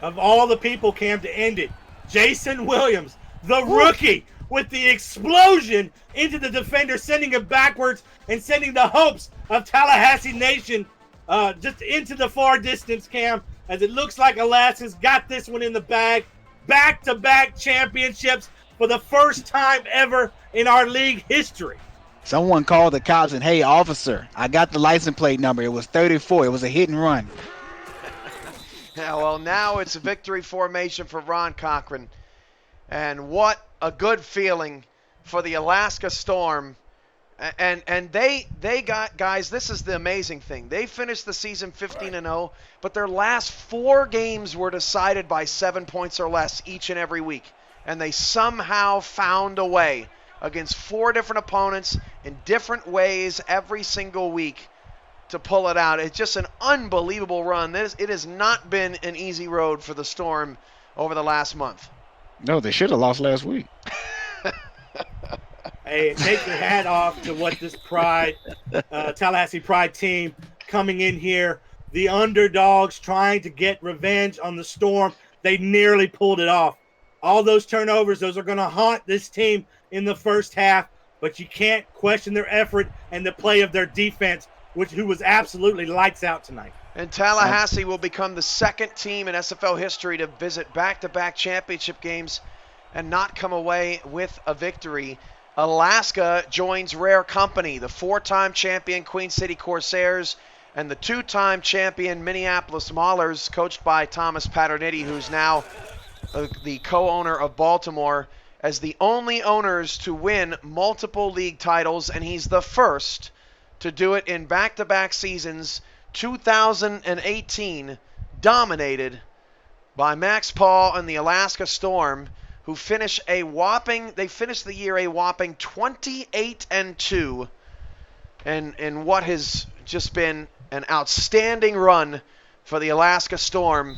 S1: Of all the people, Cam, to end it, Jason Williams, the rookie, with the explosion into the defender, sending him backwards and sending the hopes of Tallahassee Nation just into the far distance, Cam, as it looks like Alaska's got this one in the bag. Back-to-back championships for the first time ever in our league history.
S2: Someone called the cops and, hey, officer, I got the license plate number. It was 34. It was a hit and run.
S3: Yeah, well, now it's a victory formation for Ron Cochran. And what a good feeling for the Alaska Storm. And they got, guys, this is the amazing thing. They finished the season 15-0, but their last 4 games were decided by 7 points or less each and every week. And they somehow found a way against 4 different opponents in different ways every single week to pull it out. It's just an unbelievable run. It has not been an easy road for the Storm over the last month.
S2: No, they should have lost last week.
S1: Hey, take your hat off to what this Tallahassee Pride team coming in here. The underdogs trying to get revenge on the Storm. They nearly pulled it off. All those turnovers, those are going to haunt this team in the first half, but you can't question their effort and the play of their defense, who was absolutely lights out tonight.
S3: And Tallahassee will become the second team in SFL history to visit back-to-back championship games and not come away with a victory. Alaska joins rare company, the 4-time champion Queen City Corsairs and the 2-time champion Minneapolis Maulers, coached by Thomas Paternitti, who's now the co-owner of Baltimore, as the only owners to win multiple league titles, and he's the first to do it in back-to-back seasons. 2018 dominated by Max Paul and the Alaska Storm, who finished the year a whopping 28-2, and what has just been an outstanding run for the Alaska Storm.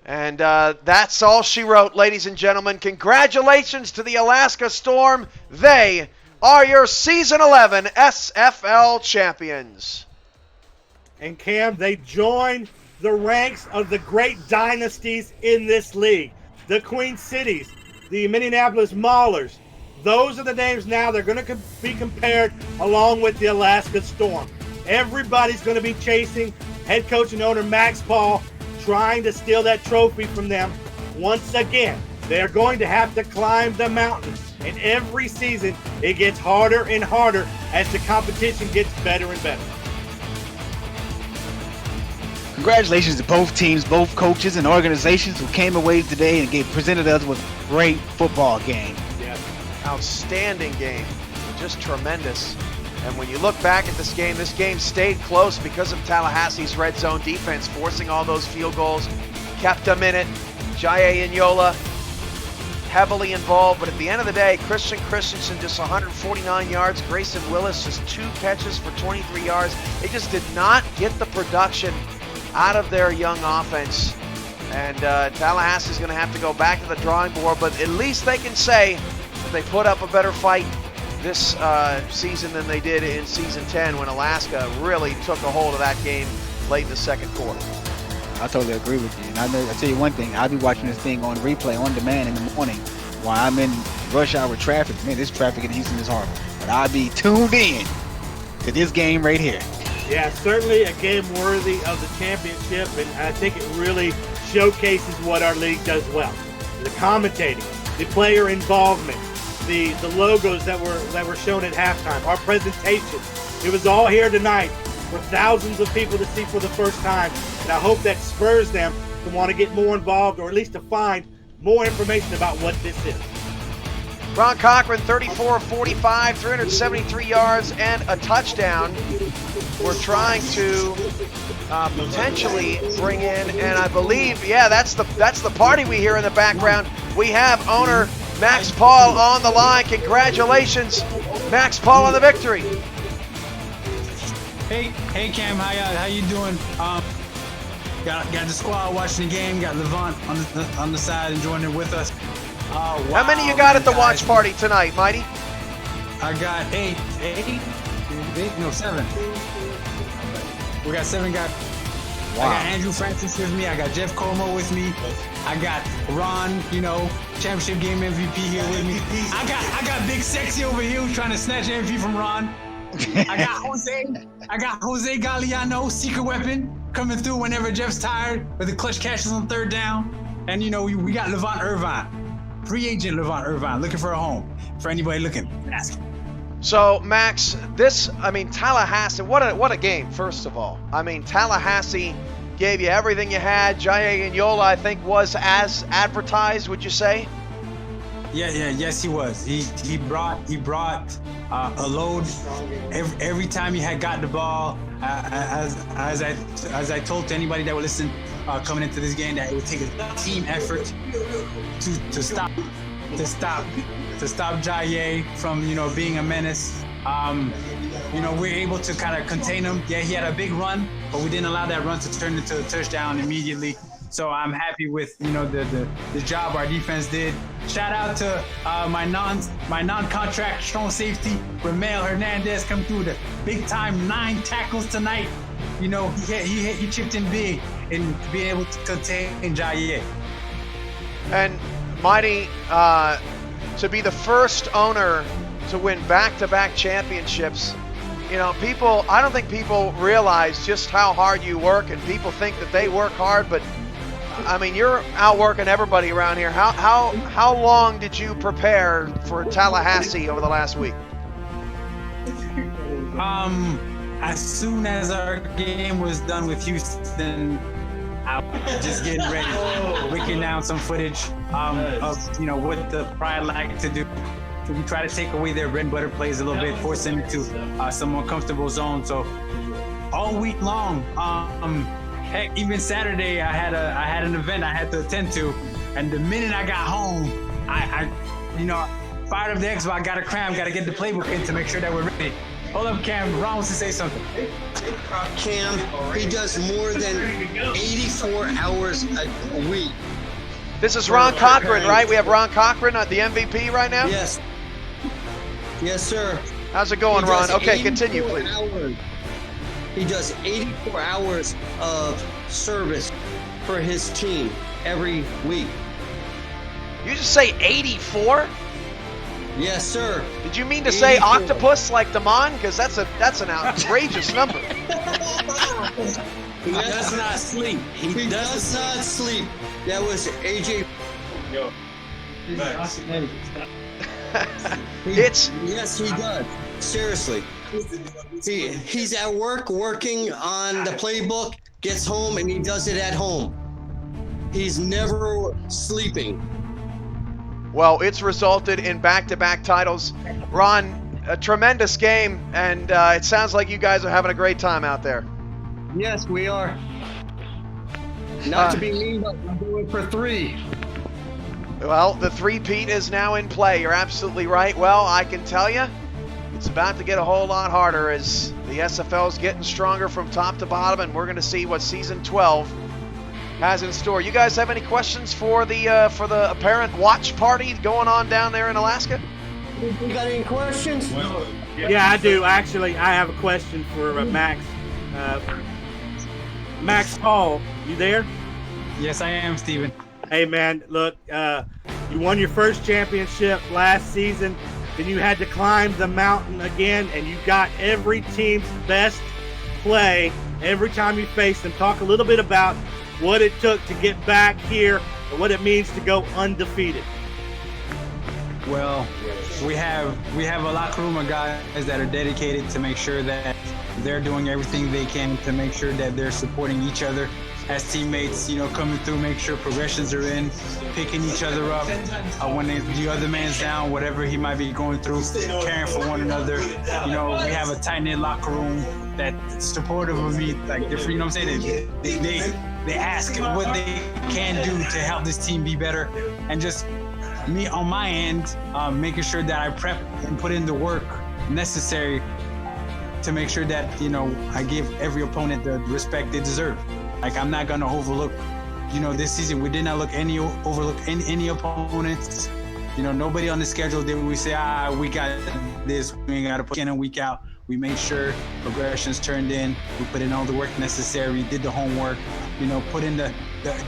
S3: And that's all she wrote, ladies and gentlemen. Congratulations to the Alaska Storm. They are your Season 11 SFL champions.
S1: And Cam, they join the ranks of the great dynasties in this league. The Queen Cities, the Minneapolis Maulers. Those are the names now. They're going to be compared along with the Alaska Storm. Everybody's going to be chasing head coach and owner Max Paul, trying to steal that trophy from them. Once again, they're going to have to climb the mountain. And every season, it gets harder and harder as the competition gets better and better.
S2: Congratulations to both teams, both coaches and organizations who came away today and presented us with a great football game.
S3: Yeah, outstanding game, just tremendous. And when you look back at this game stayed close because of Tallahassee's red zone defense, forcing all those field goals, kept them in it. Jaye Ignola heavily involved, but at the end of the day, Christian Christensen just 149 yards, Grayson Willis just 2 catches for 23 yards. They just did not get the production out of their young offense. And Tallahassee's going to have to go back to the drawing board, but at least they can say that they put up a better fight this season than they did in season 10 when Alaska really took a hold of that game late in the second quarter.
S2: I totally agree with you. And I tell you one thing, I'll be watching this thing on replay on demand in the morning while I'm in rush hour traffic. Man, this traffic in Houston is horrible. But I'll be tuned in to this game right here.
S1: Yeah, certainly a game worthy of the championship, and I think it really showcases what our league does well. The commentating, the player involvement, the logos that were shown at halftime, our presentation. It was all here tonight for thousands of people to see for the first time, and I hope that spurs them to want to get more involved, or at least to find more information about what this is.
S3: Ron Cochran, 34 of 45, 373 yards and a touchdown. We're trying to potentially bring in, and I believe, yeah, that's the party we hear in the background. We have owner Max Paul on the line. Congratulations, Max Paul, on the victory.
S9: Hey Cam, how you doing? Got the squad watching the game. Got Levant on the side enjoying it with us. Wow,
S3: how many you got at the watch party tonight, Mighty?
S9: I got 8, no 7. We got 7 guys. Wow. I got Andrew Francis with me. I got Jeff Como with me. I got Ron, championship game MVP here with me. I got Big Sexy over here who's trying to snatch MVP from Ron. I got Jose Galliano, secret weapon, coming through whenever Jeff's tired with the clutch catches on 3rd down. And we got Levant Irvine, free agent Levant Irvine, looking for a home. For anybody looking, ask him.
S3: So Max, Tallahassee, what a game, first of all. I mean, Tallahassee gave you everything you had. Jaya Yola, I think, was as advertised, would you say?
S9: Yes, he was. He brought a load every time he had got the ball. As I told to anybody that would listen coming into this game, that it would take a team effort to stop Jaye from being a menace. We're able to kind of contain him. Yeah, he had a big run, but we didn't allow that run to turn into a touchdown immediately. So I'm happy with the job our defense did. Shout out to my non-contract strong safety, Ramel Hernandez, come through the big time 9 tackles tonight. He chipped in big in being able to contain Jaye.
S3: And Mighty, to be the first owner to win back-to-back championships. I don't think people realize just how hard you work, and people think that they work hard, but I mean, you're outworking everybody around here. How long did you prepare for Tallahassee over the last week?
S9: As soon as our game was done with Houston, I was just getting ready, wicking down some footage of what the Pride like to do. We try to take away their bread and butter plays a little bit, force them into some more comfortable zones. So all week long, heck, even Saturday, I had an event I had to attend to, and the minute I got home, I fired up the Xbox, got a cram, got to get the playbook in to make sure that we're ready. Hold up, Cam. Ron wants to say something.
S10: Cam, he does more than 84 hours a week.
S3: This is Ron Cochran, right? We have Ron Cochran at the MVP right now?
S10: Yes. Yes, sir.
S3: How's it going, Ron? Okay, continue, please.
S10: He does 84 hours of service for his team every week.
S3: You just say 84?
S10: Yes, sir.
S3: Did you mean to say octopus like Damon? Because that's an outrageous number.
S10: He does not sleep. He does not sleep. That was AJ. Yo. Yes, he does. Seriously. He's at work working on the playbook, gets home, and he does it at home. He's never sleeping.
S3: Well, it's resulted in back-to-back titles. Ron, a tremendous game, and it sounds like you guys are having a great time out there.
S10: Yes, we are. Not to be mean, but we're going for 3.
S3: Well, the three-peat is now in play. You're absolutely right. Well, I can tell you, it's about to get a whole lot harder as the SFL is getting stronger from top to bottom, and we're going to see what Season 12 has in store. You guys have any questions for the apparent watch party going on down there in Alaska?
S10: You got any questions?
S1: Yeah, I do. Actually, I have a question for Max. Max Hall, you there?
S9: Yes, I am, Steven.
S1: Hey, man, look, you won your first championship last season. Then you had to climb the mountain again, and you got every team's best play every time you faced them. Talk a little bit about what it took to get back here and what it means to go undefeated.
S9: Well, we have a locker room of guys that are dedicated to make sure that they're doing everything they can to make sure that they're supporting each other as teammates, coming through, make sure progressions are in, picking each other up when the other man's down, whatever he might be going through, caring for one another. We have a tight-knit locker room that's supportive of me, like different, you know what I'm saying? They ask what they can do to help this team be better, and just me on my end, making sure that I prep and put in the work necessary to make sure that, I give every opponent the respect they deserve. Like, I'm not gonna overlook, this season we did not overlook any opponents. Nobody on the schedule did we say, we got this, we ain't gotta put in a week out. We made sure progressions turned in. We put in all the work necessary, did the homework, put in the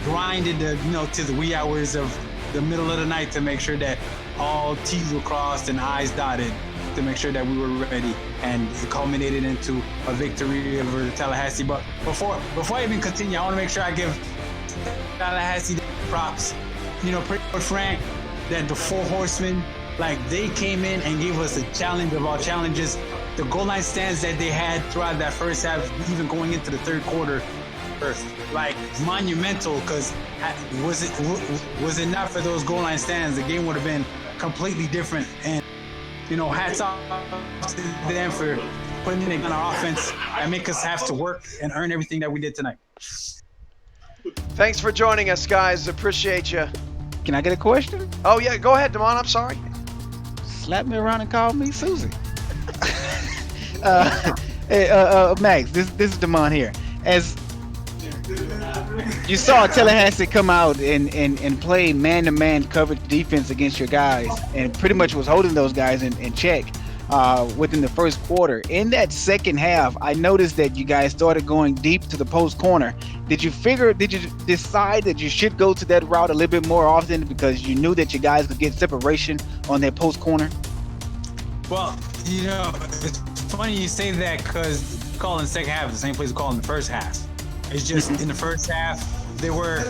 S9: grind in to the wee hours of the middle of the night to make sure that all T's were crossed and I's dotted, to make sure that we were ready, and it culminated into a victory over the Tallahassee. But before I even continue, I want to make sure I give Tallahassee props. Pretty much Frank, that the four horsemen, like, they came in and gave us a challenge of all challenges. The goal line stands that they had throughout that first half, even going into the third quarter, like, monumental, because was it not for those goal line stands, the game would have been completely different. And hats off to them for putting it on our offense and make us have to work and earn everything that we did tonight.
S3: Thanks for joining us, guys. Appreciate you.
S2: Can I get a question?
S3: Oh, yeah. Go ahead, Damon. I'm sorry.
S2: Slap me around and call me Susie. Max, this is Damon here. As you saw Tallahassee come out and play man-to-man coverage defense against your guys, and pretty much was holding those guys in check within the first quarter. In that second half, I noticed that you guys started going deep to the post corner. Did you decide that you should go to that route a little bit more often because you knew that you guys could get separation on that post corner?
S9: Well, it's funny you say that, because calling the second half is the same place we call in the first half. It's just in the first half, they were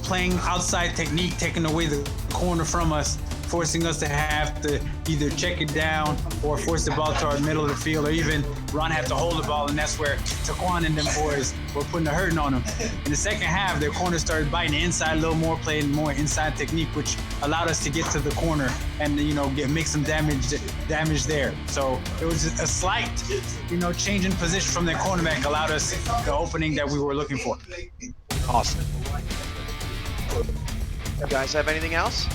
S9: playing outside technique, taking away the corner from us, forcing us to have to either check it down or force the ball to our middle of the field, or even Ron had to hold the ball, and that's where Taquan and them boys were putting the hurting on them. In the second half, their corner started biting inside a little more, playing more inside technique, which allowed us to get to the corner and make some damage there. So it was a slight, change in position from their cornerback allowed us the opening that we were looking for.
S2: Awesome.
S3: You guys have anything else?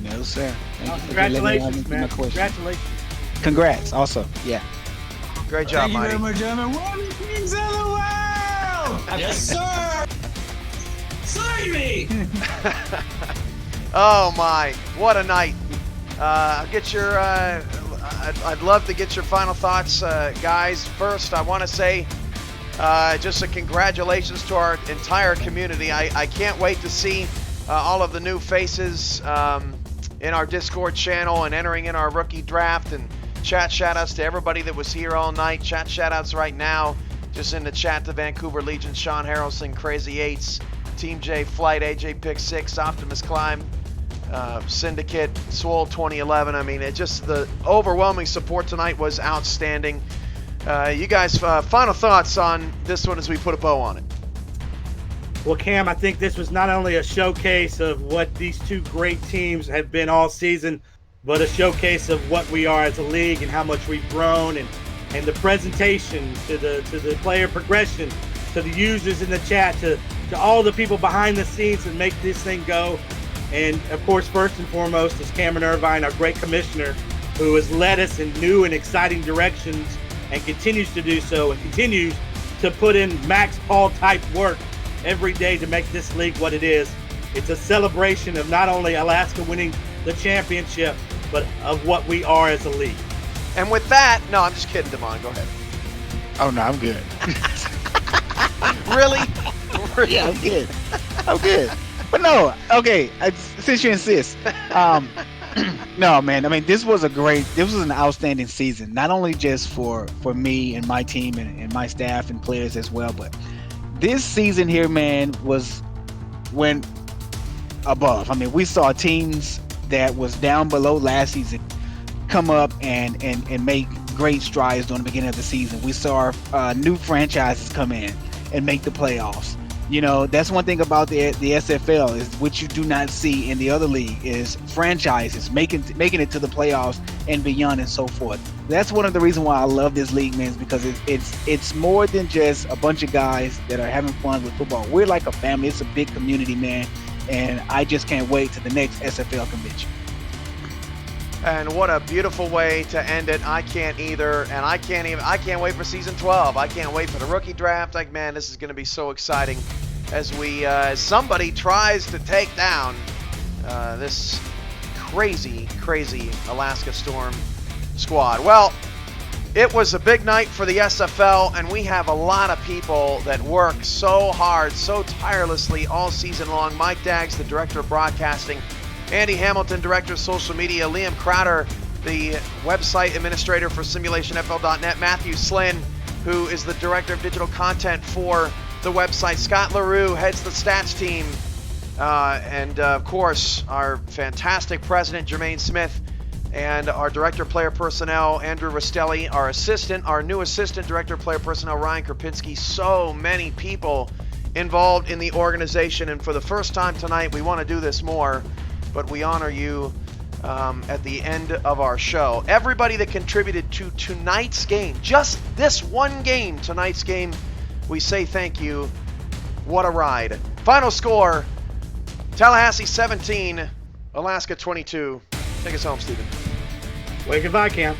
S2: No, sir.
S1: Congratulations, man. Congratulations.
S2: Congrats, also. Yeah.
S3: Great job, Mighty.
S9: Thank you very much, gentlemen. One of the kings of the world!
S10: Yes, sir.
S9: Sign me!
S3: Oh, my. What a night. I'd love to get your final thoughts, guys. First, I want to say just a congratulations to our entire community. I can't wait to see all of the new faces in our Discord channel and entering in our rookie draft, and shout outs to everybody that was here all night. Shout outs right now just in the chat to Vancouver Legion, Sean Harrelson, Crazy Eights, Team J Flight, AJ Pick 6, Optimus Climb, Syndicate, Swole 2011. I mean, the overwhelming support tonight was outstanding. You guys, final thoughts on this one as we put a bow on it.
S1: Well, Cam, I think this was not only a showcase of what these two great teams have been all season, but a showcase of what we are as a league and how much we've grown, and the presentation to the player progression, to the users in the chat, to all the people behind the scenes that make this thing go. And, of course, first and foremost is Cameron Irvine, our great commissioner, who has led us in new and exciting directions and continues to do so and continues to put in Max Paul-type work every day to make this league what it is. It's a celebration of not only Alaska winning the championship, but of what we are as a league.
S3: And with that, no, I'm just kidding, Damon. Go ahead.
S2: Oh, no, I'm good.
S3: Really?
S2: Yeah, I'm good. I'm good. But no, okay, since you insist. No, man, I mean, this was an outstanding season, not only just for me and my team and my staff and players as well, but this season here, man, went above. I mean, we saw teams that was down below last season come up and make great strides during the beginning of the season. We saw new franchises come in and make the playoffs. You know, that's one thing about the SFL is what you do not see in the other league is franchises making it to the playoffs and beyond and so forth. That's one of the reasons why I love this league, man, is because it's more than just a bunch of guys that are having fun with football. We're like a family. It's a big community, man, and I just can't wait to the next SFL convention.
S3: And what a beautiful way to end it. I can't either, and I can't wait for season 12. I can't wait for the rookie draft. Like, man, this is going to be so exciting as somebody tries to take down this crazy Alaska Storm squad. Well, it was a big night for the SFL, and we have a lot of people that work so hard, so tirelessly all season long. Mike Daggs, the director of broadcasting, Andy Hamilton, director of social media, Liam Crowder, the website administrator for SimulationFL.net, Matthew Slynn, who is the director of digital content for the website, Scott LaRue heads the stats team, and of course, our fantastic president, Jermaine Smith, and our director of player personnel, Andrew Rastelli, our new assistant director of player personnel, Ryan Krapinski. So many people involved in the organization, and for the first time tonight, we want to do this more, but we honor you at the end of our show. Everybody that contributed to tonight's game, just this one game, tonight's game, we say thank you. What a ride. Final score, Tallahassee 17, Alaska 22. Take us home, Stephen.
S1: Wave goodbye, Cam.